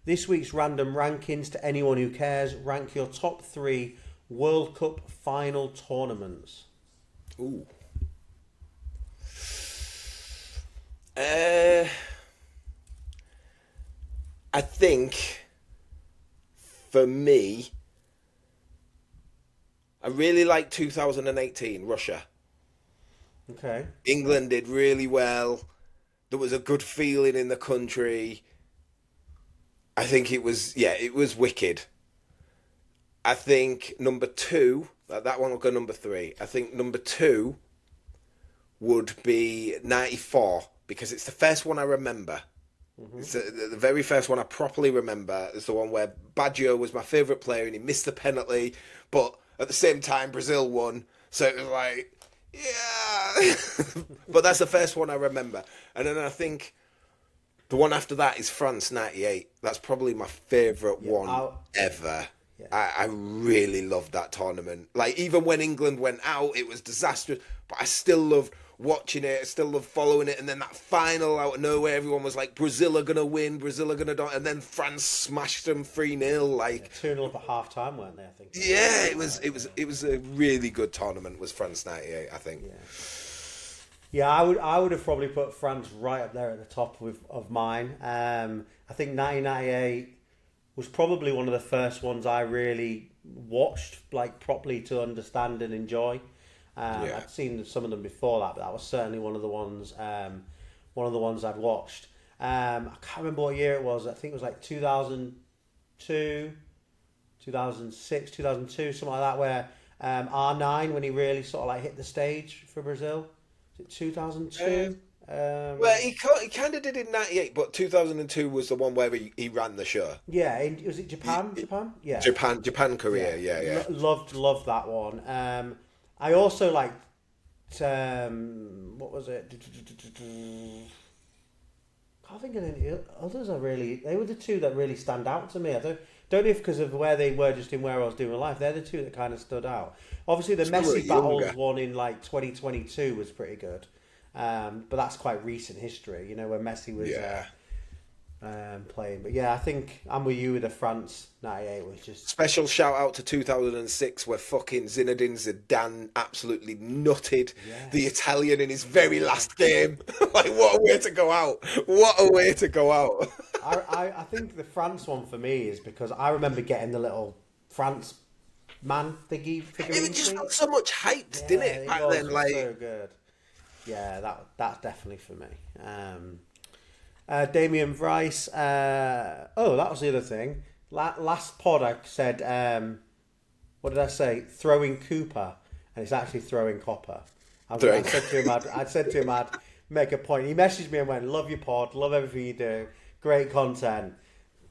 This week's random rankings to anyone who cares. Rank your top 3 World Cup final tournaments. Ooh. I think for me, I really like 2018 Russia. Okay. England did really well. There was a good feeling in the country. I think it was wicked. I think number 2, that one will go number 3. I think number 2 would be 94, because it's the first one I remember. Mm-hmm. It's the very first one I properly remember. It's the one where Baggio was my favourite player and he missed the penalty, but at the same time Brazil won. So it was like, yeah. But that's the first one I remember. And then I think the one after that is France 98. That's probably my favourite one ever. Yeah. I really loved that tournament. Like, even when England went out, it was disastrous, but I still loved watching it. I still loved following it. And then that final out of nowhere, everyone was like, Brazil are going to win, Brazil are going to die. And then France smashed them 3-0. Like 2-0 up at half time, weren't they, I think? Yeah, it was a really good tournament, was France 98, I think. Yeah, I would have probably put France right up there at the top of mine. I think 1998 was probably one of the first ones I really watched, like, properly to understand and enjoy. I'd seen some of them before that, but that was certainly one of the ones I'd watched. I can't remember what year it was. I think it was like 2002, 2006, 2002, something like that, where R9, when he really sort of like hit the stage for Brazil. Is it 2002? Well, he kind of did in 98, but 2002 was the one where he ran the show. Yeah, was it Japan? Japan? Yeah. Japan, Korea, yeah. Loved that one. I also liked, what was it? Can't think of any others. They were the two that really stand out to me. Don't know if because of where they were, just in where I was doing my life. They're the two that kind of stood out. Obviously, the Still Messi battles younger. one in like 2022 was pretty good, but that's quite recent history. You know, when Messi was playing. But yeah, I think I'm with you with the France '98 was just Special shout out to 2006 where fucking Zinedine Zidane absolutely nutted the Italian in his very last game. Like, what a way to go out. What a way to go out. I think the France one for me is because I remember getting the little France man figurine. It just got so much hyped, didn't it, back then? Was Like, so good. Yeah, that's definitely for me. Damien Rice. That was the other thing. Last pod I said, what did I say? Throwing Cooper, and it's actually throwing Copper. I said to him, I'd make a point. He messaged me and went, "Love your pod, love everything you do, great content,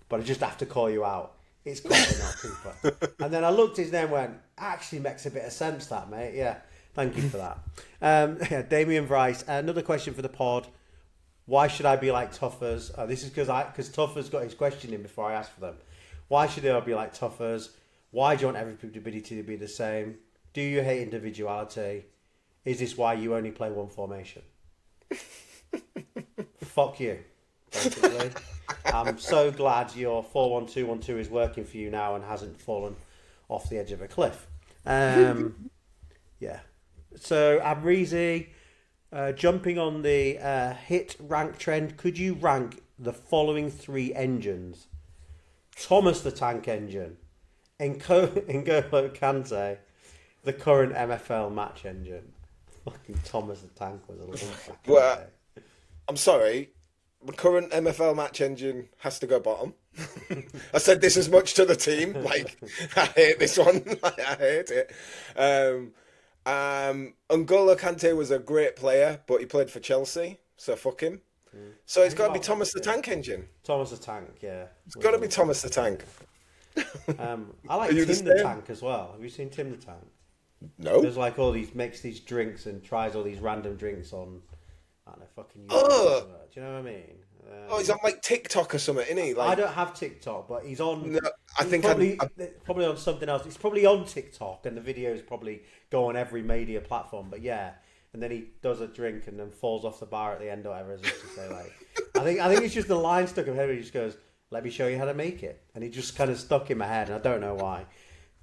but I just have to call you out. It's Copper, not Cooper." And then I looked at his name and went, "Actually makes a bit of sense, that, mate." Yeah, thank you for that. Damien Rice. Another question for the pod. Why should I be like Tuffers? This is because Tuffers got his question in before I asked for them. Why should they all be like Tuffers? Why do you want everybody to be the same? Do you hate individuality? Is this why you only play one formation? Fuck you, basically. I'm so glad your 4-1-2-1-2 is working for you now and hasn't fallen off the edge of a cliff. Yeah. So, Abrizi, jumping on the hit rank trend, could you rank the following 3 engines? Thomas the Tank engine, N'Golo Kante, the current MFL match engine. Fucking Thomas the Tank was a little well, I'm sorry, the current MFL match engine has to go bottom. I said this as much to the team. Like, I hate this one. Like, I hate it. N'Golo Kante was a great player, but he played for Chelsea, so fuck him. So it's got to be Thomas the Tank engine. Thomas the Tank, yeah. It's got to be Thomas the Tank. I like Tim the Tank as well. Have you seen Tim the Tank? No. There's like all these, makes these drinks and tries all these random drinks on, I don't know, fucking YouTube. Oh. Do you know what I mean? He's on like TikTok or something, isn't he? Like, I don't have TikTok, but he's on. No, I think probably on something else. He's probably on TikTok, and the videos probably go on every media platform. But yeah, and then he does a drink and then falls off the bar at the end or whatever, as if to say like. I think it's just the line stuck in my head. He just goes, "Let me show you how to make it," and he just kind of stuck in my head, and I don't know why.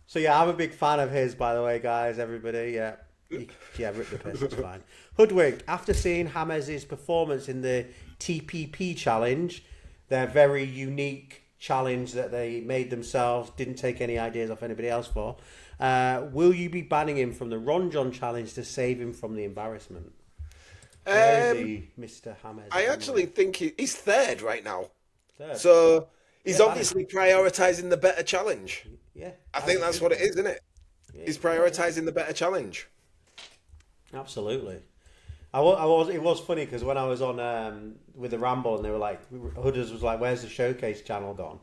So yeah, I'm a big fan of his, by the way, guys. Everybody, yeah. Rip the piss, it's fine. Hoodwink, after seeing James' performance in the TPP challenge, their very unique challenge that they made themselves, didn't take any ideas off anybody else for, will you be banning him from the RonJon challenge to save him from the embarrassment? Where is he, Mr. James? I actually think he's third right now. Third. So he's obviously prioritising the better challenge. Yeah. I think that's what it is, isn't it? He's prioritising the better challenge. Absolutely. It was funny because when I was on with the Ramble and they were like, Hooders was like, "Where's the showcase channel gone?"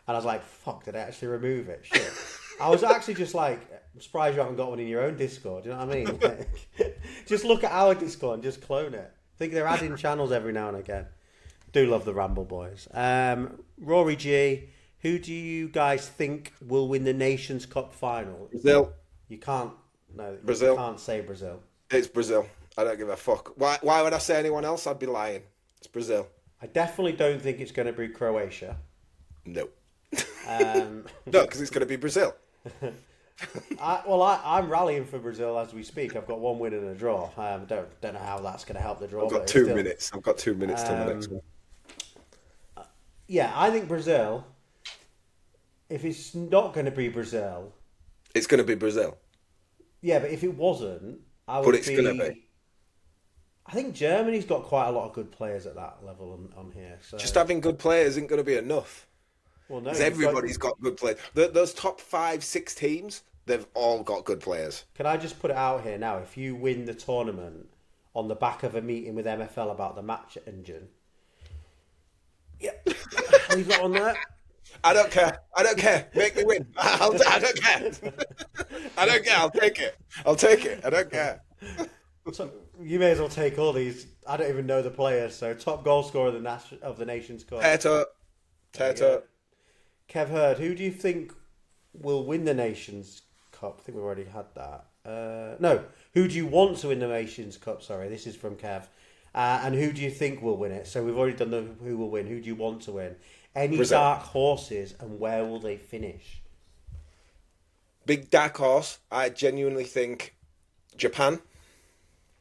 And I was like, "Fuck, did I actually remove it?" Shit. I was actually just like, I'm surprised you haven't got one in your own Discord. You know what I mean? Like, just look at our Discord and just clone it. I think they're adding channels every now and again. Do love the Ramble boys. Rory G, who do you guys think will win the Nations Cup final? Brazil. You can't. No, Brazil. You can't say Brazil. It's Brazil. I don't give a fuck. Why would I say anyone else? I'd be lying. It's Brazil. I definitely don't think it's going to be Croatia. No. No, because it's going to be Brazil. I'm rallying for Brazil as we speak. I've got 1 win and a draw. Don't know how that's going to help the draw. I've got 2 minutes. I've got 2 minutes till the next one. Yeah, I think Brazil. If it's not going to be Brazil, it's going to be Brazil. Yeah, but if it wasn't, I would. But it's going to be. I think Germany's got quite a lot of good players at that level on here. So. Just having good players isn't going to be enough. Well, no, everybody's got good players. Those top 5-6 teams, they've all got good players. Can I just put it out here now? If you win the tournament on the back of a meeting with MFL about the match engine, yeah, leave that on there. I don't care. Make me win. I don't care. I don't care. I'll take it. I don't care. So you may as well take all these. I don't even know the players. So top goal scorer of the Nations Cup. Tato. Kev Hurd, who do you think will win the Nations Cup? I think we've already had that. No, who do you want to win the Nations Cup? Sorry, this is from Kev. And who do you think will win it? So we've already done the who will win. Who do you want to win? Any Brazil. dark horses, and where will they finish? Big dark horse. I genuinely think Japan.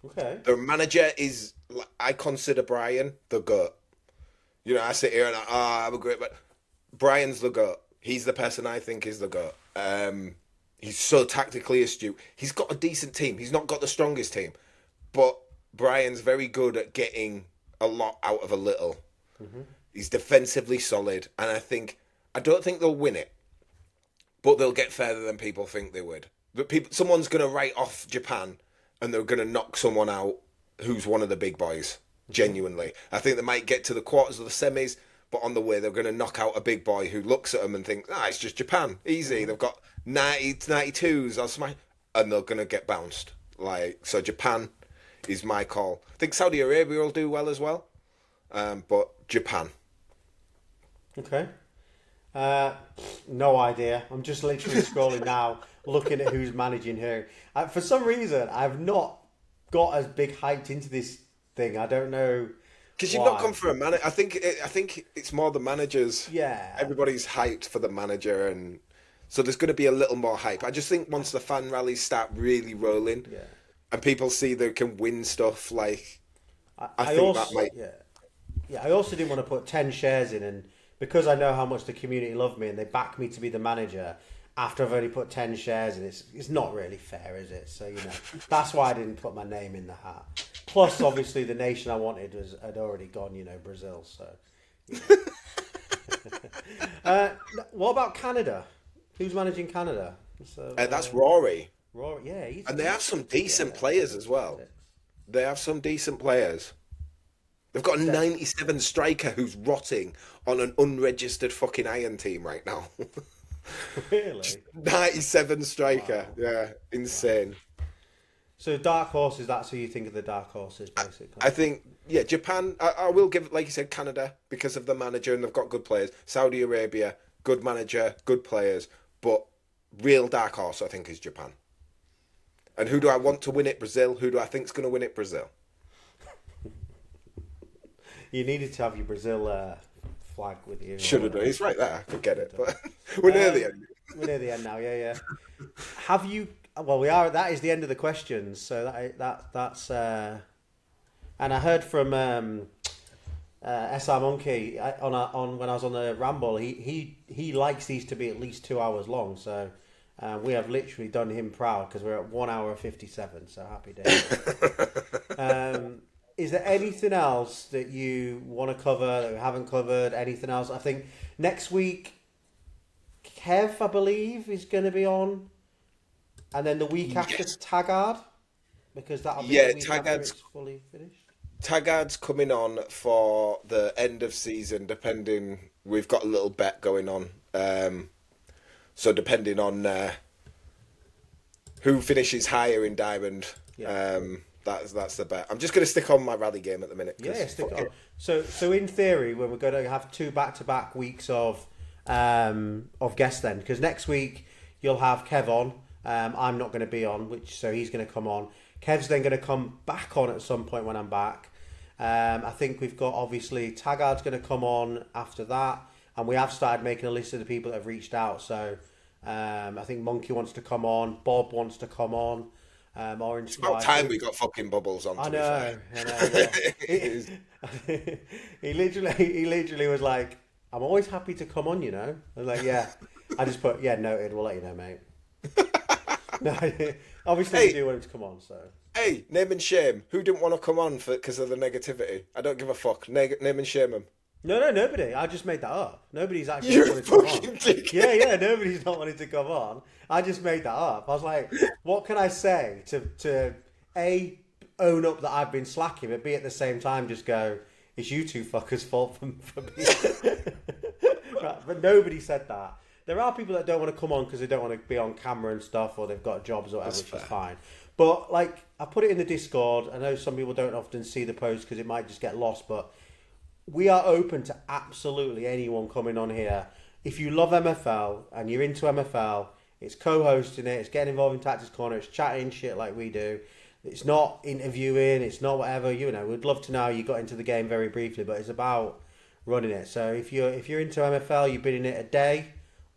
Okay. Their manager is, I consider Brian the GOAT. You know, I sit here and I'm a great, but Brian's the GOAT. He's the person I think is the GOAT. He's so tactically astute. He's got a decent team. He's not got the strongest team, but Brian's very good at getting a lot out of a little. Mm-hmm. He's defensively solid, and I don't think they'll win it, but they'll get further than people think they would. But someone's going to write off Japan, and they're going to knock someone out who's one of the big boys. Genuinely, I think they might get to the quarters of the semis, but on the way they're going to knock out a big boy who looks at them and thinks, it's just Japan, easy. They've got 92s, I'll smash, and they're going to get bounced. So Japan is my call. I think Saudi Arabia will do well as well, but Japan. Okay. No idea. I'm just literally scrolling now, looking at who's managing who. For some reason, I've not got as big hyped into this thing. I don't know. Because you've not gone for a manager. I think it's more the managers. Yeah. Everybody's hyped for the manager, and so there's going to be a little more hype. I just think once the fan rallies start really rolling, and people see they can win stuff, like I think also, that might. Yeah. I also didn't want to put 10 shares in, and because I know how much the community love me and they back me to be the manager, after I've only put 10 shares in, it's not really fair, is it? So, that's why I didn't put my name in the hat. Plus, obviously, the nation I wanted had already gone, Brazil. So, what about Canada? Who's managing Canada? So, that's Rory. Rory, yeah. And they have some decent players as well. They have some decent players. They've got a 97 striker who's rotting on an unregistered fucking Iron team right now. Really? 97 striker. Wow. Yeah, insane. Wow. So dark horses, that's who you think of the dark horses, basically. I think, Japan, I will give, like you said, Canada, because of the manager, and they've got good players. Saudi Arabia, good manager, good players, but real dark horse, I think, is Japan. And who do I want to win it? Brazil. Who do I think is going to win it? Brazil. You needed to have your Brazil flag with you. Should have done. It's right there. I could get it, but we're near the end. We're near the end now. Yeah. Have you? Well, we are. That is the end of the questions. So that's. And I heard from SR Monkey on when I was on the Ramble. He likes these to be at least 2 hours long. So we have literally done him proud because we're at 1 hour 57. So happy days. Is there anything else that you want to cover that we haven't covered? Anything else? I think next week, Kev, I believe, is going to be on. And then the week after, Taggart. Because that'll be the week after it's fully finished. Taggart's coming on for the end of season, depending. We've got a little bet going on. So depending on who finishes higher in Diamond. Yeah. That's the bet. I'm just going to stick on my rally game at the minute. Yeah, stick on. So in theory, when we're going to have 2 back-to-back weeks of guests then, because next week you'll have Kev on. I'm not going to be on, so he's going to come on. Kev's then going to come back on at some point when I'm back. I think we've got, obviously, Taggart's going to come on after that, and we have started making a list of the people that have reached out. So I think Monkey wants to come on, Bob wants to come on. Orange. It's about time we got fucking Bubbles on. I know. Yeah. he literally was like, "I'm always happy to come on," I was like, "Yeah." I just put, "Yeah, noted. We'll let you know, mate." No, obviously we do want him to come on. So hey, name and shame. Who didn't want to come on because of the negativity? I don't give a fuck. Name and shame him. No, nobody. I just made that up. Nobody's actually wanted to come on. Yeah, nobody's not wanting to come on. I just made that up. I was like, what can I say to A, own up that I've been slacking, but B, at the same time just go, it's you two fuckers' fault for being... Right, but nobody said that. There are people that don't want to come on because they don't want to be on camera and stuff, or they've got jobs or whatever, which is fine. But, I put it in the Discord. I know some people don't often see the post because it might just get lost, but... we are open to absolutely anyone coming on here. if you love MFL and you're into MFL, it's co-hosting it, it's getting involved in Tactics Corner, it's chatting shit like we do. It's not interviewing, it's not whatever. We'd love to know how you got into the game very briefly, but it's about running it. So if you're into MFL, you've been in it a day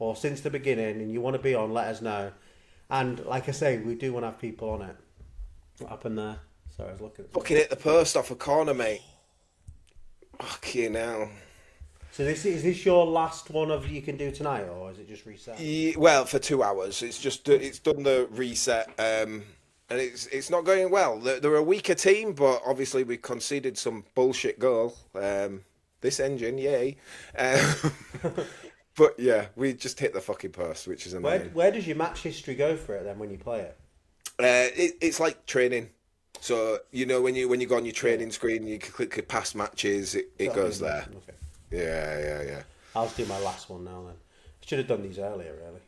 or since the beginning, and you want to be on, let us know. And like I say, we do want to have people on it. What happened there? Sorry, I was looking. Fucking hit the post off a corner, mate. Fucking hell. So is this your last one of you can do tonight, or is it just reset? Yeah, well, for 2 hours. It's done the reset, and it's not going well. They're a weaker team, but obviously we conceded some bullshit goal. This engine, yay. But yeah, we just hit the fucking post, which is annoying. Where does your match history go for it then when you play it? It's like training. So when you go on your training screen, you can click past matches. It goes there. Okay. Yeah. I'll do my last one now then. I should have done these earlier, really.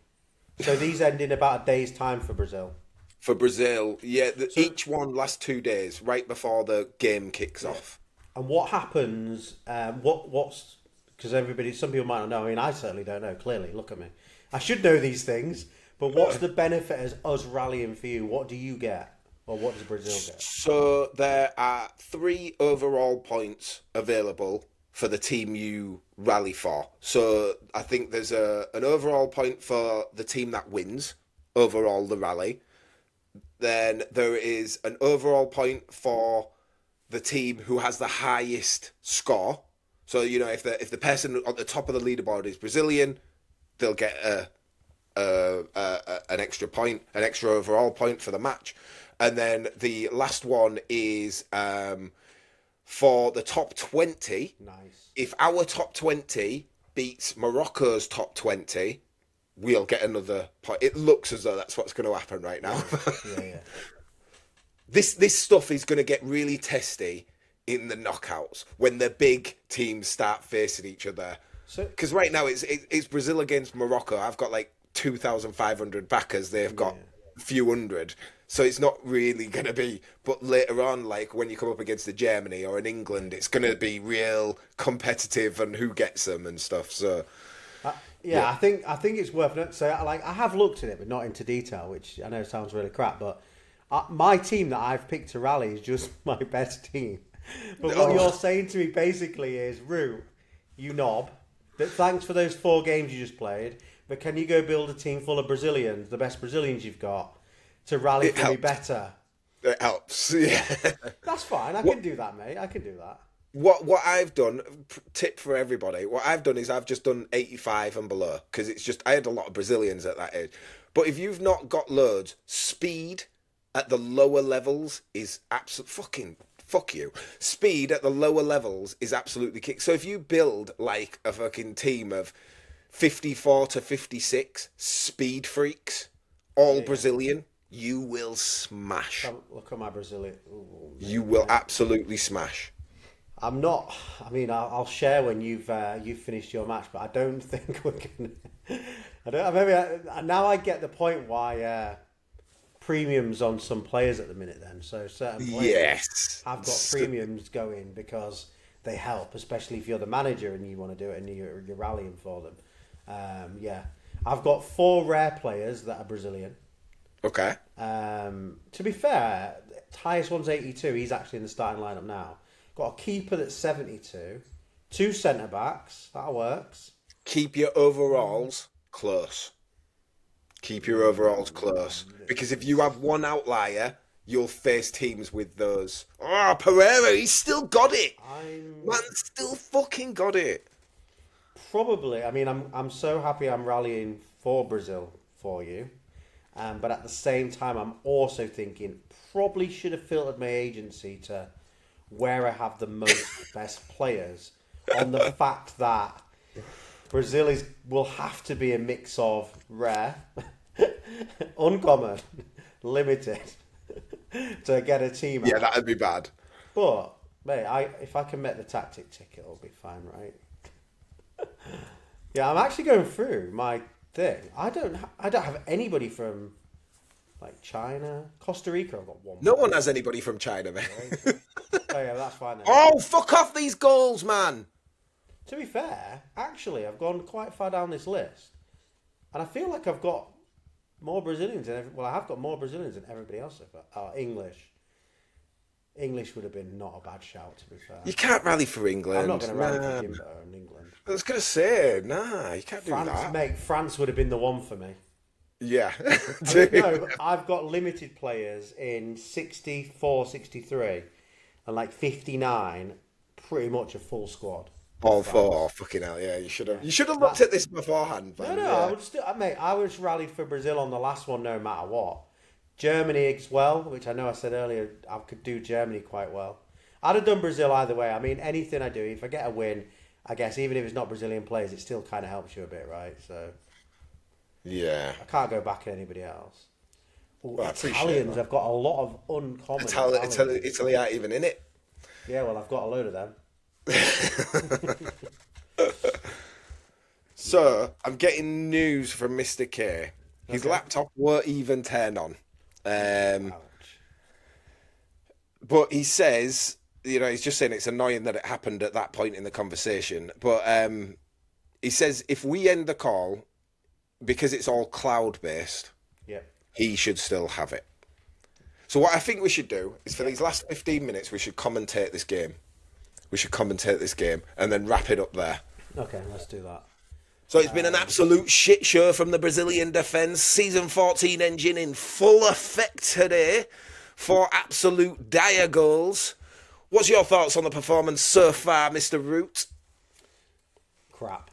So these end in about a day's time for Brazil. For Brazil, yeah. Each one lasts 2 days, right before the game kicks off. And what happens? What's because some people might not know. I mean, I certainly don't know. Clearly, look at me. I should know these things. But what's the benefit as us rallying for you? What do you get, or what does Brazil get? So there are 3 overall points available for the team you rally for. So I think there's an overall point for the team that wins overall the rally. Then there is an overall point for the team who has the highest score. So if the person at the top of the leaderboard is Brazilian, they'll get an extra point, an extra overall point for the match. And then the last one is for the top 20. Nice. If our top 20 beats Morocco's top 20, we'll get another point. It looks as though that's what's going to happen right now. Yeah. This stuff is going to get really testy in the knockouts when the big teams start facing each other. Because right now it's Brazil against Morocco. I've got like 2,500 backers. They've got a few hundred. So it's not really going to be. But later on, like when you come up against a Germany or an England, it's going to be real competitive and who gets them and stuff. So yeah, I think it's worth it. So I have looked at it, but not into detail, which I know sounds really crap. But my team that I've picked to rally is just my best team. But what you're saying to me basically is, Roo, you knob. Thanks for those 4 games you just played. But can you go build a team full of Brazilians, the best Brazilians you've got, to rally for me better? It helps, yeah. That's fine. I can do that, mate. I can do that. What I've done, tip for everybody, what I've done is I've just done 85 and below. Because it's just, I had a lot of Brazilians at that age. But if you've not got loads, speed at the lower levels is absolute fucking... Fuck you. Speed at the lower levels is absolutely kick. So if you build like a fucking team of 54 to 56 speed freaks, all Brazilian, you will smash. Look at my Brazilian. Ooh, you will absolutely smash. I'm not. I mean, I'll share when you've finished your match, but I don't think we're gonna. I don't. Maybe now I get the point why. Premiums on some players at the minute then. So certain players have got premiums going because they help, especially if you're the manager and you want to do it and you're rallying for them. I've got 4 rare players that are Brazilian. Okay. To be fair, the highest one's 82. He's actually in the starting lineup now. Got a keeper that's 72. 2 centre-backs. That works. Keep your overalls close. Keep your overalls close. Because if you have one outlier, you'll face teams with those. Oh, Pereira, he's still got it. Man's still fucking got it. Probably. I mean, I'm so happy I'm rallying for Brazil for you. But at the same time, I'm also thinking probably should have filtered my agency to where I have the most best players on the fact that Brazil will have to be a mix of rare, uncommon, limited to get a team out. Yeah, that'd be bad. But, mate, if I can make the tactic ticket, it'll be fine, right? Yeah, I'm actually going through my thing. I don't have anybody from like China, Costa Rica. I've got one. No one has anybody from China, man. Oh yeah, that's fine then. Oh, fuck off these goals, man! To be fair, actually, I've gone quite far down this list, and I feel like I've got more Brazilians than I have got more Brazilians than everybody else. English. English would have been not a bad shout, to be fair. You can't rally for England. I'm not going to rally for Jimbo in England. I was going to say, nah, you can't do that. Mate, France would have been the one for me. Yeah. No, I've got limited players in 64, 63, and like 59, pretty much a full squad. All four, fucking hell, yeah. You should have looked at this beforehand. Man. No, I would still, mate. I was rallied for Brazil on the last one, no matter what. Germany as well, which I know I said earlier, I could do Germany quite well. I'd have done Brazil either way. I mean, anything I do, if I get a win, I guess even if it's not Brazilian players, it still kind of helps you a bit, right? So yeah, I can't go back at anybody else. Ooh, well, Italians, I've got a lot of uncommon. Italy aren't even in it. Yeah, well, I've got a load of them. So I'm getting news from Mr. K. His laptop won't even turn on. But he says, he's just saying it's annoying that it happened at that point in the conversation. But he says if we end the call, because it's all cloud-based, he should still have it. So what I think we should do is for these last 15 minutes, we should commentate this game. And then wrap it up there. Okay, let's do that. So it's been an absolute shit show from the Brazilian defence. Season 14 engine in full effect today for absolute dire goals. What's your thoughts on the performance so far, Mr. Root? Crap.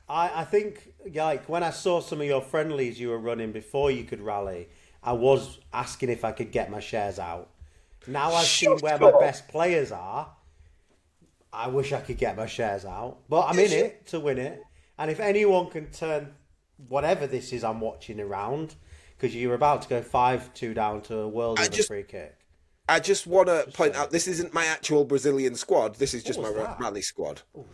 I think, like, when I saw some of your friendlies you were running before you could rally, I was asking if I could get my shares out. Now I've seen where my best players are, I wish I could get my shares out. But I'm in it to win it. And if anyone can turn whatever this is I'm watching around, because you're about to go 5-2 down to a world of a free kick. I just want to point out, this isn't my actual Brazilian squad. This is just my rally squad. Oh,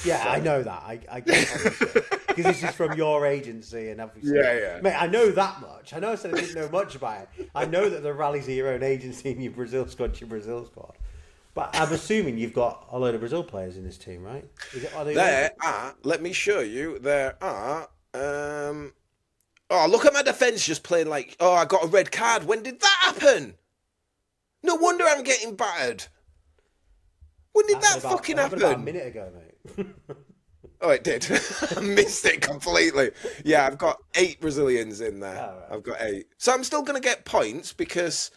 yeah, I know that. I get it. Because this is from your agency and everything. Yeah. Mate, I know that much. I know I said I didn't know much about it. I know that the rallies are your own agency and your Brazil squad's your Brazil squad. But I'm assuming you've got a load of Brazil players in this team, right? Let me show you. There are... look at my defence just playing like... Oh, I got a red card. When did that happen? No wonder I'm getting battered. When did that fucking happen? About a minute ago, mate. Oh, it did. I missed it completely. Yeah, I've got 8 Brazilians in there. Oh, right. I've got 8. So I'm still going to get points because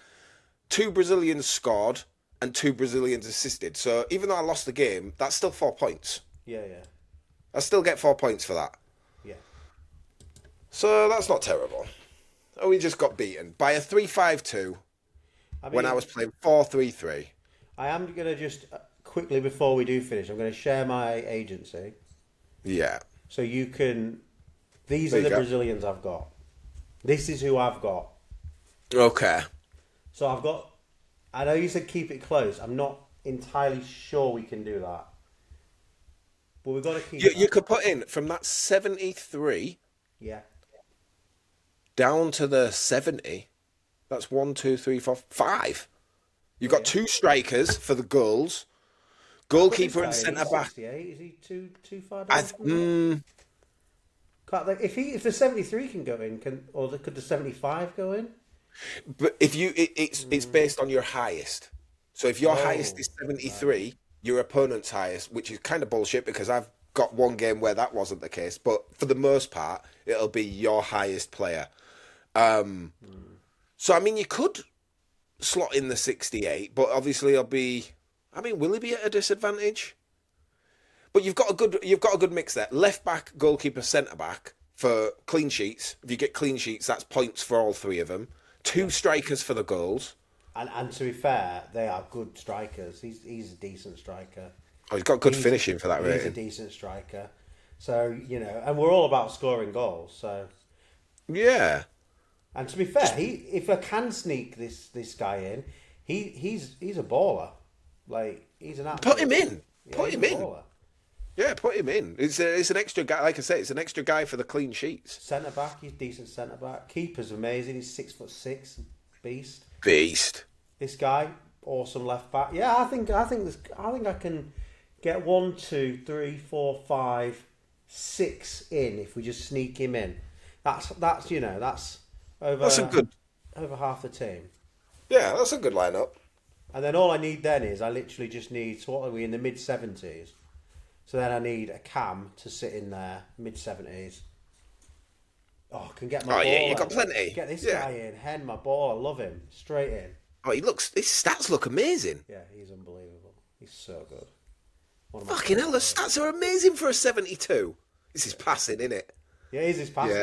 2 Brazilians scored and 2 Brazilians assisted. So even though I lost the game, that's still 4 points. Yeah. I still get 4 points for that. Yeah. So that's not terrible. Oh, we just got beaten by a 3-5-2 when I was playing 4-3-3. I am going to just... quickly before we do finish, I'm going to share my agency. Yeah. So you can... These are the Brazilians I've got. This is who I've got. Okay. So I've got... I know you said keep it close. I'm not entirely sure we can do that. But we've got to keep You could put in from that 73... Yeah. Down to the 70. That's 1, 2, 3, 4, 5. You've got 2 strikers for the goals. Goalkeeper and centre back. 68. Is he too far down? If the 73 can go in, could the 75 go in? But if it's based on your highest. So if your highest is 73, your opponent's highest, which is kind of bullshit because I've got one game where that wasn't the case. But for the most part, it'll be your highest player. So I mean, you could slot in the 68, but obviously will he be at a disadvantage? But you've got a good mix there. Left back, goalkeeper, centre back for clean sheets. If you get clean sheets, that's points for all 3 of them. 2 strikers for the goals. And to be fair, they are good strikers. He's a decent striker. Oh, he's got good finishing for that rating. He's a decent striker. So, and we're all about scoring goals. So yeah. And to be fair, if I can sneak this guy in, he's a baller. Like, he's an absolute... Put him in. Yeah, put him in. Baller. Yeah, put him in. It's an extra guy. Like I say, it's an extra guy for the clean sheets. Centre back, he's decent centre back. Keeper's amazing. He's 6'6", beast. Beast. This guy, awesome left back. Yeah, I think I can get 1, 2, 3, 4, 5, 6 in if we just sneak him in. That's over. That's a good. Over half the team. Yeah, that's a good lineup. And then all I need then is I literally just need. So what are we in the mid-70s? So then I need a Cam to sit in there, mid-70s. Oh, I can get my ball. Oh yeah, you've out. got plenty. Get this guy in. Hen my ball. I love him. Straight in. Oh, his stats look amazing. Yeah, he's unbelievable. He's so good. Fucking hell, the stats are amazing for a 72. This is passing, isn't it? Yeah, he's his passing.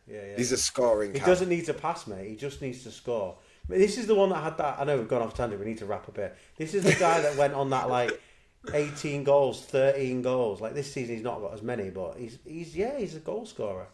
Yeah. He's a scoring He cat. doesn't need to pass, mate. He just needs to score. But this is the one that had that. I know we've gone off tangent. We need to wrap up here. This is the guy that went on that 18 goals, 13 goals. Like this season, he's not got as many, but he's a goal scorer.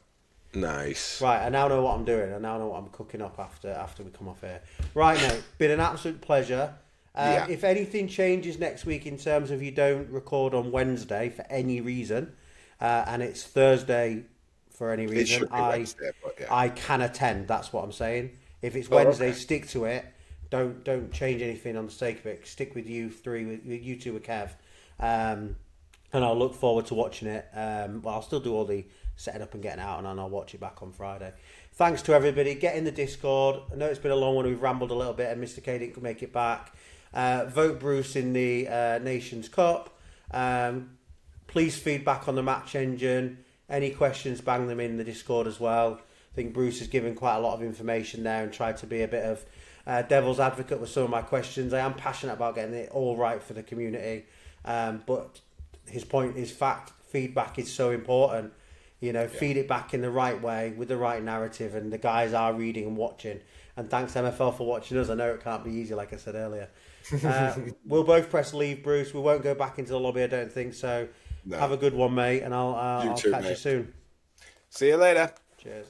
Nice. Right, I now know what I'm doing. I now know what I'm cooking up after we come off here. Right, mate. Been an absolute pleasure. If anything changes next week in terms of you don't record on Wednesday for any reason, and it's Thursday for any reason, I can attend. That's what I'm saying. If it's Wednesday, stick to it. Don't change anything on the sake of it. Stick with you two with Kev, and I'll look forward to watching it. I'll still do all the setting up and getting out, and then I'll watch it back on Friday. Thanks to everybody. Get in the Discord. I know it's been a long one. We've rambled a little bit, and Mr. K didn't make it back. Vote Bruce in the Nations Cup. Please feedback on the match engine. Any questions, bang them in the Discord as well. I think Bruce has given quite a lot of information there and tried to be a bit of devil's advocate with some of my questions. I am passionate about getting it all right for the community, but his point is fact. Feedback is so important. Feed it back in the right way with the right narrative, and the guys are reading and watching. And thanks MFL for watching us. I know it can't be easy, like I said earlier. We'll both press leave, Bruce. We won't go back into the lobby, I don't think so. No. Have a good one, mate, and I'll catch you soon. See you later. Cheers.